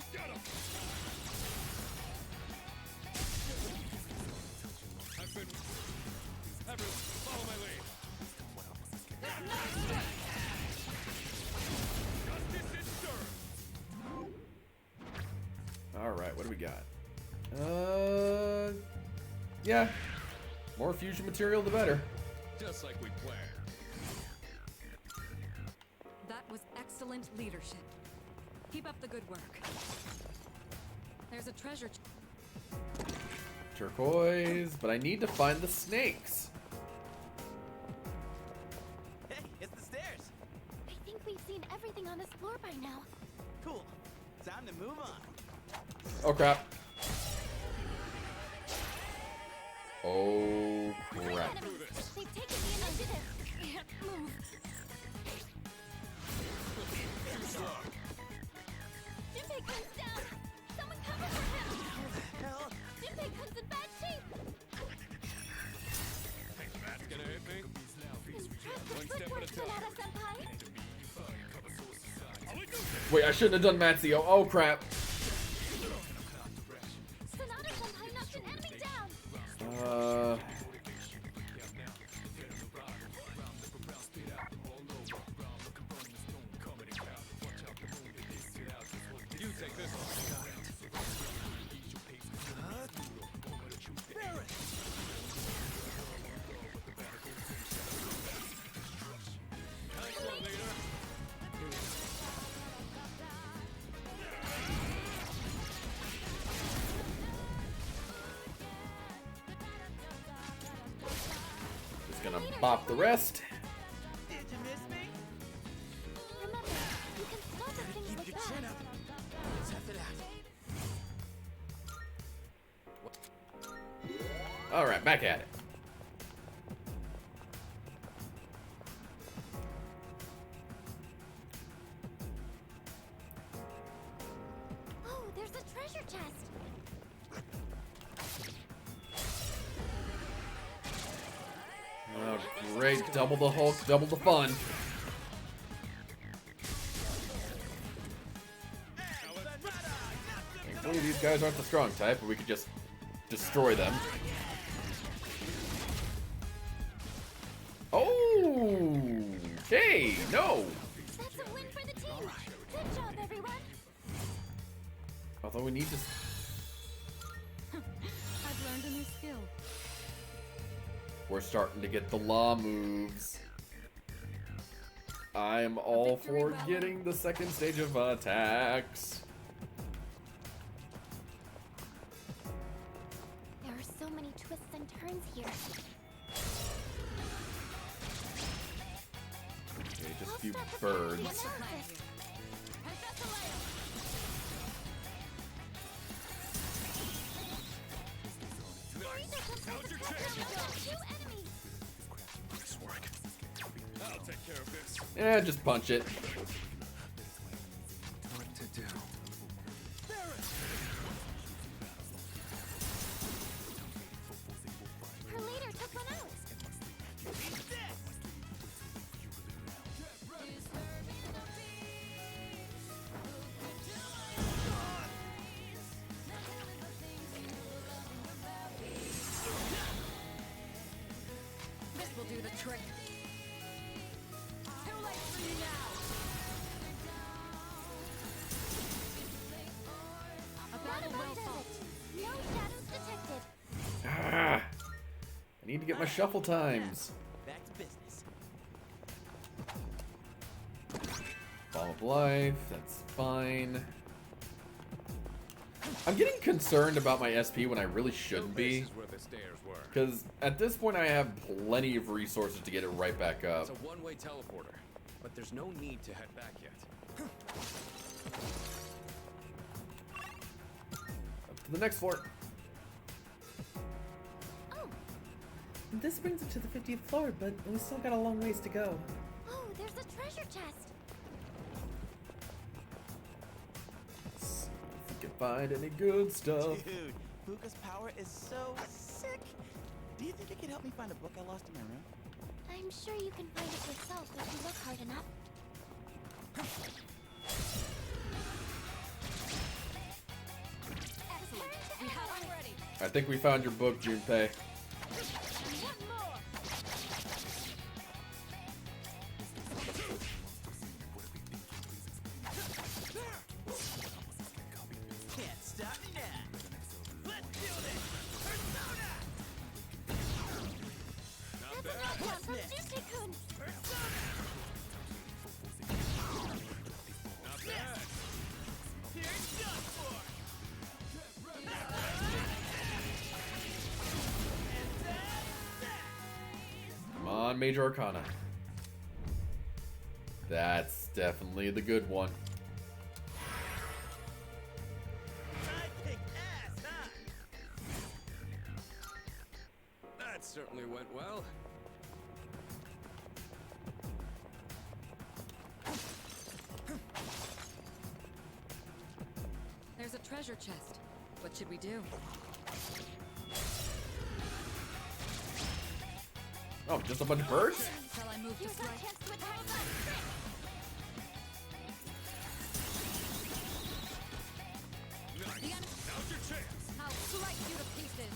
Everyone, follow my lead. Alright, what do we got? Yeah. More fusion material, the better. Just like we planned. That was excellent leadership. Keep up the good work. There's a treasure. Turquoise, but I need to find the snakes. Hey, it's the stairs. I think we've seen everything on this floor by now. Cool. Time to move on. Oh crap. Oh crap. They've taken the initiative. Can't move. Junpei comes down. Someone cover for him. Hell. Junpei comes in bad shape. That's gonna hit me. One step at a time. Senpai. Wait, I shouldn't have done Matsio. Oh crap. Sonata-senpai knocked an enemy down. You take this one. Just gonna bop the rest. Did you miss me? Remember, you can slow the things Keep like your that. chin up. Tough it out. Alright, back at it. Oh, there's a treasure chest. Oh, great. Double the Hulk, double the fun. Thankfully, these guys aren't the strong type, but we could just destroy them. Oh! Okay, no! That's a win for the team. Good job, everyone. Although we need to... I've learned a new skill. We're starting to get the law moves. I'm all for getting the second stage of attacks. There are so many twists and turns here. Okay, just a few birds. I'll take care of this. Yeah, just punch it. What to do? Her leader took one out. This will do the trick. Too late for you now. A battle well fought. No shadows detected. Ah, I need to get my shuffle times. Back to business. Bomb of life, that's fine. I'm getting concerned about my SP when I really shouldn't be. This is where the stairs were. Because at this point I have plenty of resources to get it right back up. It's a one-way teleporter, but there's no need to head back yet. Up to the next floor. Oh. This brings it to the 50th floor, but we still got a long ways to go. Oh, there's a treasure chest. See if we can find any good stuff. Dude, Fuka's power is so sick. Do you think you could help me find a book I lost in my room? I'm sure you can find it yourself if you look hard enough. Excellent. We have one ready. I think we found your book, Junpei. One more. Can't stop me now. Let's do this. Persona. Not That's bad. another one from Juicy-kun. Persona. Not bad. Here's done for. Come on, Major Arcana. That's definitely the good one. I kick ass, huh? That certainly went well. There's a treasure chest. What should we do? Oh, just a bunch of birds? Shall I move to Here's our strike? chance to attack us. Nice. Now's your chance. I'll slice you to pieces.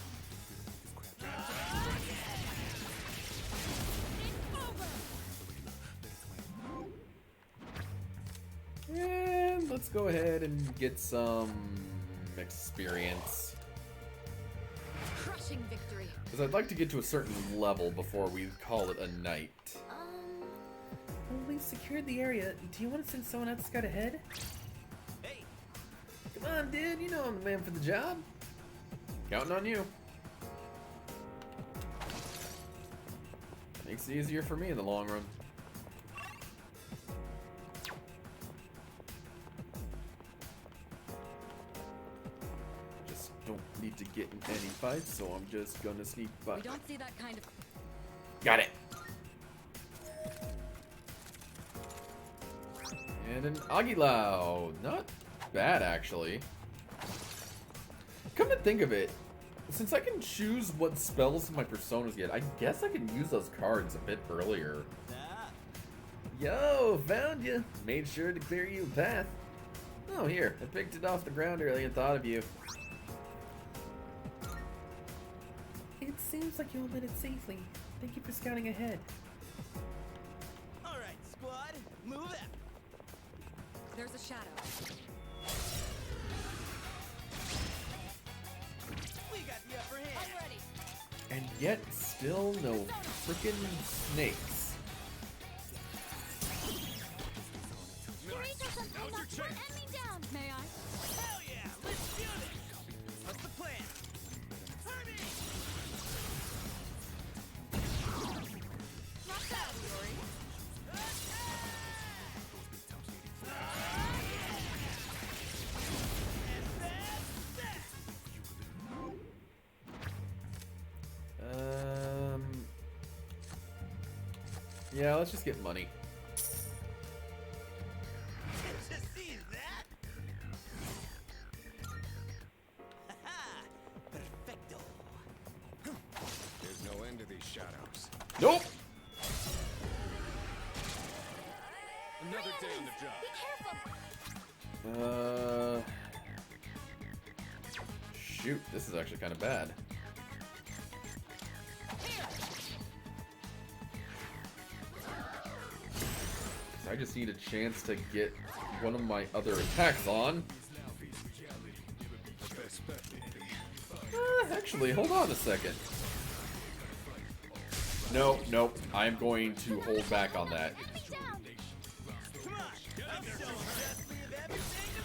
And let's go ahead and get some experience. Crushing victory. Because I'd like to get to a certain level before we call it a night. Well, we've secured the area. Do you want to send someone out to scout ahead? Hey, Come on, dude. You know I'm the man for the job. Counting on you. Makes it easier for me in the long run. Just don't need to get in any fights, so I'm just gonna sneak by. We don't see that kind of. Got it. And an Aguilau. Not bad, actually. Come to think of it, since I can choose what spells my personas get, I guess I can use those cards a bit earlier. nah. Yo, found you. Made sure to clear you a path. Oh, here. I picked it off the ground earlier and thought of you. It seems like you all made it safely. Thank you for scouting ahead. All right, squad, move out. There's a shadow. We got the upper hand. I'm ready. And yet, still no freaking snakes. Eureka something knocked one enemy down. May I? Hell yeah, let's do this. What's the plan? Hurry! Not bad, Yuri. Yeah, let's just get money. Just see that? Haha! Perfecto. There's no end to these shadows. Nope! Another day on the job. Be careful. Shoot, this is actually kind of bad. I just need a chance to get one of my other attacks on. Actually, hold on a second. No, nope. I'm going to hold back on that. Enemy down. Come on, I'm showing Leslie of everything to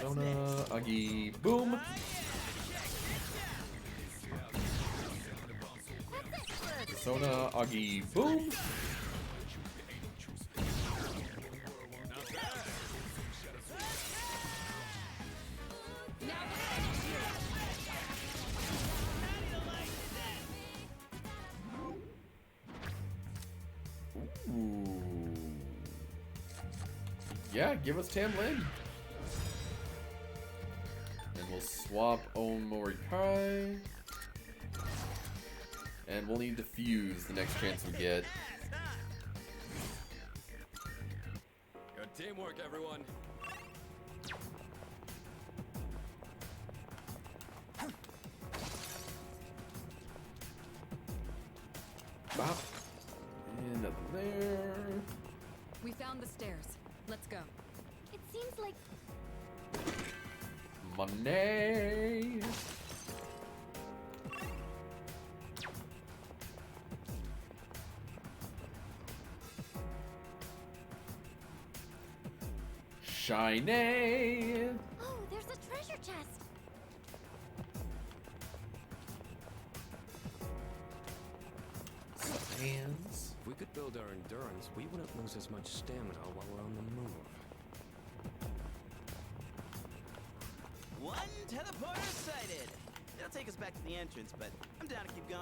me. Persona, Agi, boom. Persona, Agi, boom. Ooh. Yeah, give us Tam Lin. And we'll swap Omorikai. And we'll need to fuse the next chance we get. Good teamwork, everyone. Bop. And nothing there. We found the stairs. Let's go. It seems like Money. Shiny. oh, there's a treasure chest. Hands. If we could build our endurance, we wouldn't lose as much stamina while we're on the move. One teleporter sighted. It'll take us back to the entrance, but I'm down to keep going.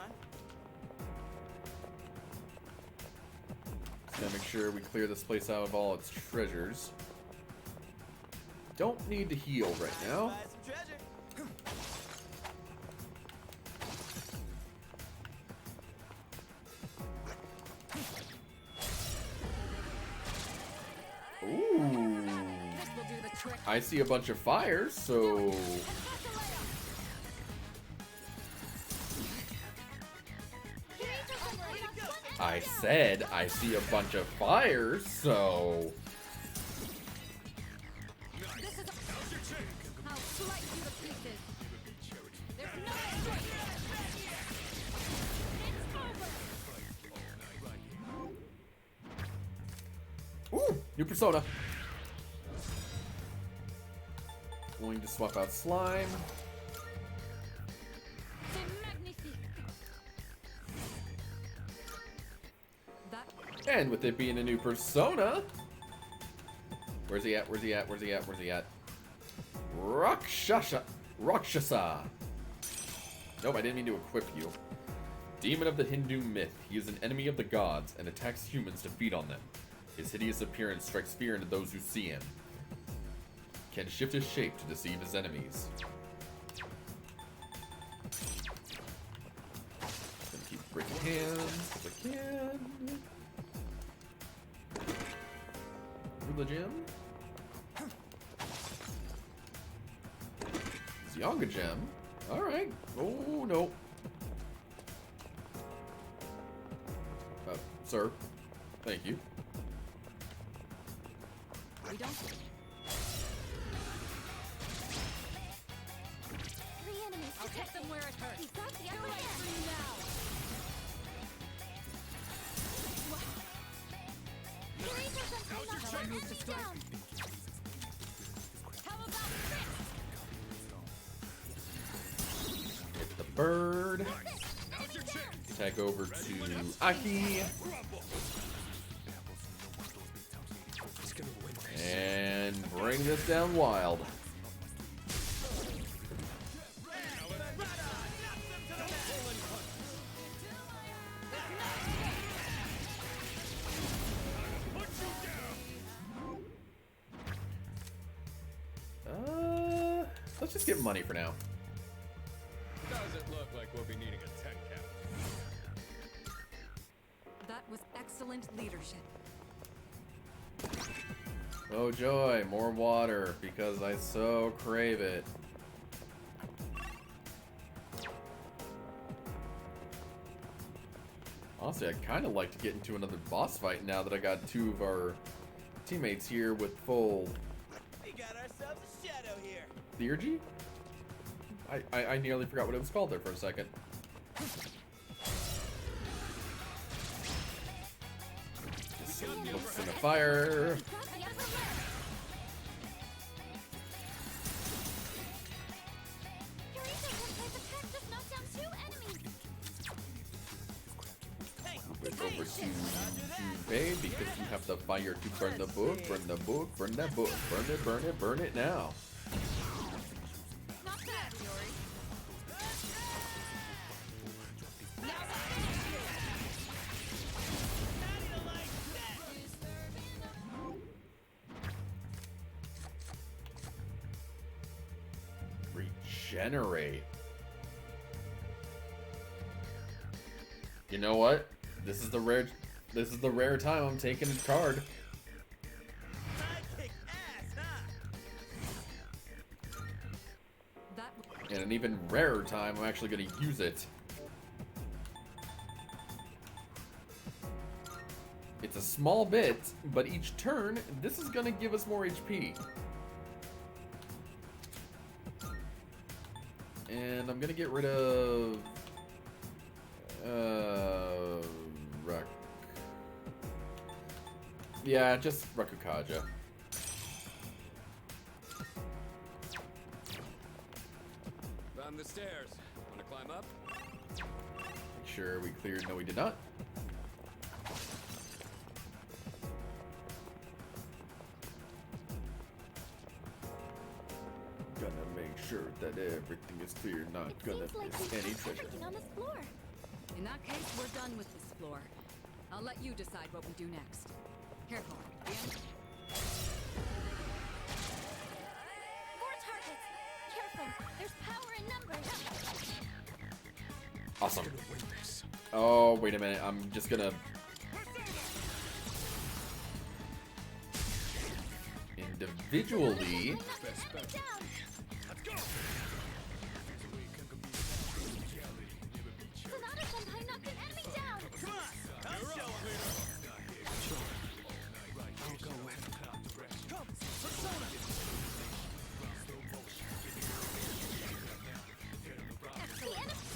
Just gotta make sure we clear this place out of all its treasures. Don't need to heal right now. Buy some treasure. Ooh. I see a bunch of fires, so I said I see a bunch of fires, so I'll slice you to pieces. There's no escape. It's over. ooh, new persona. Going to swap out slime. C'est magnifique. And with it being a new persona, where's he at? Where's he at? Where's he at? Where's he at? Rakshasa. Nope, I didn't mean to equip you. Demon of the Hindu myth. He is an enemy of the gods and attacks humans to feed on them. His hideous appearance strikes fear into those who see him. Can shift his shape to deceive his enemies. Gonna keep breaking hands if I can. Through the gem. Zyonga gem. Alright. Oh, no. Sir. Thank you. We don't. Three enemies. I'll hit them where it hurts. He's got the Too upper late hand. for you now. Freeze or something. Now's your Knock chance. enemy down. How about this? Hit the bird. Now's your chance. Attack over to Aki. And bring this down wild. Let's just get money for now. Does it look like we'll be needing a 10 count? That was excellent leadership. Oh joy, more water, because I so crave it. Honestly, I kind of like to get into another boss fight now that I got two of our teammates here with full We got ourselves a shadow here. theurgy? I nearly forgot what it was called there for a second. Just some looks in the fire. over to Junpei because you have the fire to burn the book, burn the book, burn that book, burn it, burn it, burn it now. Not bad, Yori. Regenerate. You know what? This is the rare time I'm taking a card. And an even rarer time, I'm actually going to use it. It's a small bit, but each turn, this is going to give us more HP. And I'm going to get rid of... Yeah, just Rakukaja. Found the stairs. Wanna climb up? Make sure we cleared. No, we did not. Gonna make sure that everything is clear. Not gonna miss any treasure. On this floor. In that case, we're done with this floor. I'll let you decide what we do next. Careful. More targets. Careful. There's power in numbers. Awesome. Oh, wait a minute. I'm just gonna... individually...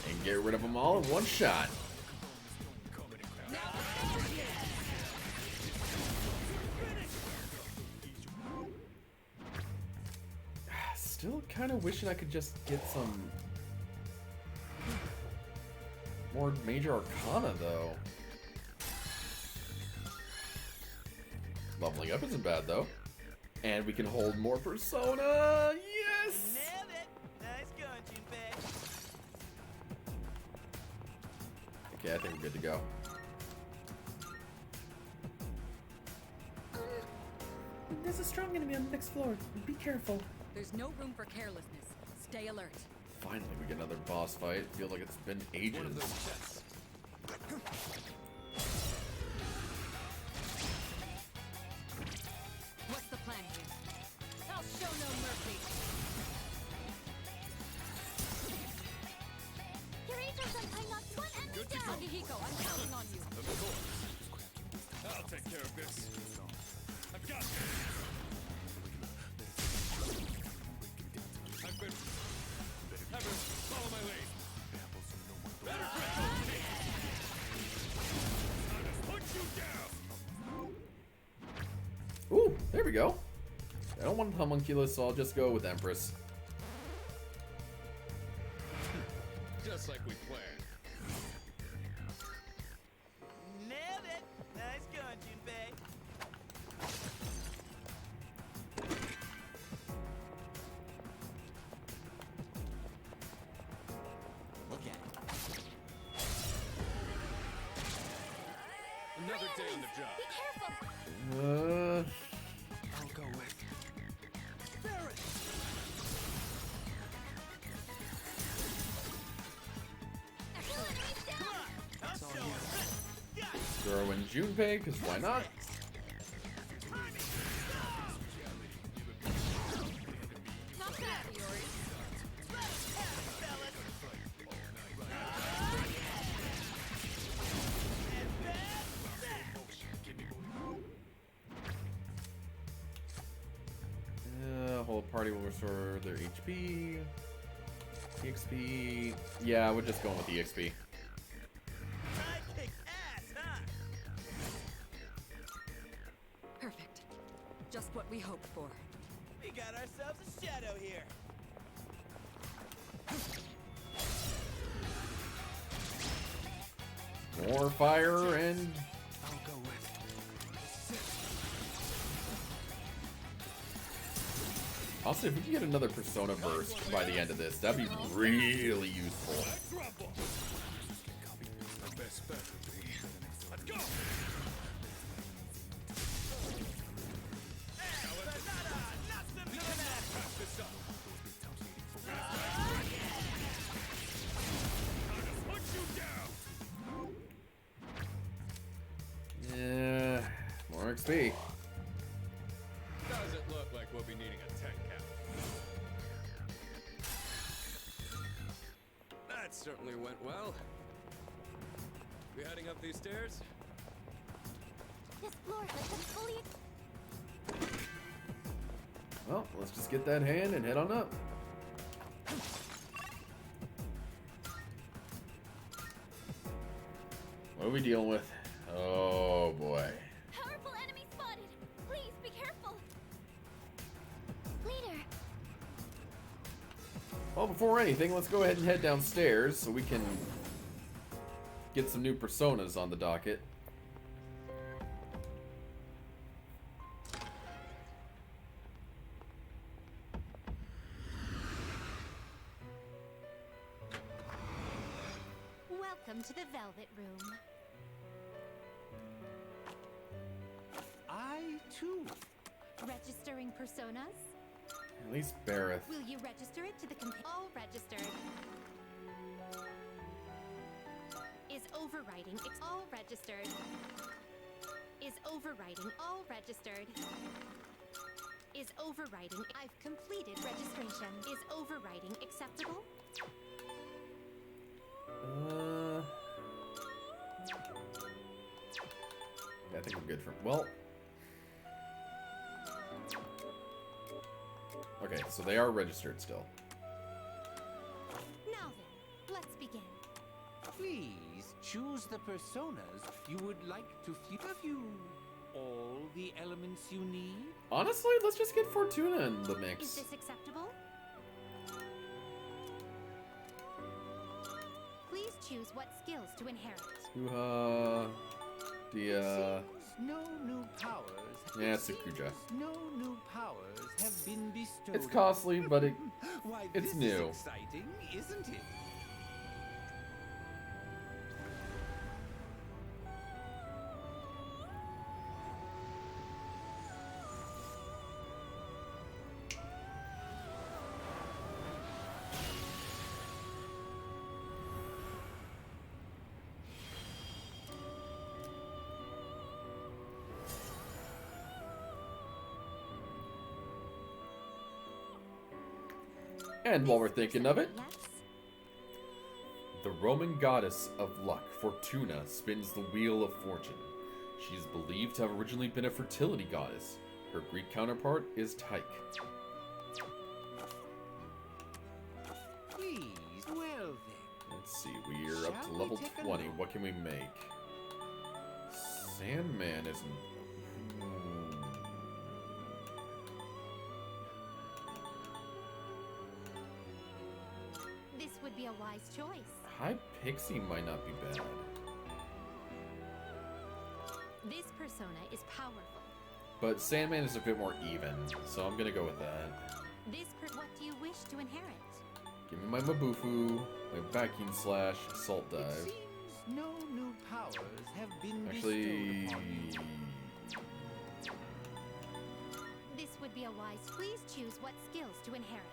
and get rid of them all in one shot. Still kind of wishing I could just get some more major arcana, though. Leveling up isn't bad, though. And we can hold more Persona! Yes! Nailed it! Nice going, Junpei. Okay, I think we're good to go. There's a strong enemy on the next floor. Be careful. There's no room for carelessness. Stay alert. Finally, we get another boss fight. Feels like it's been ages. What's the plan here? I'll show no mercy. Your angel senpai knocked one enemy down. Akihiko, I'm counting on you. Of course. I'll take care of this. I've got this. I've been... Heaven, follow my lead. Better grip on me. I'll put you down. Ooh, there we go. I don't want Homunculus, so I'll just go with Empress. Just like we planned. Nailed it! Nice going, Junpei. Look at it. Another day on the job. Be careful. I'll go with. Kill enemies down. I'll show him. Throw in Junpei, because why not? Not bad, Yori. Whole party will restore their HP. EXP. Yeah, we're just going with EXP. I kick ass, huh? Perfect. Just what we hoped for. We got ourselves a shadow here. More fire and... I'll go with. Also, if we can get another Persona burst by the end of this, that'd be really useful. Yeah, more XP. Does it look like we'll be needing a 10 count? That certainly went well. We heading up these stairs? This floor has been fully. Well, let's just get that hand and head on up. What are we dealing with? Oh boy. Powerful enemy spotted. Please be careful. Leader. Well, before anything, let's go ahead and head downstairs so we can get some new personas on the docket. Welcome to the Velvet Room. I too. Registering personas? At least Bareth. Will you register it to the all registered? Is overriding all registered? Is overriding all registered? Is overriding I've completed registration. Is overriding acceptable? Yeah, I think we're good for... Well... Okay, so they are registered still. Now then, let's begin. Please choose the personas you would like to feel. Have you all the elements you need? Honestly, let's just get Fortuna in the mix. Is this acceptable? Please choose what skills to inherit. No new powers. Yeah, it's Sakuja. No new powers have been bestowed. It's costly, but Why, it's this new. Is exciting, isn't it? And while we're thinking of it, the Roman goddess of luck, Fortuna, spins the wheel of fortune. She is believed to have originally been a fertility goddess. Her Greek counterpart is Tyche. Please, well then. Let's see, we're up to Shall we level take a 20. look? What can we make? Sandman isn't... This would be a wise choice. High Pixie might not be bad. This persona is powerful. But Sandman is a bit more even, so I'm gonna go with that. What do you wish to inherit? Give me my Mabufu, my Vacuum Slash, Assault Dive. No new powers have been Actually... bestowed upon you. This would be a wise. Please choose what skills to inherit.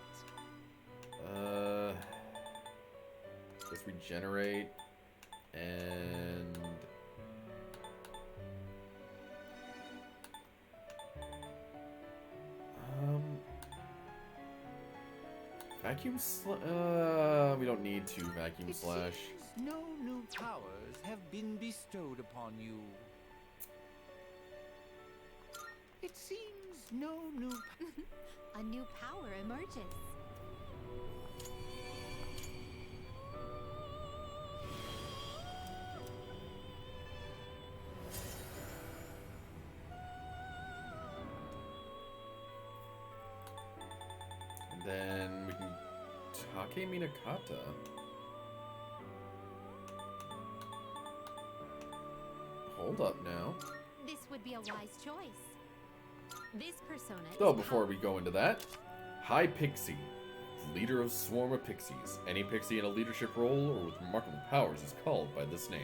Let's regenerate and vacuum we don't need to vacuum slash. No new powers have been bestowed upon you. It seems no new. A new power emerges. And then we can Take Minakata. hold up now. This would be a wise choice. This persona So is before we go into that, High Pixie, leader of swarm of pixies. Any pixie in a leadership role or with remarkable powers is called by this name.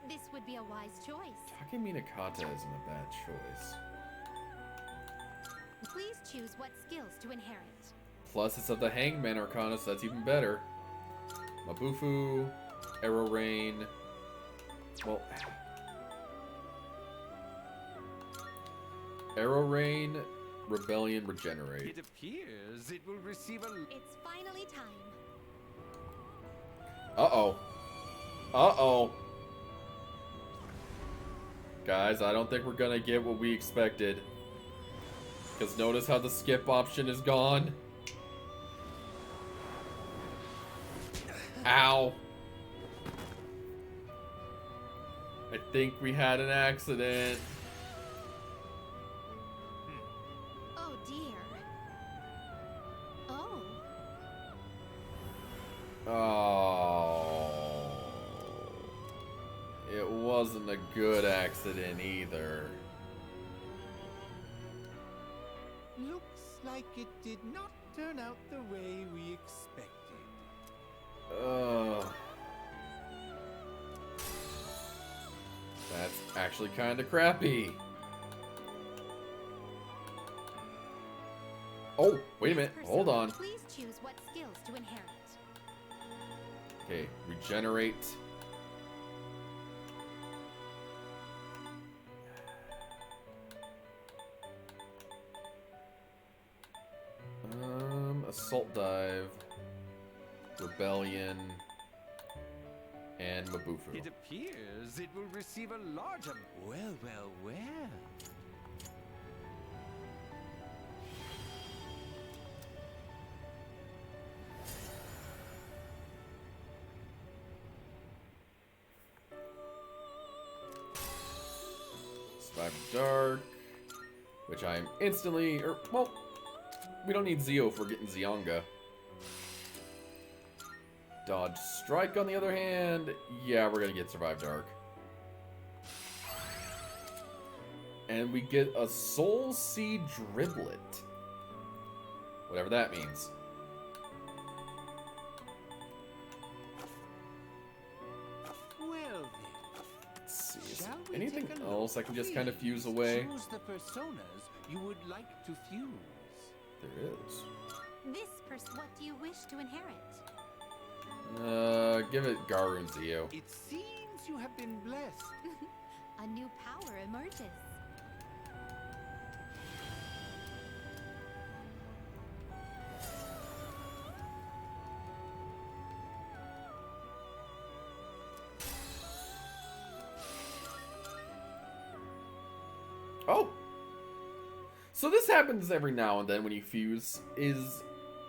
This would be a wise choice. Takemi Nakata isn't a bad choice. Please choose what skills to inherit. Plus, it's of the Hangman Arcana, so that's even better. Mabufu, Arrow Rain. Well, Arrow Rain, Rebellion, Regenerate. It appears it will receive a... It's finally time. Uh-oh. Uh-oh. Guys, I don't think we're gonna get what we expected. Because notice how the skip option is gone. Ow. I think we had an accident. Oh dear. Oh. Oh. It wasn't a good accident either. Looks like it did not turn out the way we expected. That's actually kind of crappy. Oh, wait a minute. Hold on. Please choose what skills to inherit. Okay, regenerate. Assault dive, rebellion, and Mabufu. It appears it will receive a larger... Well, well, well. Survive Dark, which I am instantly, well, we don't need Zeo if we're getting Zionga. Dodge Strike, on the other hand, yeah, we're gonna get Survive Dark. And we get a Soul Seed Driblet. Whatever that means. Well then. Let's see, is Shall there we anything take a else I look? can just kind of Please fuse away? Choose the personas you would like to fuse. There is. What do you wish to inherit? Give it Garun Zeo. It seems you have been blessed. A new power emerges. Oh! So this happens every now and then when you fuse, is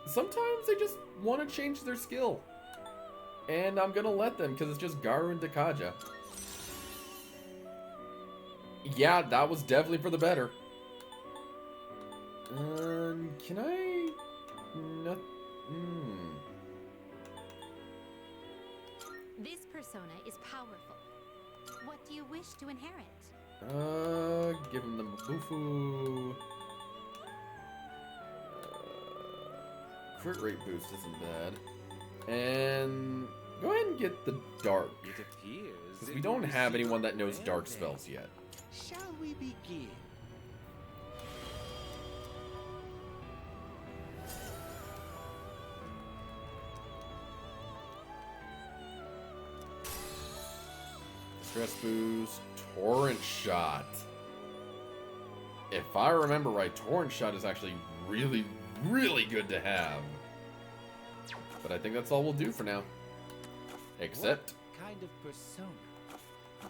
sometimes they just want to change their skill. And I'm gonna let them, because it's just Garu and Dakaja. Yeah, that was definitely for the better. Can I... No... This persona is powerful. What do you wish to inherit? Give him the Mabufu. Crit rate boost isn't bad. And go ahead and get the Dark. It appears because we don't have anyone that knows Dark spells yet. Shall we begin? Stress boost, Torrent Shot. If I remember right, Torrent Shot is actually really, really good to have. But I think that's all we'll do for now. Except What kind of persona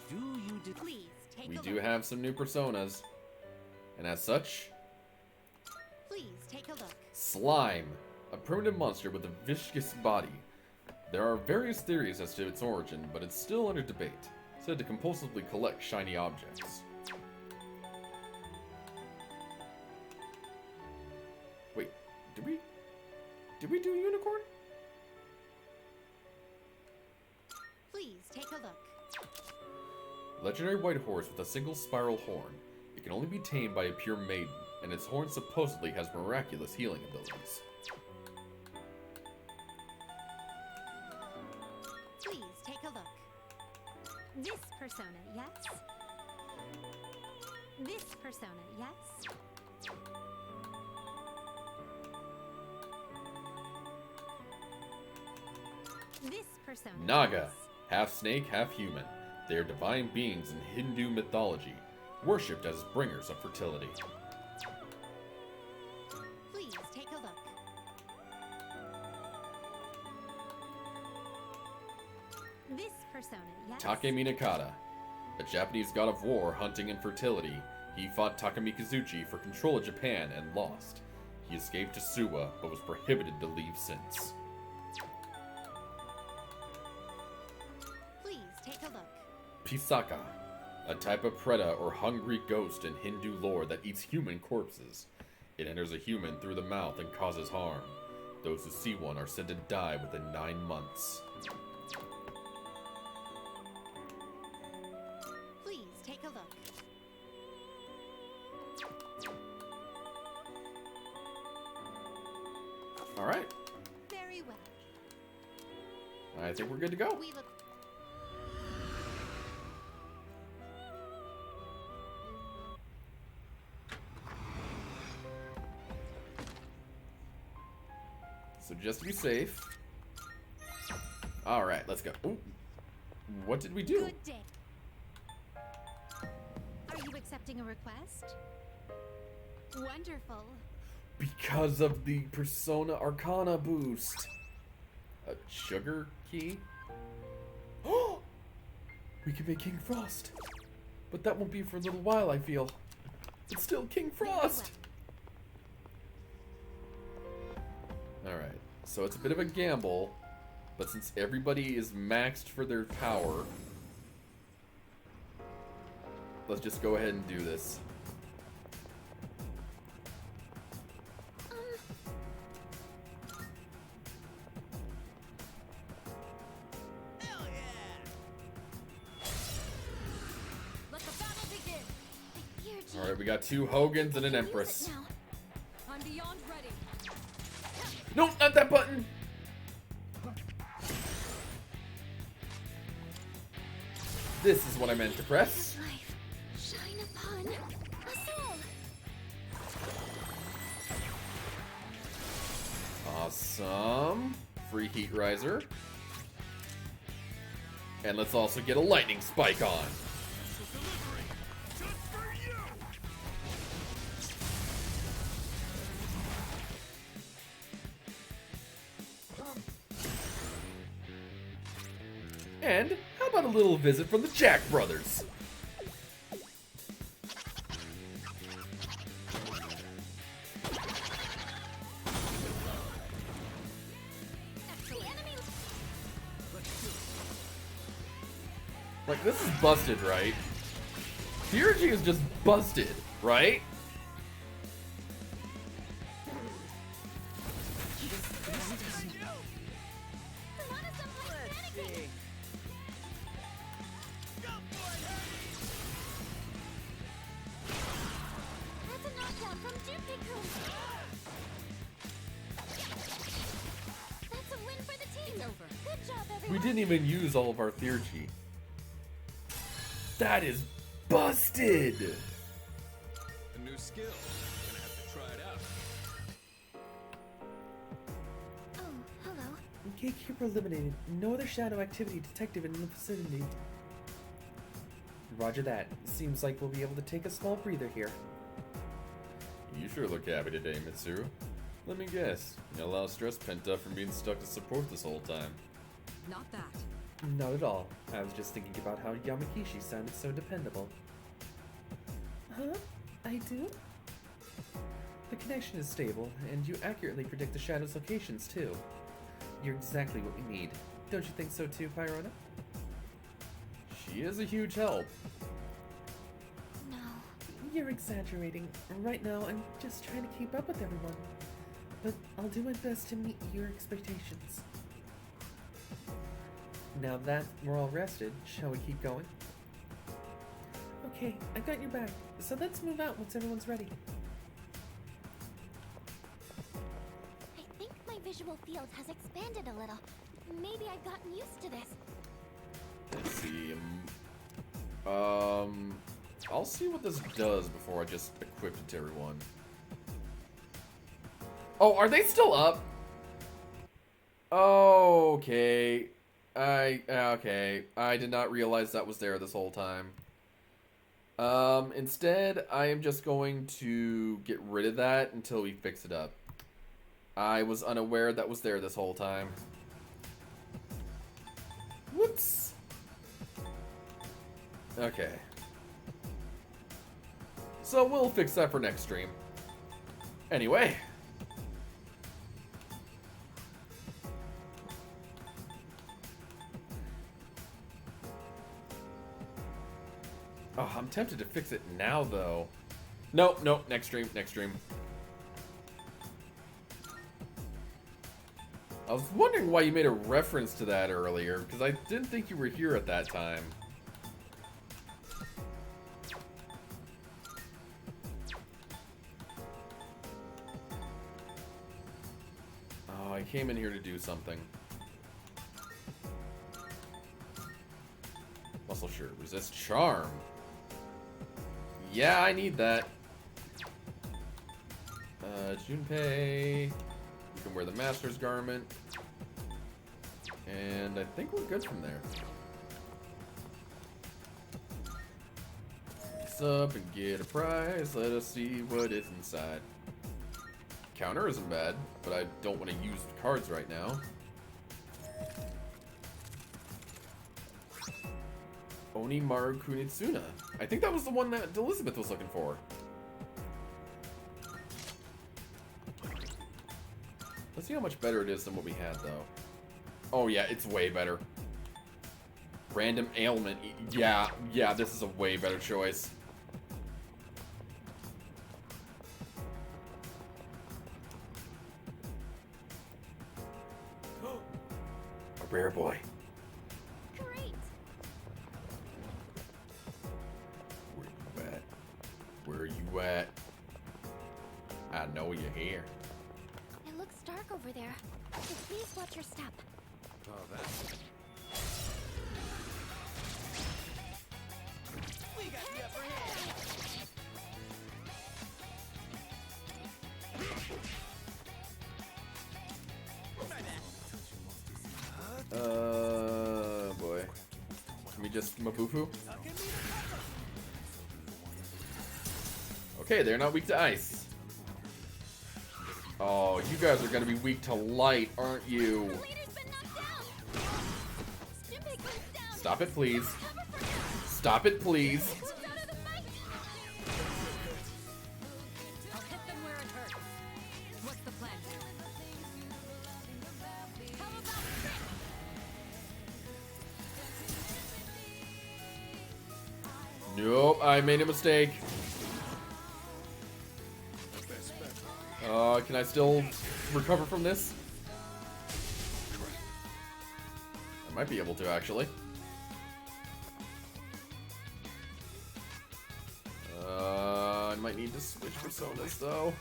do you Please take we a do look. have some new personas. And as such, Please take a look. Slime, a primitive monster with a viscous body. There are various theories as to its origin, but it's still under debate. Said to compulsively collect shiny objects. Wait, did we do Unicorn? a look. Legendary white horse with a single spiral horn. It can only be tamed by a pure maiden, and its horn supposedly has miraculous healing abilities. Please take a look. This persona, yes? This persona, yes? This persona. Naga, half snake, half human. They are divine beings in Hindu mythology, worshipped as bringers of fertility. Please take a look. This persona, yes? Take Minakata, a Japanese god of war, hunting, and fertility. He fought Takamikazuchi for control of Japan and lost. He escaped to Suwa, but was prohibited to leave since. Please take a look. Pisaka, a type of preta or hungry ghost in Hindu lore that eats human corpses. It enters a human through the mouth and causes harm. Those who see one are said to die within 9 months. Please take a look. Alright, Very well. I think we're good to go. We look. So just to be safe. Alright, let's go. Ooh. What did we do? Good day. Are you accepting a request? Wonderful. Because of the Persona Arcana boost. A sugar key? Oh! We can make King Frost. But that won't be for a little while, I feel. It's still King Frost! Alright, so it's a bit of a gamble, but since everybody is maxed for their power, let's just go ahead and do this. Let the battle begin. Alright, we got 2 Hogans and an Empress. I'm beyond ready. Nope, not that button! This is what I meant to press. Shine upon us all. Awesome. Free heat riser. And let's also get a lightning spike on. And how about a little visit from the Jack brothers? Like, this is busted, right? Theurgy is just busted, right? That's a knockout from Jupiku. That's a win for the team. It's over. Good job, everyone. We didn't even use all of our Theurgy. That is busted! A new skill. Gonna have to try it out. Oh, hello. Gatekeeper eliminated. No other shadow activity detected in the vicinity. Roger that. Seems like we'll be able to take a small breather here. You sure look happy today, Mitsuru. Let me guess. You got a lot of stress pent up from being stuck to support this whole time. Not that. Not at all. I was just thinking about how Yamakishi sounded so dependable. Huh? I do? The connection is stable, and you accurately predict the Shadow's locations, too. You're exactly what we need. Don't you think so too, Pyrona? She is a huge help. No. You're exaggerating. Right now, I'm just trying to keep up with everyone. But I'll do my best to meet your expectations. Now that we're all rested, shall we keep going? Okay, I've got your back, so let's move out once everyone's ready. I think my visual field has expanded a little. Maybe I've gotten used to this. Let's see. I'll see what this does before I just equip it to everyone. Oh, are they still up? Okay. Okay. I did not realize that was there this whole time. Instead, I am just going to get rid of that until we fix it up. I was unaware that was there this whole time. Whoops. Okay. So we'll fix that for next stream. Anyway. Oh, I'm tempted to fix it now, though. Nope, nope, next stream, next stream. I was wondering why you made a reference to that earlier, because I didn't think you were here at that time. Oh, I came in here to do something. Muscle shirt, resist charm. Yeah, I need that. Junpei. You can wear the master's garment. And I think we're good from there. Fix up and get a prize. Let us see what is inside. Counter isn't bad, but I don't want to use the cards right now. Onimaru Kunitsuna. I think that was the one that Elizabeth was looking for. Let's see how much better it is than what we had, though. Oh, yeah, it's way better. Random ailment. Yeah, this is a way better choice. A rare boy. Where are you at? I know you're here. It looks dark over there. So please watch your step. Oh, that's... We got the upper hand. Boy. Can we just Mabufu? Okay, they're not weak to ice. Oh, you guys are gonna be weak to light, aren't you? Stop it, please. Stop it, please. I'll hit them where it hurts. What's the plan? How about Nope, I made a mistake. Can I still recover from this? I might be able to, actually. I might need to switch personas, though.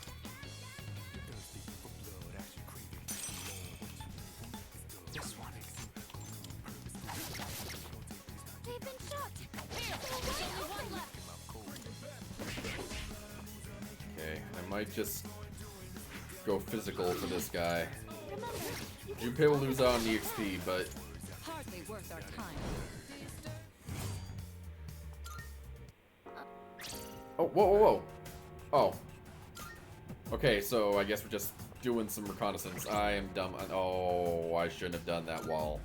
They've been shot. Okay, I might just go physical for this guy. Junpei will lose out on the XP, but hardly worth our time. oh, whoa. Oh. Okay, so I guess we're just doing some reconnaissance. I am dumb. Oh, I shouldn't have done that wall.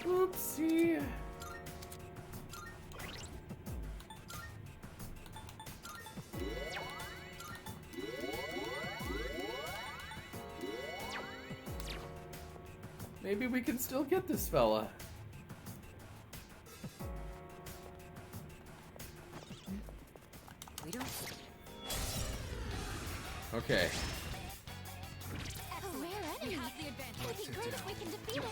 Oopsie. Maybe we can still get this fella. We don't. Okay. A rare enemy. Would be great if we can defeat it.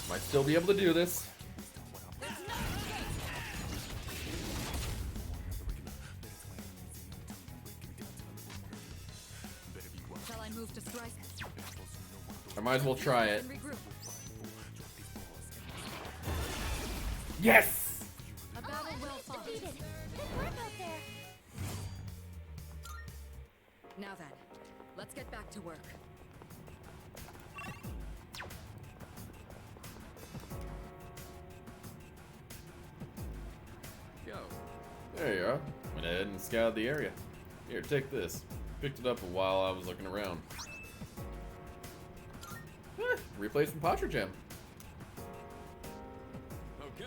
Might still be able to do this. Shall I move to strike? I might as well try it. Regroup. Yes! A battle well fought. Defeated. Good work out there. Now then, let's get back to work. Yo. There you are. Went ahead and scouted the area. Here, take this. Picked it up while I was looking around. Replays from Potter Gem. Okay.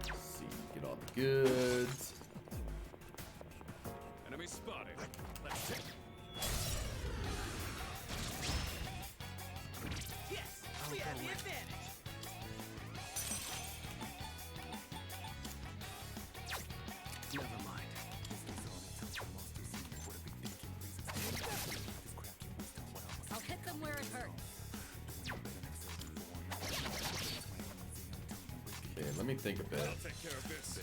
Let's see, get all the goods. Enemy spotted. Let's check. Yes, we have the advantage. Never mind. I'll hit them where it hurts. Okay, let me think a bit. I'll take care of this.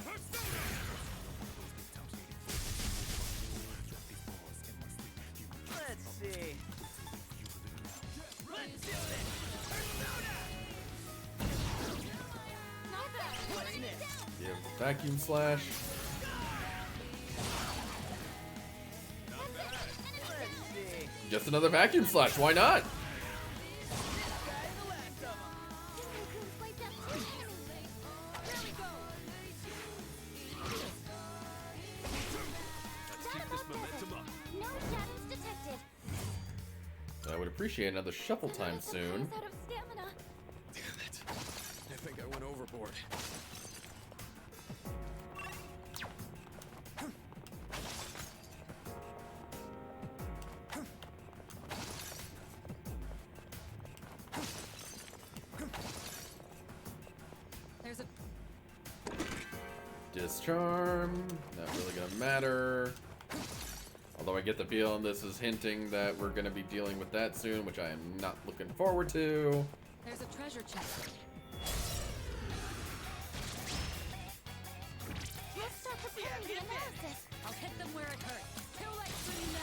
Let's see. Let's do this. Persona! What's next? Give vacuum slash. Let's see. Just another vacuum slash. Why not? Let's keep this momentum up. No shadows detected. I would appreciate another shuffle time soon. Out of stamina. Damn it. I think I went overboard. There's a Discharm. Not really gonna matter. Although I get the feeling this is hinting that we're gonna be dealing with that soon, which I am not looking forward to. there's a treasure chest. Let's start preparing the analysis. I'll hit them where it hurts. Too late for you now.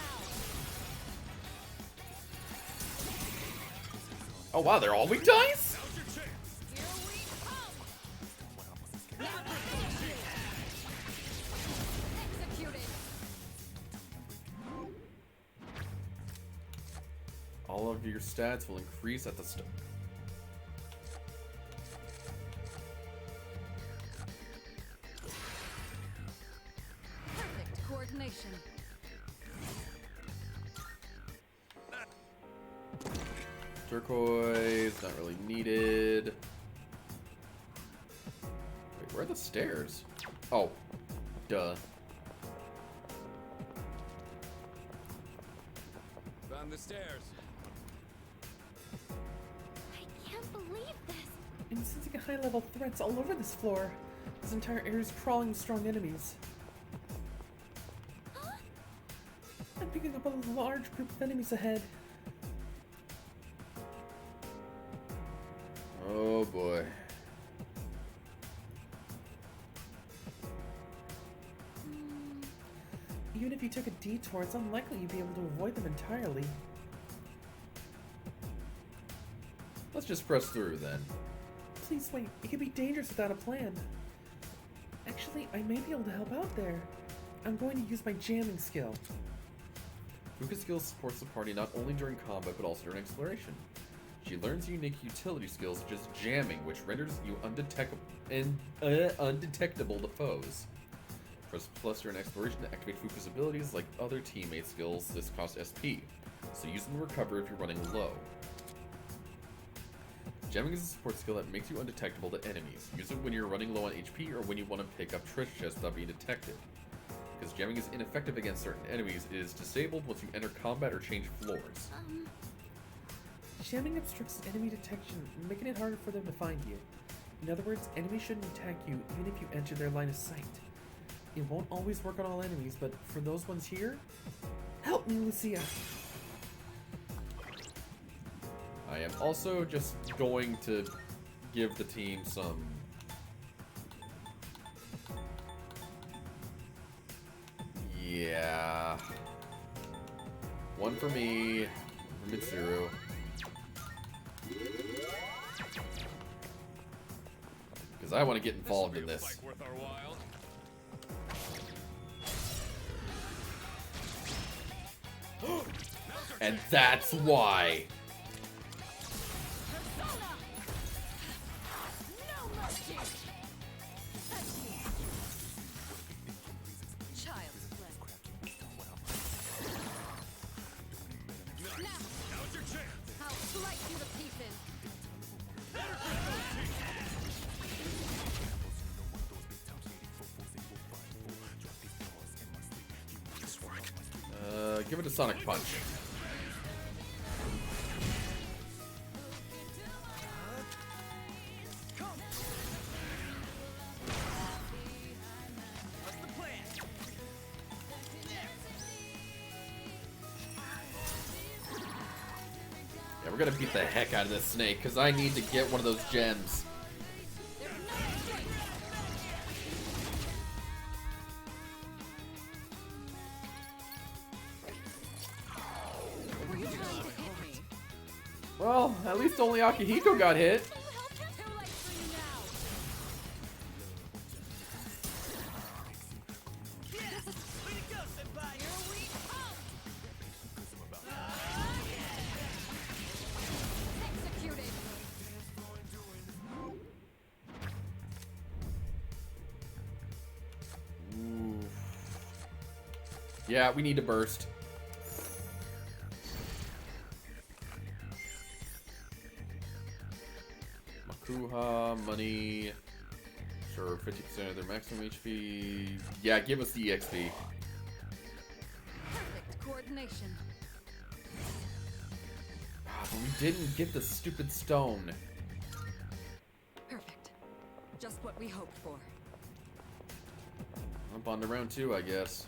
Oh wow, they're all weak dice? Now's your chance. Here we come. Executed. All of your stats will increase at the start. Perfect coordination. Turquoise, not really needed. Wait, where are the stairs? Oh, duh. Found the stairs. I can't believe this. I'm sensing high-level threats all over this floor. This entire area is crawling with strong enemies. I'm picking up a large group of enemies ahead. Oh boy. Even if you took a detour, it's unlikely you'd be able to avoid them entirely. Let's just press through then. Please wait, it could be dangerous without a plan. Actually, I may be able to help out there. I'm going to use my jamming skill. Fuka's skill supports the party not only during combat but also during exploration. She learns unique utility skills such as jamming, which renders you undetectable to foes. Press plus during exploration to activate Fuka's abilities like other teammate skills. This costs SP, so use them to recover if you're running low. Jamming is a support skill that makes you undetectable to enemies. Use it when you're running low on HP or when you want to pick up treasure chests without being detected. Because jamming is ineffective against certain enemies, it is disabled once you enter combat or change floors. Jamming obstructs enemy detection, making it harder for them to find you. In other words, enemies shouldn't attack you even if you enter their line of sight. It won't always work on all enemies, but for those ones here, help me, Lucia. I am also just going to give the team some... Yeah. One for me, one for Mitsuru. Because I want to get involved in this. And that's why. Child's play. Now's your chance. I'll slice you to pieces. Give it a Sonic Punch. Yeah, we're gonna beat the heck out of this snake, because I need to get one of those gems. Well, at least only Akihiko got hit. Ooh. Yeah, we need to burst. Makuha, money. Sure, 50% of their maximum HP. Yeah, give us the EXP. Perfect coordination. Ah, but we didn't get the stupid stone. Perfect. Just what we hoped for. Up on to round 2, I guess.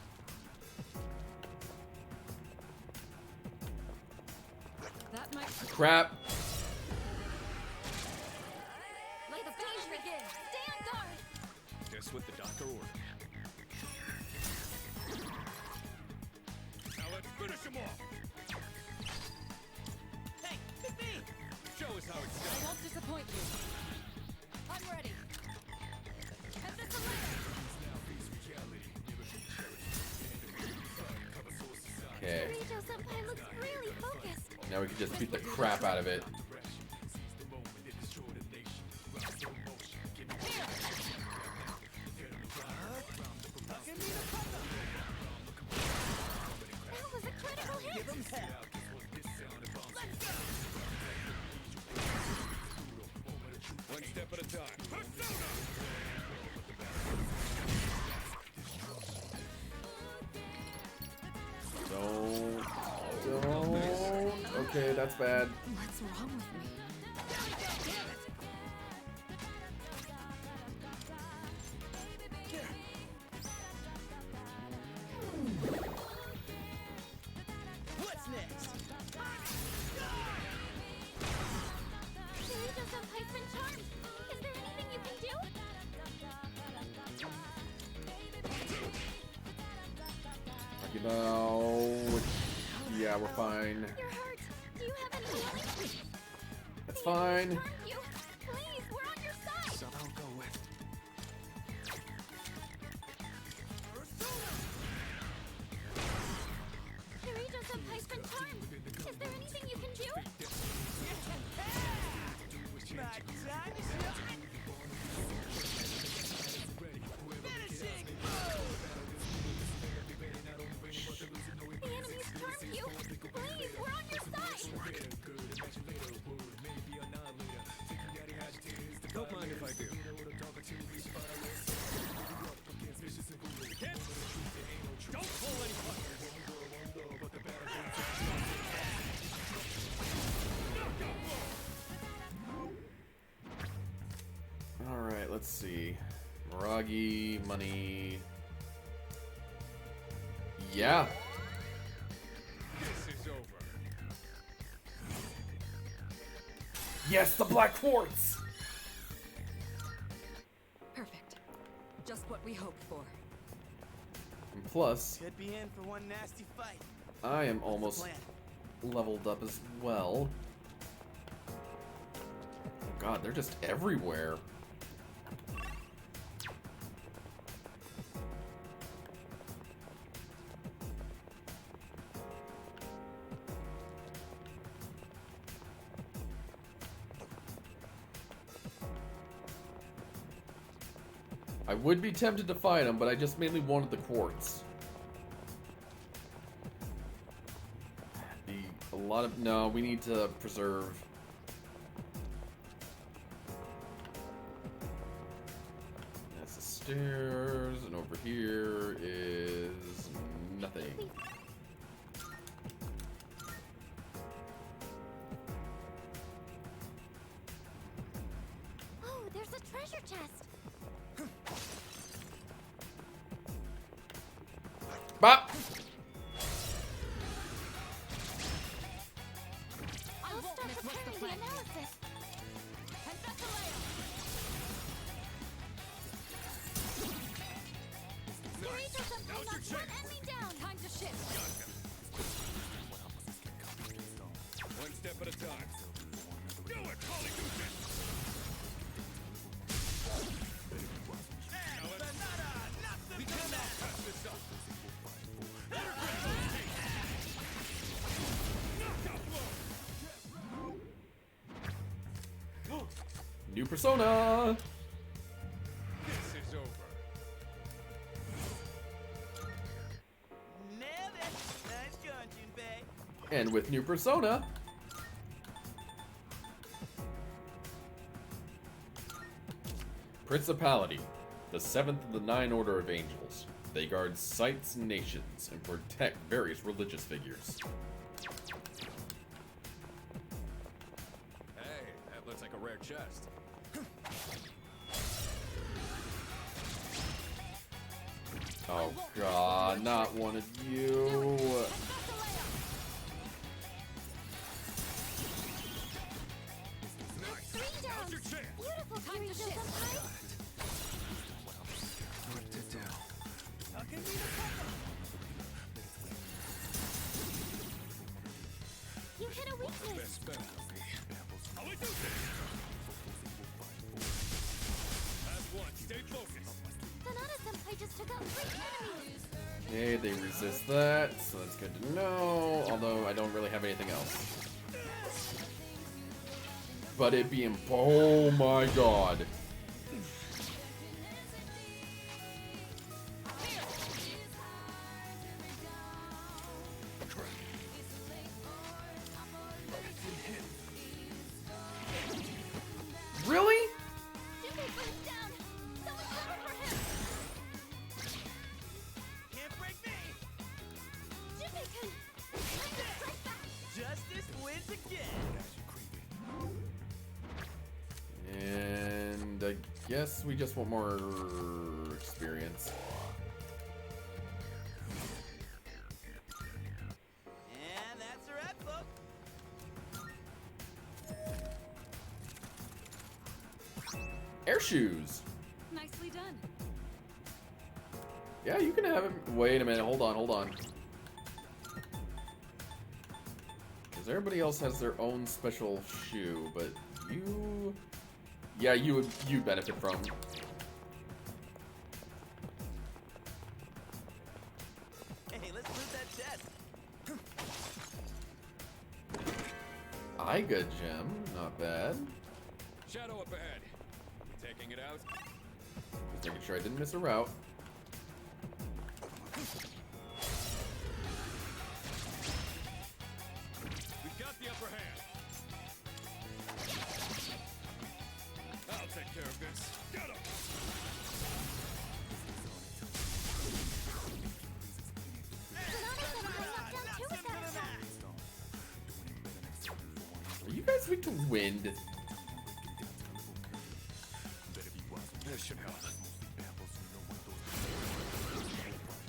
That might... Crap. Let the danger begin. Stay on guard. Just what the doctor ordered. Now let's finish him off. Hey, pick me! Show us how it's I done. won't disappoint you. I'm ready. Head this away. Okay. Senpai looks really focused. Now we can just beat the crap out of it. That was a critical hit. Give him hell. One step at a time. Don't. Okay, that's bad. What's wrong with me? What's next? Senpai's been charmed. Is there anything you can do? You know. Yeah, we're fine. You're hurt. Do you have any healing? That's fine. You? Please, we're on your side. So I'll go with. Senpai's been charmed. Is there anything you can do? My time to shine. Finishing move! The enemy's charmed you. Please, we're on your side. Don't mind if I do. Hit! Don't pull any punches. let's see. Miragi, money. Yeah. This is over. Yes, the black quartz! Perfect. Just what we hoped for. And plus, Could be in for one nasty fight. I am almost leveled up as well. Oh god, they're just everywhere. I would be tempted to fight them, but I just mainly wanted the quartz. Be a lot of... No, we need to preserve. That's the stairs, and over here is nothing. Oh, there's a treasure chest. Bop! I'll start preparing the analysis. Eureka-senpai knocked one enemy down. Time to shift. One step at a time. Do it, Polygoon! We cannot pass this up. New persona! This is over. Nailed it. Nice going, Junpei. And with new persona, Principality, the seventh of the 9 Order of Angels. They guard sites and nations and protect various religious figures. Hey, that looks like a rare chest. Oh god, not one of you. That's 3 down. Beautiful, Eureka-senpai. What to do? How can we recover? You hit a weakness. How we do this? Last one, stay focused. Sonata-senpai just took out 3 enemies. Okay, they resist that, so that's good to know. Although I don't really have anything else. But it being... Oh my god. Really? Junpei put it down. Someone cover for him. Can't break me. Junpei-kun, time to strike back. Justice wins again. And I guess we just want more experience. And that's a wrap, folks. Air shoes. Nicely done. Yeah, you can have him. Wait a minute. Hold on. Because everybody else has their own special shoe, but you... Yeah, you benefit from. Hey, let's loot that chest. Aiga gem, not bad. Shadow up ahead. Taking it out. Just making sure I didn't miss a route. We've got the upper hand. I'll take care of this. Get him! Sonata-senpai knocked down 2 with that attack. Are you guys weak to wind? This should help.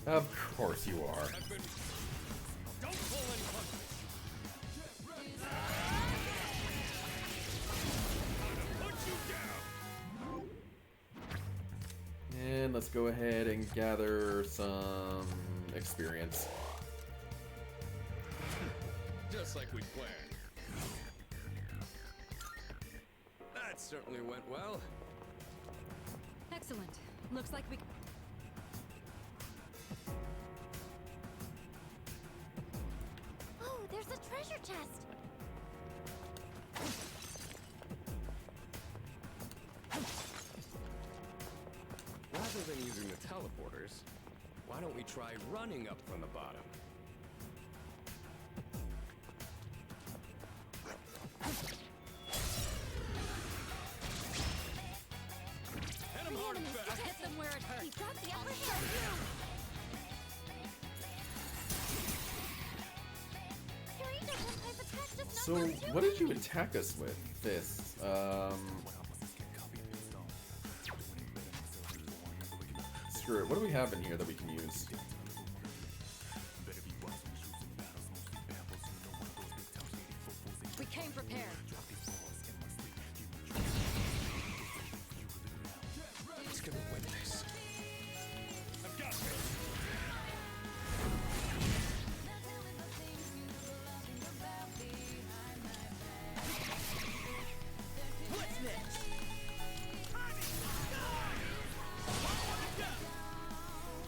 Of course you are. Don't pull any punches. Put you down. And let's go ahead and gather some experience. Just like we planned. That certainly went well. Excellent. Looks like we... Oh, there's a treasure chest. Rather than using the teleporters, why don't we try running up from the bottom? Hit him hard and fast. Hit them where it hurts. We've got the upper hand. Kirito sometimes attacks us So, what did you attack us with? Fists. Screw it. What do we have in here that we can use? We came prepared. Let's give a win this. I've got this. What's next?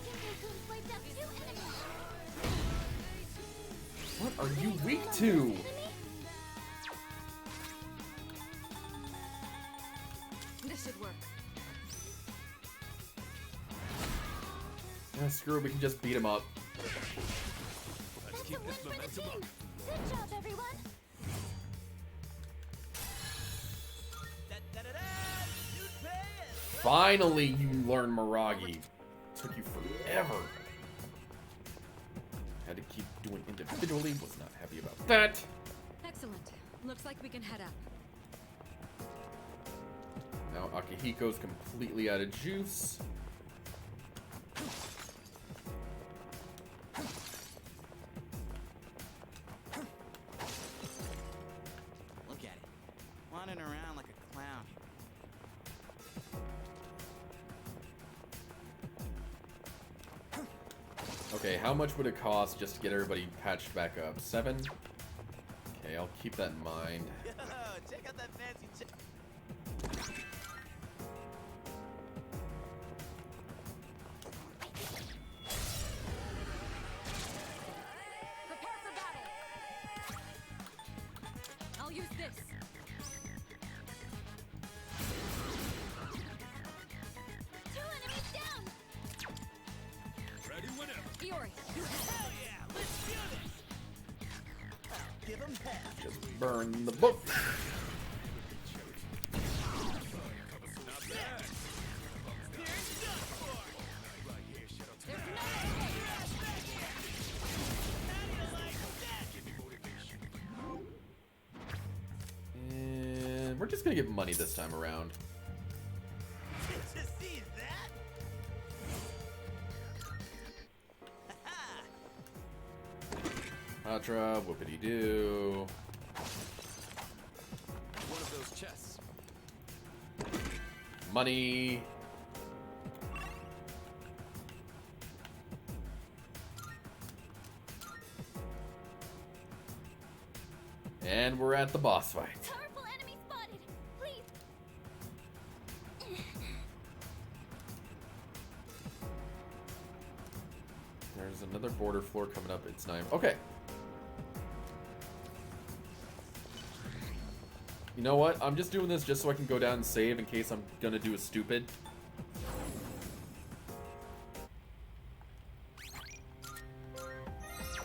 Kingo-kun wiped out 2 enemies. What are you weak to? This should work. Yeah, screw it. We can just beat him up. Let's keep this momentum up. Good job, everyone. Finally, you learn Miragi. Took you forever. Had to keep doing individually. Was not happy about that. Excellent. Looks like we can head out. Now Akihiko's completely out of juice. Look at it. Wandering around like a clown. Okay, how much would it cost just to get everybody patched back up? 7? Okay, I'll keep that in mind. Yo, check out that fancy chick. Prepare for battle. I'll use this. Two enemies down. Ready whenever. Fiori. Hell yeah, let's do this. Give him half. Just burn the book. Not bad. Here's your for. And we're just gonna get money this time around. Did you see that? Patra, whoopity doo. One of those chests. Money. And we're at the boss fight. Powerful enemy spotted. Please. There's another border floor coming up. It's 9. Okay. You know what? I'm just doing this just so I can go down and save in case I'm gonna do a stupid.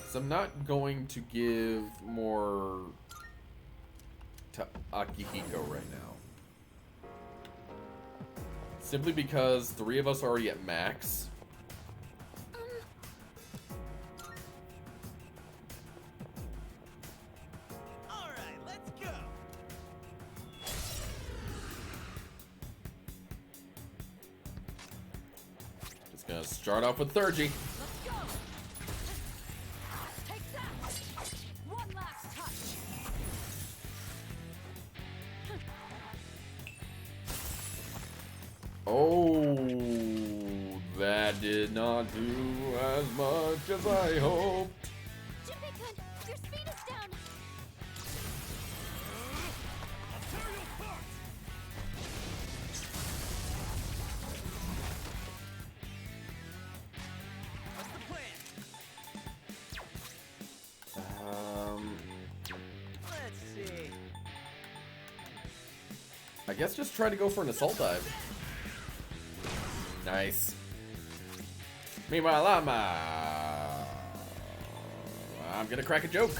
So I'm not going to give more to Akihiko right now. Simply because 3 of us are already at max. Alright, let's go. Gonna start off with Thurgy. Let's go. Take that. One last touch. Oh, that did not do as much as I hoped. Junpei-kun, your speed is down. What's the plan? Let's see. I guess just try to go for an assault dive. Nice. Meanwhile, I'm gonna crack a joke.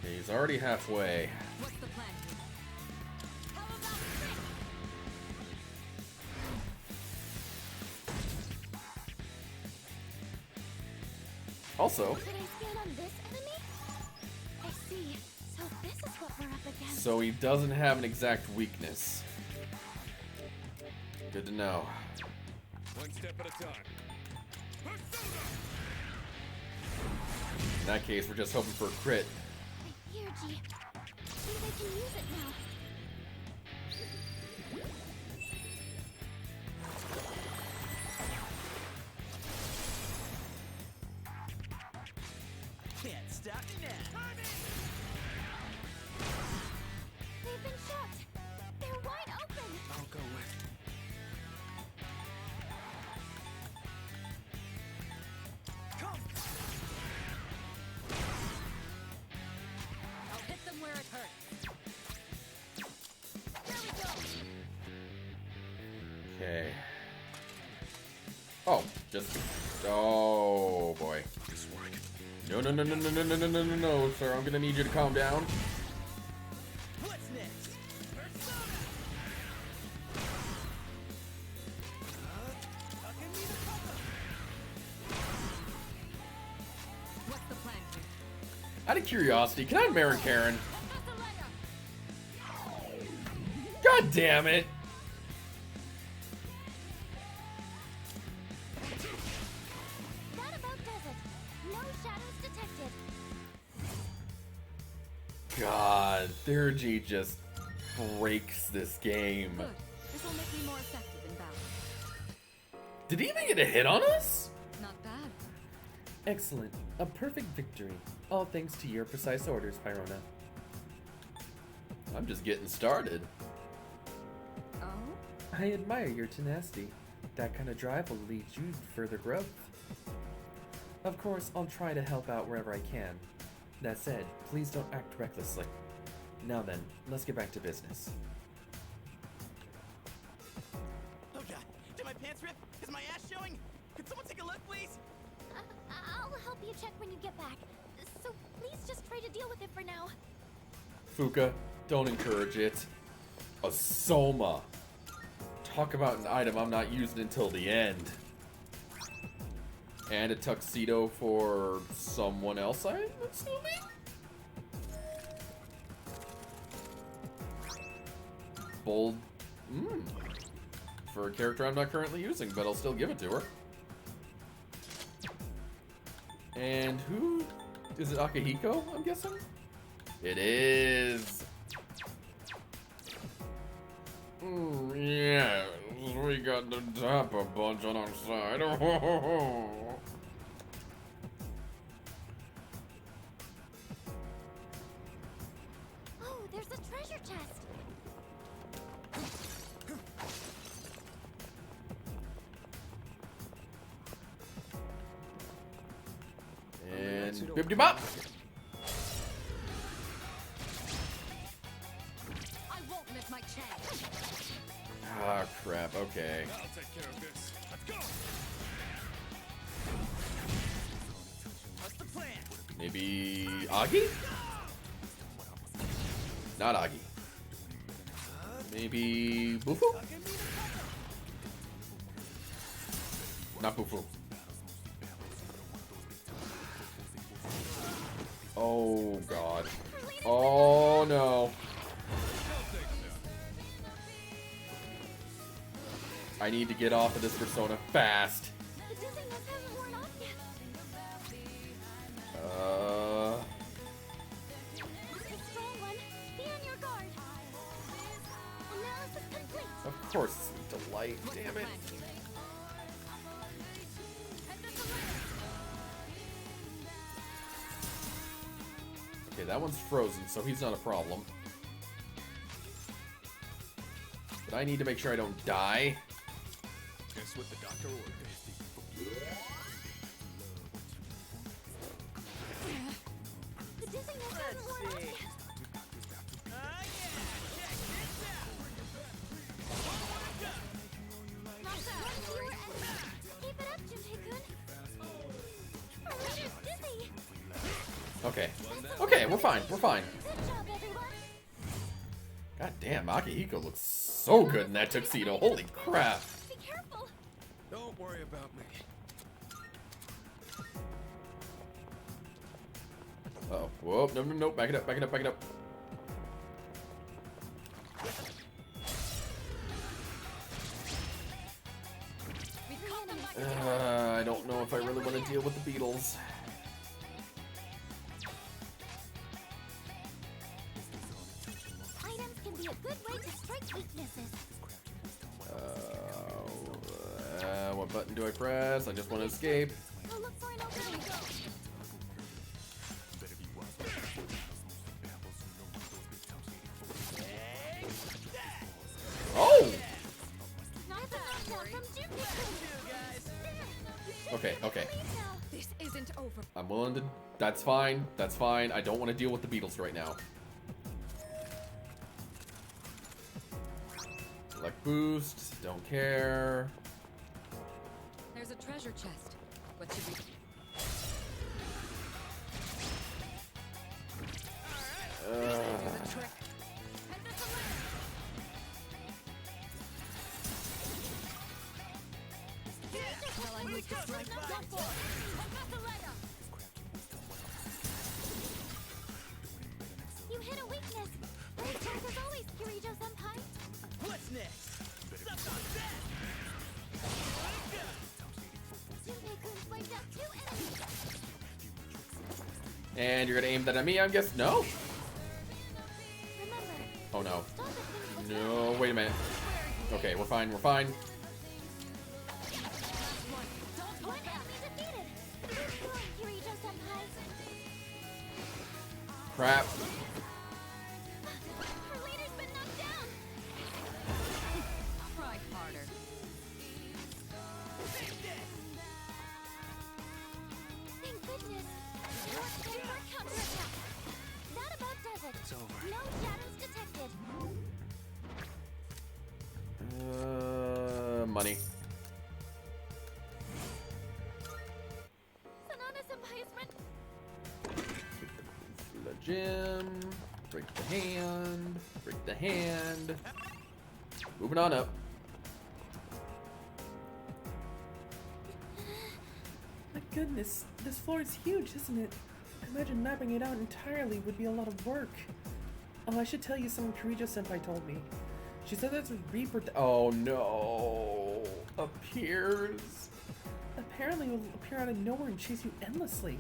He's already halfway. What's the plan here? Also, Could I stand on this enemy? I see. So this is what we're up against. so he doesn't have an exact weakness. Good to know. One step at a time. In that case, we're just hoping for a crit. Here, G. Maybe I can use it now. Can't stop me now. They've been shot. They're wide open. I'll go with. Come. I'll hit them where it hurts. There we go. Okay. Oh, just. Oh boy. No, no, no, no, no, no, no, no, no, no, no, sir. I'm gonna need you to calm down. What's next? Persona. Tucking me the cover. What's the plan here? Out of curiosity, can I marry Karen? God damn it! That about does it. No shadows detected. God, Thurgy just breaks this game. Good. This will make me more effective in battle. Did he even get a hit on us? Not bad. Excellent. A perfect victory. All thanks to your precise orders, Pyrona. I'm just getting started. Oh? I admire your tenacity. That kind of drive will lead you to further growth. Of course, I'll try to help out wherever I can. That said, please don't act recklessly. Now then, let's get back to business. Oh god, did my pants rip? Is my ass showing? Could someone take a look, please? I'll help you check when you get back. So please just try to deal with it for now. Fuka, don't encourage it. A Soma. Talk about an item I'm not using until the end. And a tuxedo for someone else, I'm assuming? Bold. For a character I'm not currently using, but I'll still give it to her. And who? Is it Akihiko, I'm guessing? It is. Yeah, we got the Dapper Bunch on our side. Oh, there's a treasure chest. And bibbidi bop. I won't miss my chance. Ah, crap. Okay. I'll take care of this. Let's go. What's the plan? Maybe Agi? Not Agi. Maybe Bufu? Not Bufu. Oh god. Oh no. I need to get off of this persona fast. The dizziness hasn't worn off yet. It's a strong one. Be on your guard. Analysis complete. Of course, delight. Damn it. Okay, that one's frozen, so he's not a problem. But I need to make sure I don't die. Guess what the doctor ordered. The dizziness hasn't worn off yet. Keep it up, Junpei-kun. Our leader's dizzy. Okay. Okay, we're fine. We're fine. Good job, everyone. God damn, Akihiko looks so good in that tuxedo. Holy crap. Be careful. Don't worry about me. Uh-oh. Whoa, no, no, no. Back it up, back it up, back it up. I don't know if I really want to deal with the beetles. Items can be a good way to strike weaknesses. What button do I press? I just want to escape. Go look for an opening. Oh! Nice knockdown from Junpei-kun. Okay, okay. This isn't over. I'm willing to... That's fine. That's fine. I don't want to deal with the beetles right now. Select boost. Don't care. There's a treasure chest. What should we... You hit a weakness. Great job as always, Kirijo-senpai. What's next? Something on that! Junpei-kun wiped out 2 enemies. And you're gonna aim that at me, I guess? No? Remember, Oh no. stop at things with No, wait a minute. Okay, we're fine, we're fine. One enemy defeated. Good going, Kirijo-senpai. Crap. Our leader's been knocked down. Try harder. Thank goodness. Now it's time for a counterattack. That about does it. It's over. No shadows detected. Money. Sanada-senpai is ready. The gym. Break the hand. Break the hand. Moving on up. My goodness, this floor is huge, isn't it? I imagine mapping it out entirely would be a lot of work. Oh, I should tell you something Kirijo-senpai told me. She said there's a Reaper Oh no. Appears. apparently will appear out of nowhere and chase you endlessly.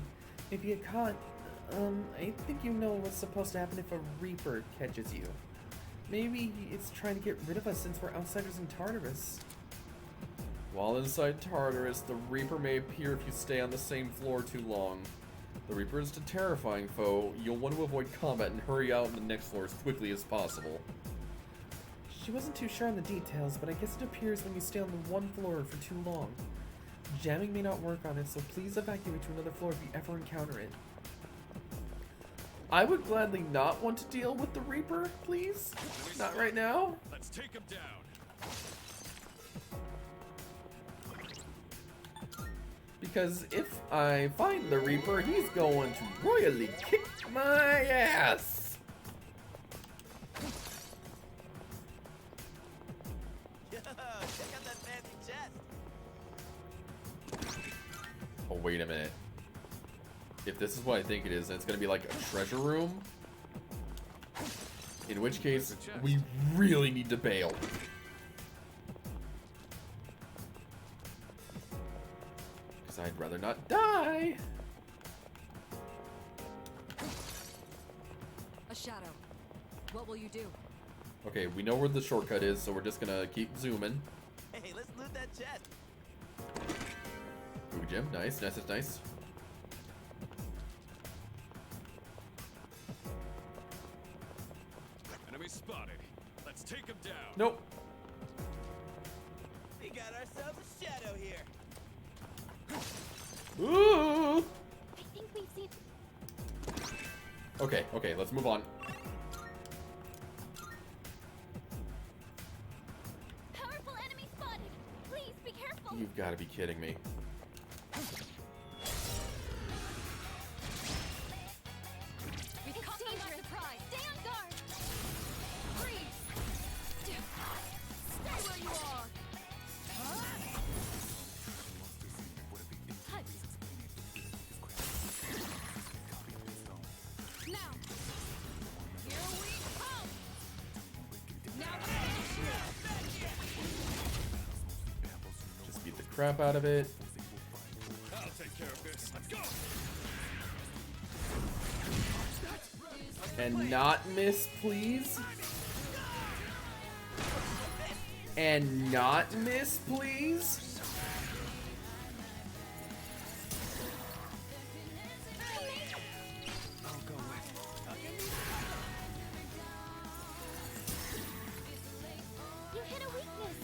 If you get caught, I think you know what's supposed to happen if a Reaper catches you. Maybe it's trying to get rid of us since we're outsiders in Tartarus. While inside Tartarus, the Reaper may appear if you stay on the same floor too long. The Reaper is a terrifying foe. You'll want to avoid combat and hurry out on the next floor as quickly as possible. She wasn't too sure on the details, but I guess it appears when you stay on the one floor for too long. Jamming may not work on it, so please evacuate to another floor if you ever encounter it. I would gladly not want to deal with the Reaper, please. Not right now. Let's take him down. Because if I find the Reaper, he's going to royally kick my ass. Oh, wait a minute. If this is what I think it is, then it's gonna be like a treasure room. In which case, we really need to bail. Because I'd rather not die. A shadow. What will you do? Okay, we know where the shortcut is, so we're just gonna keep zooming. Hey, let's loot that chest. Ooh, Jim, nice, nice, nice. Enemy spotted. Let's take him down. Nope. We got ourselves a shadow here. Ooh. I think we've seen. Okay, okay, let's move on. Powerful enemy spotted. Please be careful. You've got to be kidding me. We caught them by surprise. Stay on guard. Freeze. Stay where you are. Touch. Now. Here we come. Now. Just beat the crap out of it. I'll take care of this. Let's go. And not miss, please. And not miss, please. You hit a weakness.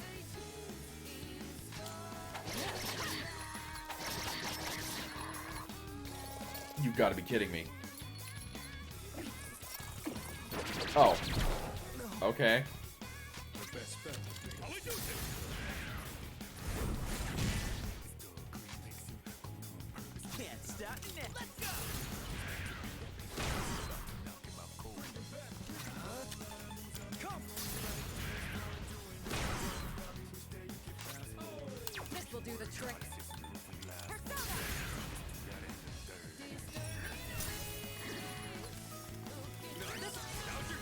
You've got to be kidding me. Oh. Okay. Can't stop me. Let's go. This will do the trick.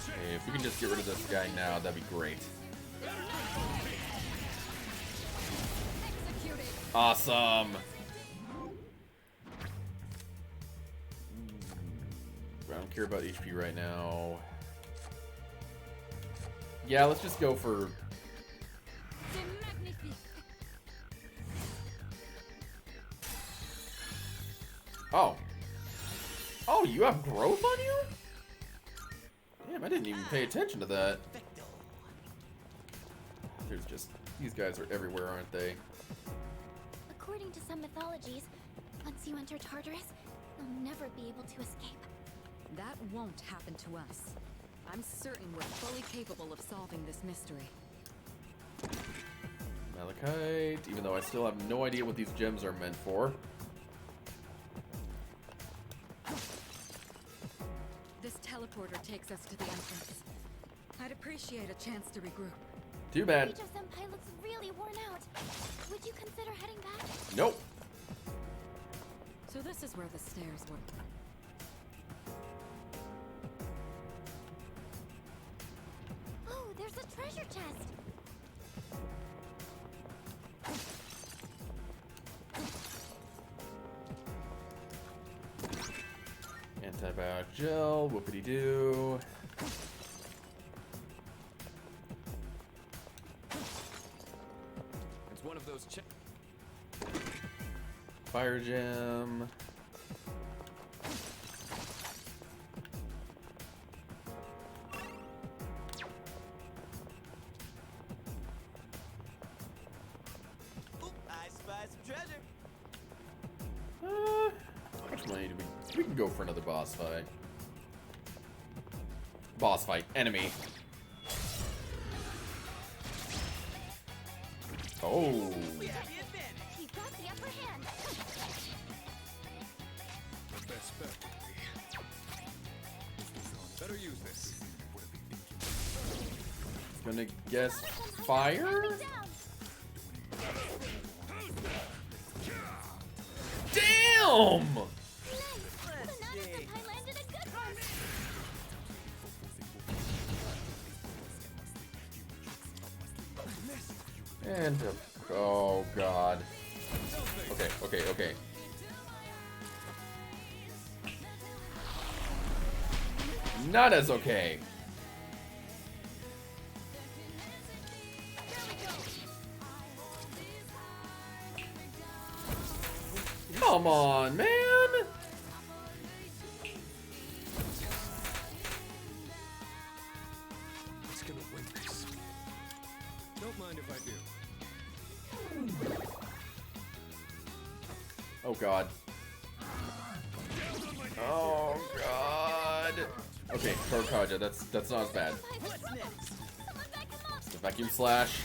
Hey, if we can just get rid of this guy now, that'd be great. Awesome. I don't care about HP right now. Yeah, let's just go for... Oh. Oh, you have growth on you? Damn, I didn't even pay attention to that. There's just... These guys are everywhere, aren't they? According to some mythologies, once you enter Tartarus, you'll never be able to escape. That won't happen to us. I'm certain we're fully capable of solving this mystery. Malachite, even though I still have no idea what these gems are meant for. This teleporter takes us to the entrance. I'd appreciate a chance to regroup. Too bad. Senpai looks really worn out. Would you consider heading back? Nope. So this is where the stairs were. Oh, there's a treasure chest. Antibiotic gel, whoopity-doo. It's one of those Fire gem. Oop, I spy some treasure. How much money do we can go for another boss fight. Boss fight. Enemy. Oh. We have the advantage. You've got the upper hand. The best bet would be. Better use this. Gonna guess fire? Damn! Damn! And oh god. Okay. Not as okay. Come on, man. Who's gonna win this? Don't mind if I do. Oh god. Oh god. Okay, Torkaja, that's not as bad. It's the vacuum slash.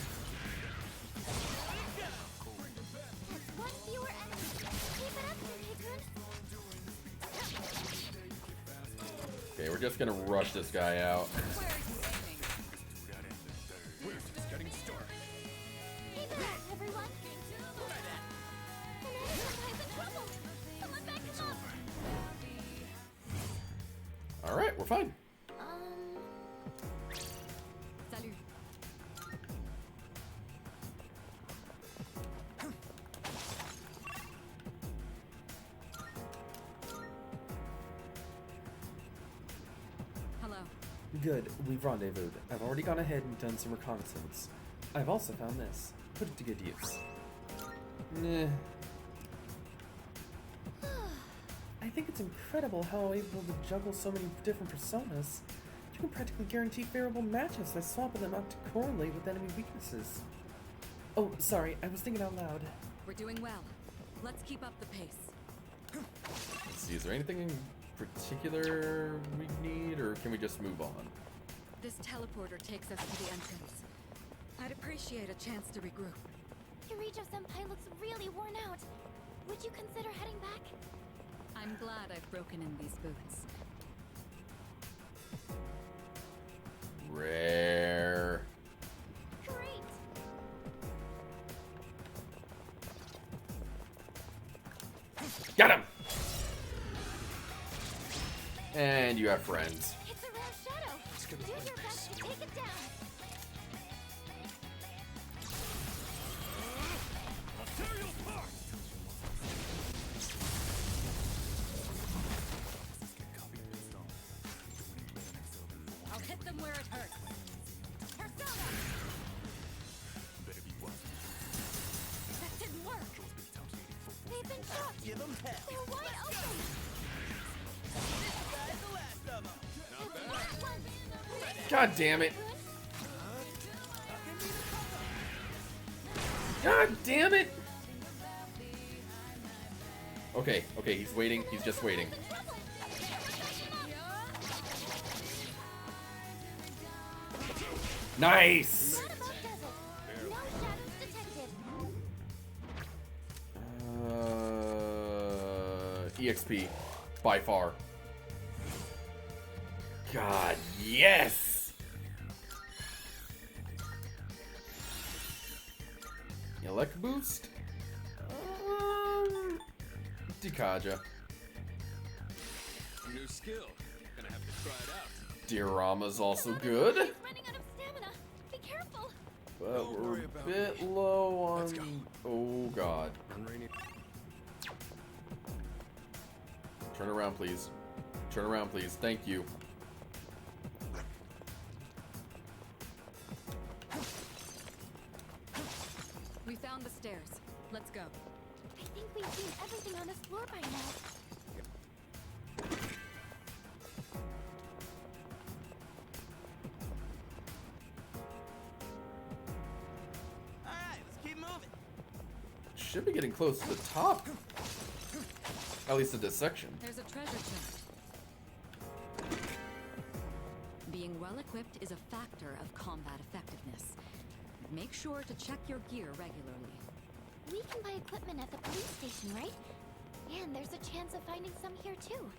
Okay, we're just gonna rush this guy out. Alright, we're fine. Salut. Hello. Good, we've rendezvoused. I've already gone ahead and done some reconnaissance. I've also found this. Put it to good use. Nah. I think it's incredible how I'm able to juggle so many different personas. You can practically guarantee favorable matches by swapping them out to correlate with enemy weaknesses. Oh, sorry, I was thinking out loud. We're doing well. Let's keep up the pace. Let's see, is there anything in particular we need, or can we just move on? This teleporter takes us to the entrance. I'd appreciate a chance to regroup. Yurijo-senpai looks really worn out. Would you consider heading back? I'm glad I've broken in these boots. Rare. Great. Got him! And you have friends. It's a rare shadow. Do your best to take it down. I'll tear you apart! I'll hit them where it hurts. Persona! That didn't work. They've been shot. Give them hell. They're wide open. This guy's the last of them. God damn it. God damn it! Okay, he's waiting. He's just waiting. Nice! EXP, by far. God, yes! Elect boost? Dikaja. New skill. Gonna have to try it out. Diorama's also good. Running out of stamina. Be careful. But we're a bit low on... Oh god. Turn around, please. Turn around, please. Thank you. We found the stairs. Let's go. I think we've seen everything on this floor by now. Alright, let's keep moving. Should be getting close to the top. At least of this section. There's a treasure chest. Being well equipped is a factor of combat effectiveness. Make sure to check your gear regularly. We can buy equipment at the police station, right? And there's a chance of finding some here too.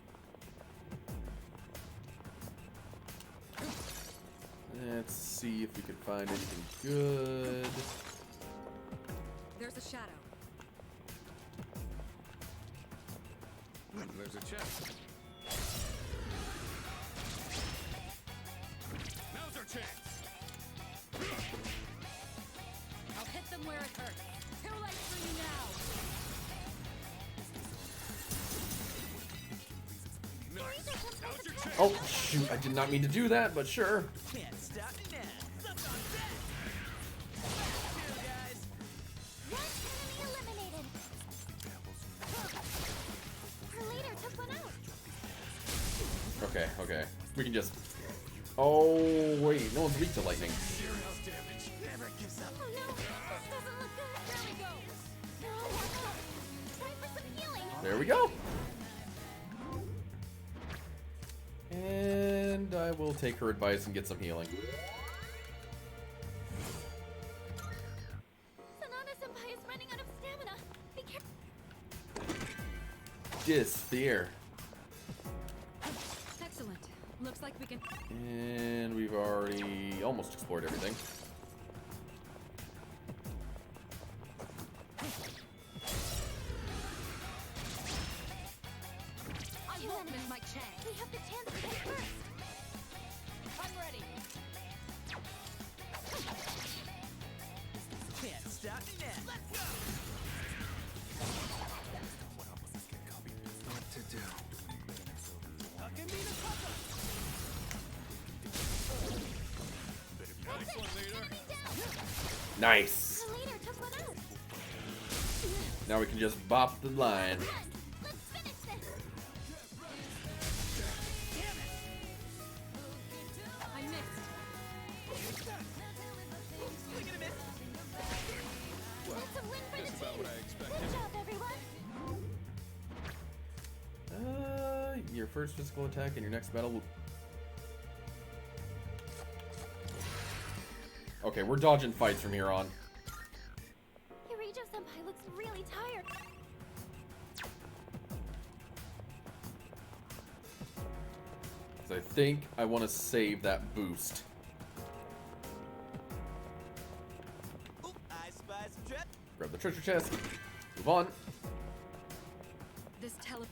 Let's see if we can find anything good. There's a shadow. There's a chest. Now's our chance. I'll hit them where it hurts. Too late for you now. Nice. Now's your chance. Oh, shoot. I did not mean to do that, but sure. Can't stop me now. Suck on that. Chill, guys. One enemy eliminated. Her leader took one out. Okay, okay. We can just... Oh, wait. No one's weak to lightning. Never gives up. Oh no, this doesn't look good. There we go. No, time for some healing. There we go. And I will take her advice and get some healing. Sanada-senpai is running out of stamina. Be careful. Fear. Excellent. Looks like we can. And we've already almost explored everything. I won't miss my chance. We have the chance to hit first. I'm ready. Can't stop me now. Let's go. What to do? Akamina Papa. Nice one, leader. Nice. Her leader took one out. Now we can just bop the line. Let's finish this. I missed. Swing and a miss. That's a win for Just the about team. what I expected. Good job, everyone. Your first physical attack in your next battle will... Okay, we're dodging fights from here on. Yurijo-senpai looks really tired. Because I think I want to save that boost. Oop, I spy some trap. Grab the treasure chest. Move on. This tele.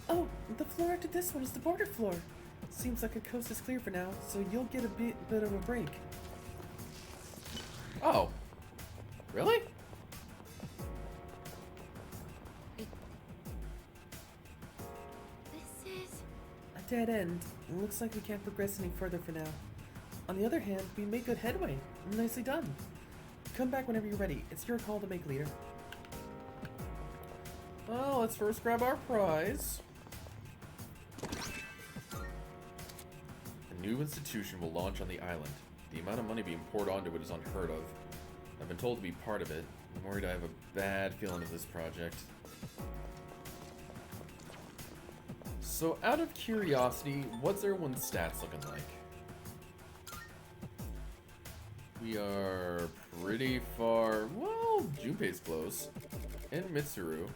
Oh, the floor after this one is the border floor. Seems like the coast is clear for now, so you'll get a bit of a break. Oh. Really? This is... A dead end. It looks like we can't progress any further for now. On the other hand, we made good headway. Nicely done. Come back whenever you're ready. It's your call to make, leader. Well, let's first grab our prize. A new institution will launch on the island. The amount of money being poured onto it is unheard of. I've been told to be part of it. I'm worried I have a bad feeling of this project. So, out of curiosity, what's everyone's stats looking like? We are pretty far... Well, Junpei's close. And Mitsuru.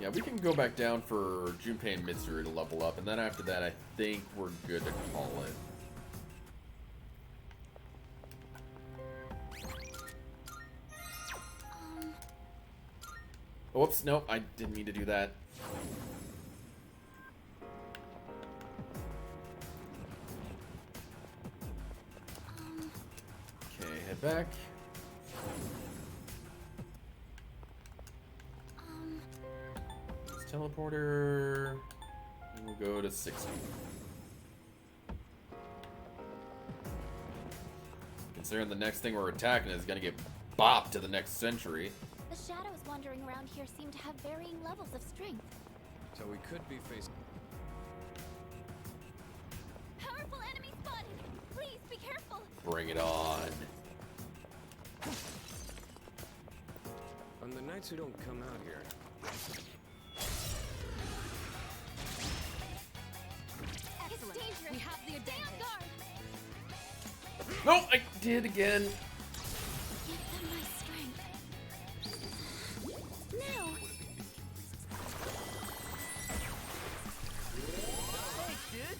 Yeah, we can go back down for Junpei and Mitsuru to level up, and then after that, I think we're good to call it. Whoops, no, I didn't mean to do that. Okay, head back. This teleporter will go to 60. Considering the next thing we're attacking is gonna get bopped to the next century. The shadows wandering around here seem to have varying levels of strength. So we could be facing... Powerful enemy spotted! Please be careful! Bring it on. On the nights we don't come out here, It's dangerous! We have the advantage! Stay on guard! No, I did again. Give them my strength. Now! Thanks, dude.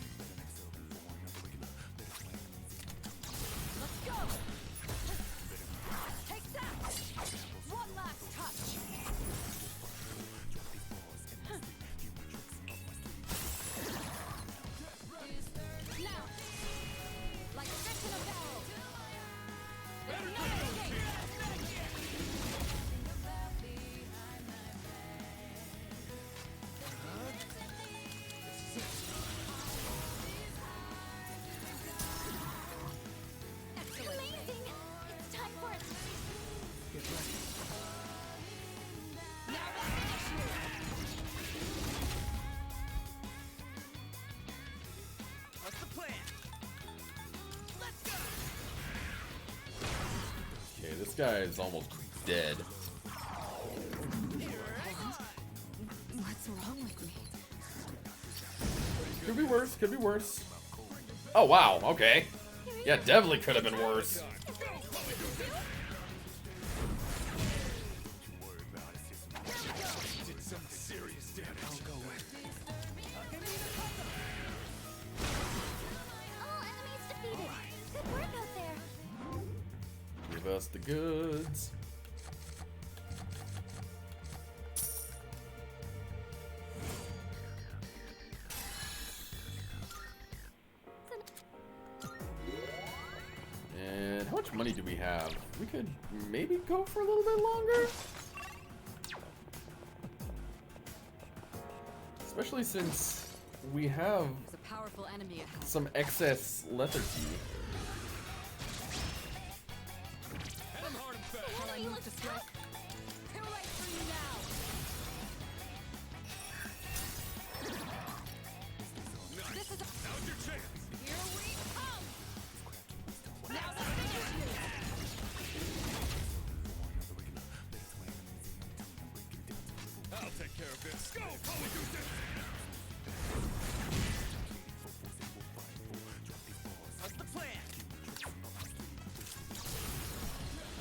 This guy is almost dead. What's wrong with me? Could be worse, could be worse. Oh, wow, okay. Yeah, definitely could have been worse. Give us the goods. And how much money do we have? We could maybe go for a little bit longer. Especially since we have There's a powerful enemy ahead. some excess lethargy. Shall I move to strike? Too late for you now. This is now's your chance. Here we come. Now the finish you. I'll take care of this. Go, Holy Goose! What's the plan?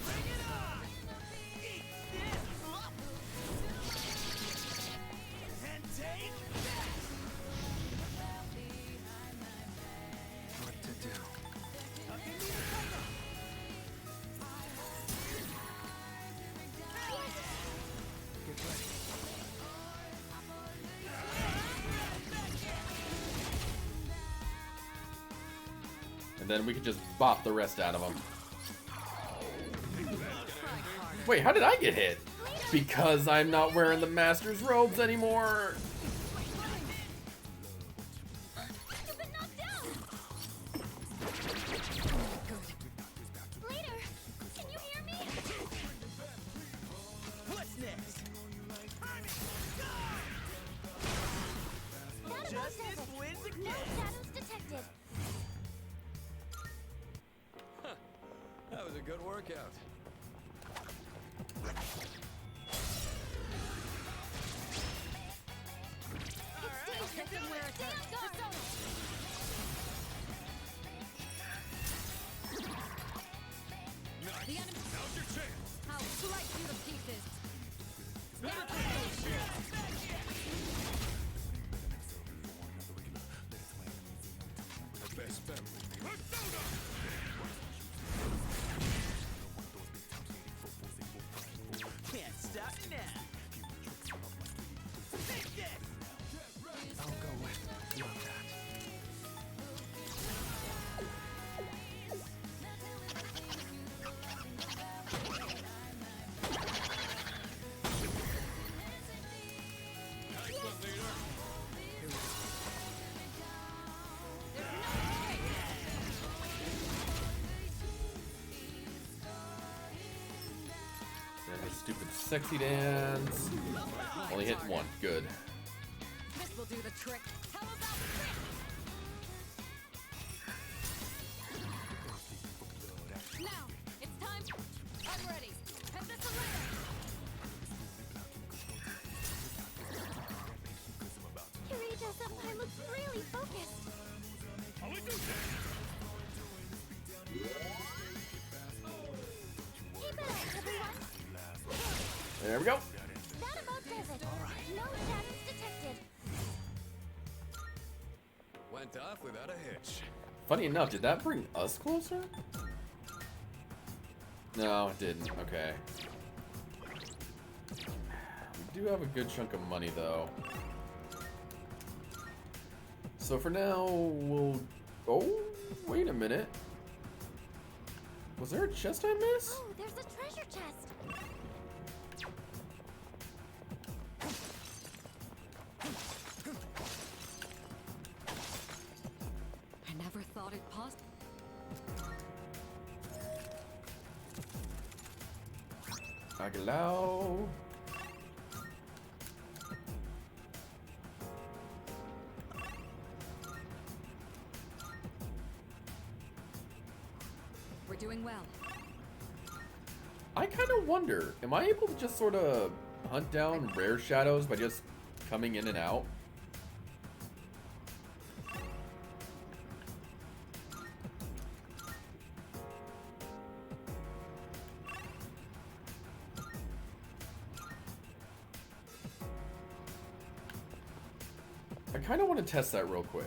Bring it on! Eat this up! And take that! What to do? Get ready. And then we could just bop the rest out of them. Wait, how did I get hit? Because I'm not wearing the master's robes anymore. You've been knocked down! Later, can you hear me? What's next? That about Justice does it. wins No again. shadows detected. That was a good workout. It's dangerous. Stay on guard. The enemy. Now's your chance. I'll slice you to pieces. The best family. Persona! Can't stop me now. Take this! I'll go with love that. And his stupid sexy dance. Only hit one. Good. This will do the trick. How about this? Now, it's time. I'm ready. And this is later. Kirito-senpai looks really focused. Holy Goose! Keep it up, everyone. There we go. That about does it. No shadows detected. Went off without a hitch. Funny enough, did that bring us closer? No, it didn't. Okay. We do have a good chunk of money, though. So for now, we'll... Oh, wait a minute. Was there a chest I missed? Oh, there's a treasure chest. I never thought it possible. Aglao. We're doing well. I kind of wonder, am I able to just sort of hunt down rare shadows by just coming in and out? I kind of want to test that real quick.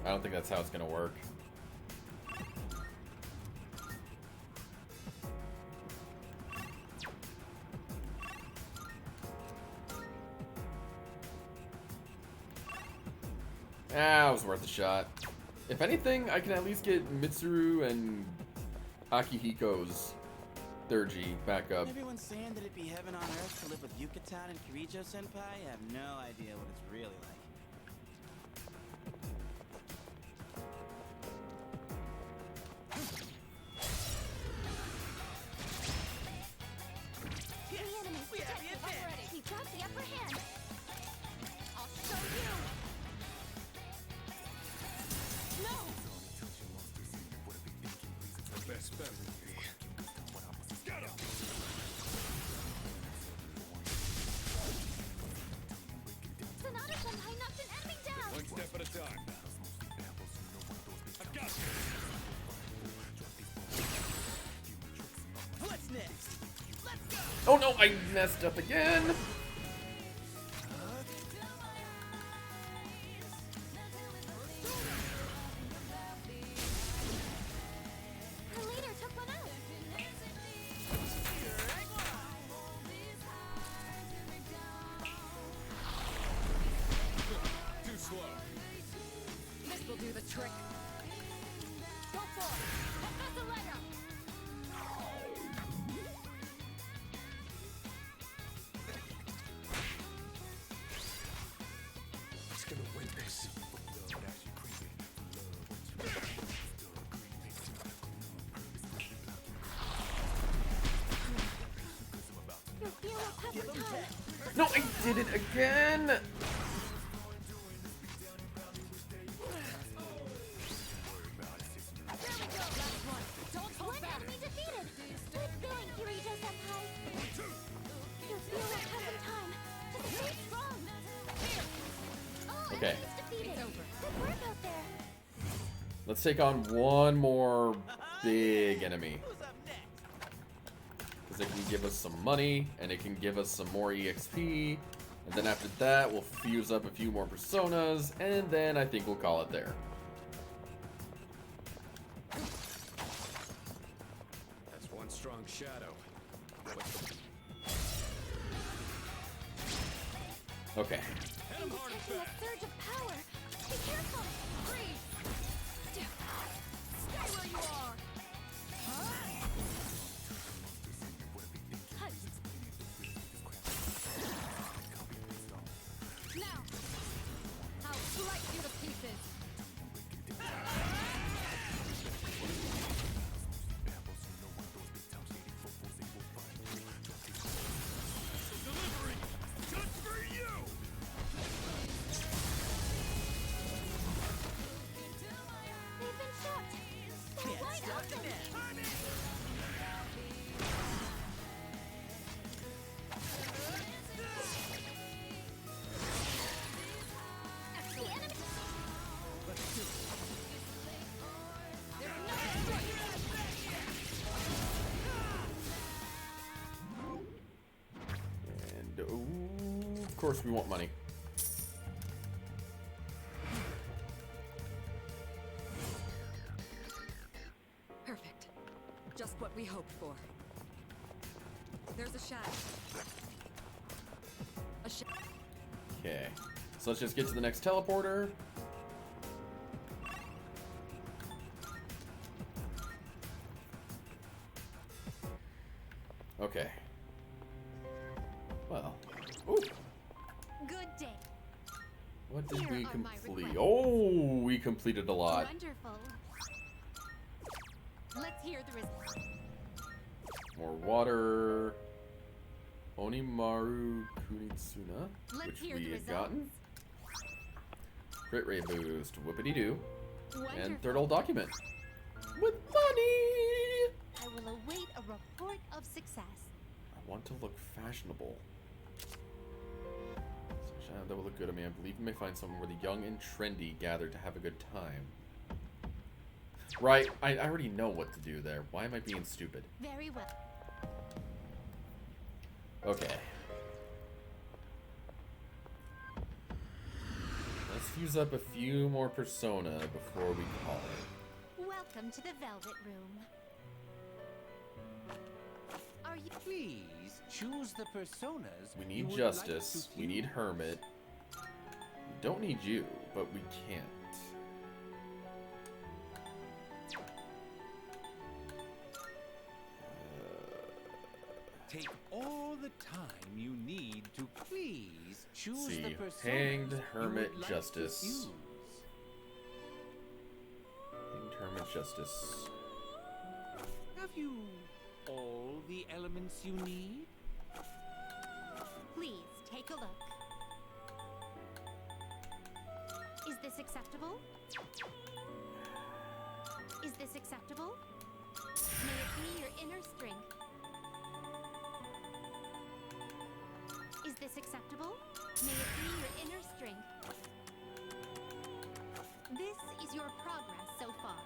I don't think that's how it's gonna work. Ah, it was worth a shot. If anything, I can at least get Mitsuru and Akihiko's 3G back up. Everyone's saying that it'd be heaven on earth to live with Yucatan and Kirijo-senpai. I have no idea what it's really like. We have the advantage. We've got the upper hand. I'll show you. No. The best bet would be. Get him! Sonata-senpai knocked an enemy down. One step at a time. I got you. What's next? Let's go. Oh no, I messed up again! Her leader took one out. Too slow. This will do the trick. Go for it. Professor Lego. Who's gonna win this? Your fear will cover time. No, I did it again! One enemy defeated. Good going, Kirijo-senpai. Your fear will cover time. Just stay strong. Oh, Okay. enemy's defeated. Good work out there. Let's take on one more big enemy. Because it can give us some money, and it can give us some more EXP. And then after that, we'll fuse up a few more personas, and then I think we'll call it there. That's one strong shadow. Okay. I'm detecting a surge of power. Be careful. Freeze. Stay where you are. Now, I'll slice you to pieces. Delivery! Just for you! They've been shot. They're right after me. The enemy. And, ooh, of course we want money. Perfect. Just what we hoped for. There's a shadow. A shadow. Okay. So let's just get to the next teleporter. Okay. Well. Ooh. Good day. What did Here we are my complete? requests. Oh, we completed a lot. Wonderful. Let's hear the results. More water. Onimaru Kunitsuna, Let's which hear we the had gotten. results. Crit rate boost, whoopity doo. And Wonderful. third old document. With money! I will await a report of success. I want to look fashionable. That will look good on me. I believe you may find somewhere where the young and trendy gather to have a good time. Right, I already know what to do there. Why am I being stupid? Very well. Okay. Let's fuse up a few more persona before we call it. Welcome to the Velvet Room. Are you Please choose the personas. We you need would Justice. like to We need view. Hermit. We don't need you, but we can't. Take all the time you need to please choose See, the personas Hanged, you Hermit, would like to Justice. use. Hanged, Hermit, Justice. Have you all the elements you need? Please take a look. Is this acceptable? Is this acceptable? May it be your inner strength. Is this acceptable? May it be your inner strength. This is your progress so far.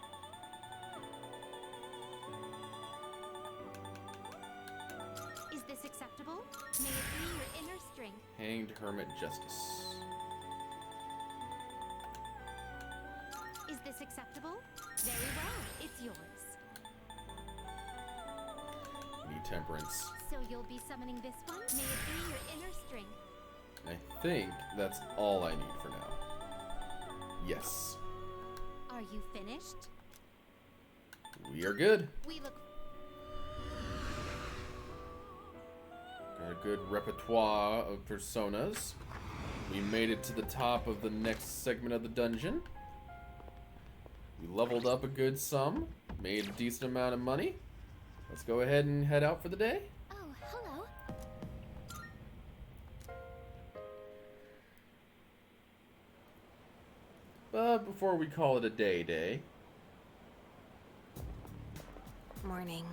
Is this acceptable? May it be your inner strength. Hanged, Hermit, Justice. Is this acceptable? Very well, it's yours. We need Temperance. So you'll be summoning this one? May it be your inner strength. I think that's all I need for now. Yes. Are you finished? We are good. We look Got a good repertoire of personas. We made it to the top of the next segment of the dungeon. We leveled up a good sum, made a decent amount of money. Let's go ahead and head out for the day. Oh, hello. But before we call it a day, Morning.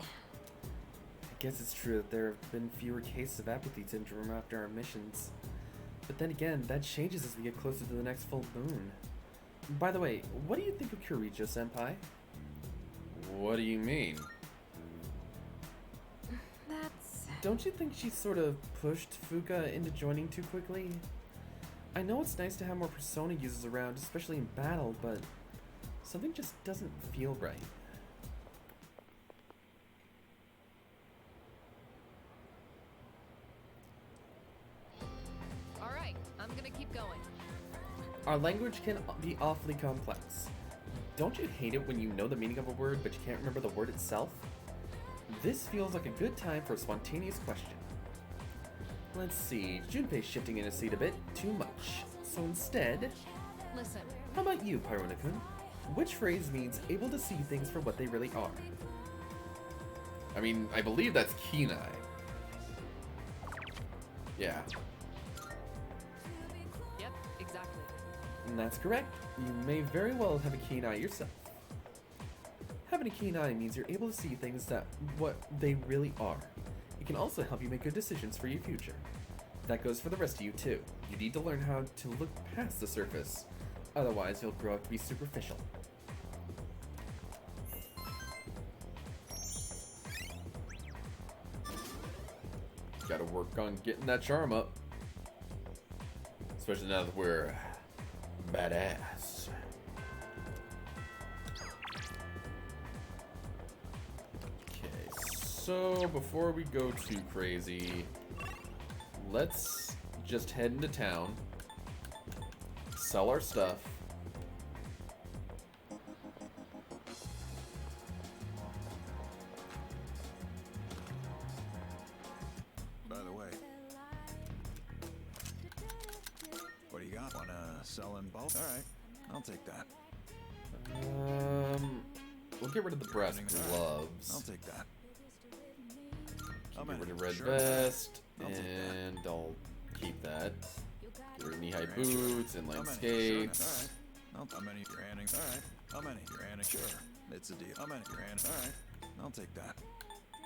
I guess it's true that there have been fewer cases of apathy syndrome after our missions. But then again, that changes as we get closer to the next full moon. By the way, what do you think of Kirijo-senpai? What do you mean? That's... Don't you think she sort of pushed Fuka into joining too quickly? I know it's nice to have more Persona users around, especially in battle, but something just doesn't feel right. Alright, I'm gonna keep going. Our language can be awfully complex. Don't you hate it when you know the meaning of a word, but you can't remember the word itself? This feels like a good time for a spontaneous question. Let's see, Junpei's shifting in his seat a bit too much. So instead, Listen, how about you, Pyrona-kun? Which phrase means able to see things for what they really are? I mean, I believe that's Kenai. Yeah. yep, exactly. And that's correct. You may very well have a keen eye yourself. Having a keen eye means you're able to see things that what they really are. It can also help you make good decisions for your future. That goes for the rest of you too. You need to learn how to look past the surface. Otherwise, you'll grow up to be superficial. Gotta work on getting that charm up. Especially now that we're badass. Okay, so before we go too crazy, let's just head into town, sell our stuff. By the way, what do you got? Wanna sell in bulk? All right, I'll take that. We'll get rid of the brass All right, gloves. I'll take that. Get rid of red vest. And I'll keep that. Get rid of knee-high Sure. boots, inline How many? skates. Alright. How many? You're handing. Alright. How many? You're handing. Sure. It's a deal. How many? You're handing. Alright. I'll take that.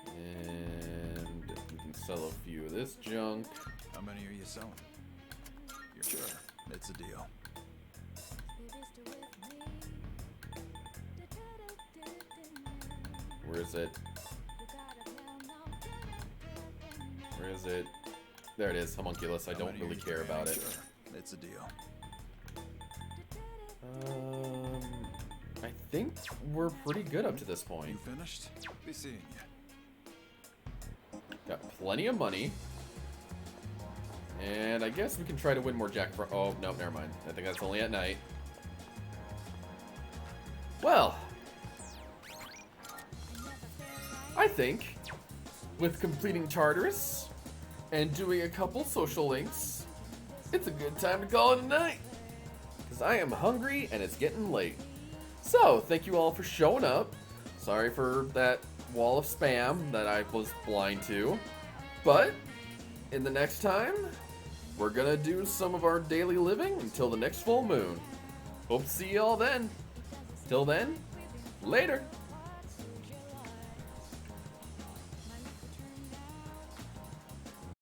And we can sell a few of this junk. How many are you selling? You're sure. It's a deal. Where is it? Where is it? There it is, homunculus. I How don't many are really you care about it. Sure. It's a deal. I think we're pretty good up to this point. You finished? Be seeing you. Got plenty of money. And I guess we can try to win more Jack Frost. Oh, no, never mind. I think that's only at night. Well, I think with completing Tartarus and doing a couple social links, it's a good time to call it a night. Because I am hungry and it's getting late. So, thank you all for showing up. Sorry for that wall of spam that I was blind to. But, in the next time, we're gonna do some of our daily living until the next full moon. Hope to see you all then. Till then, later.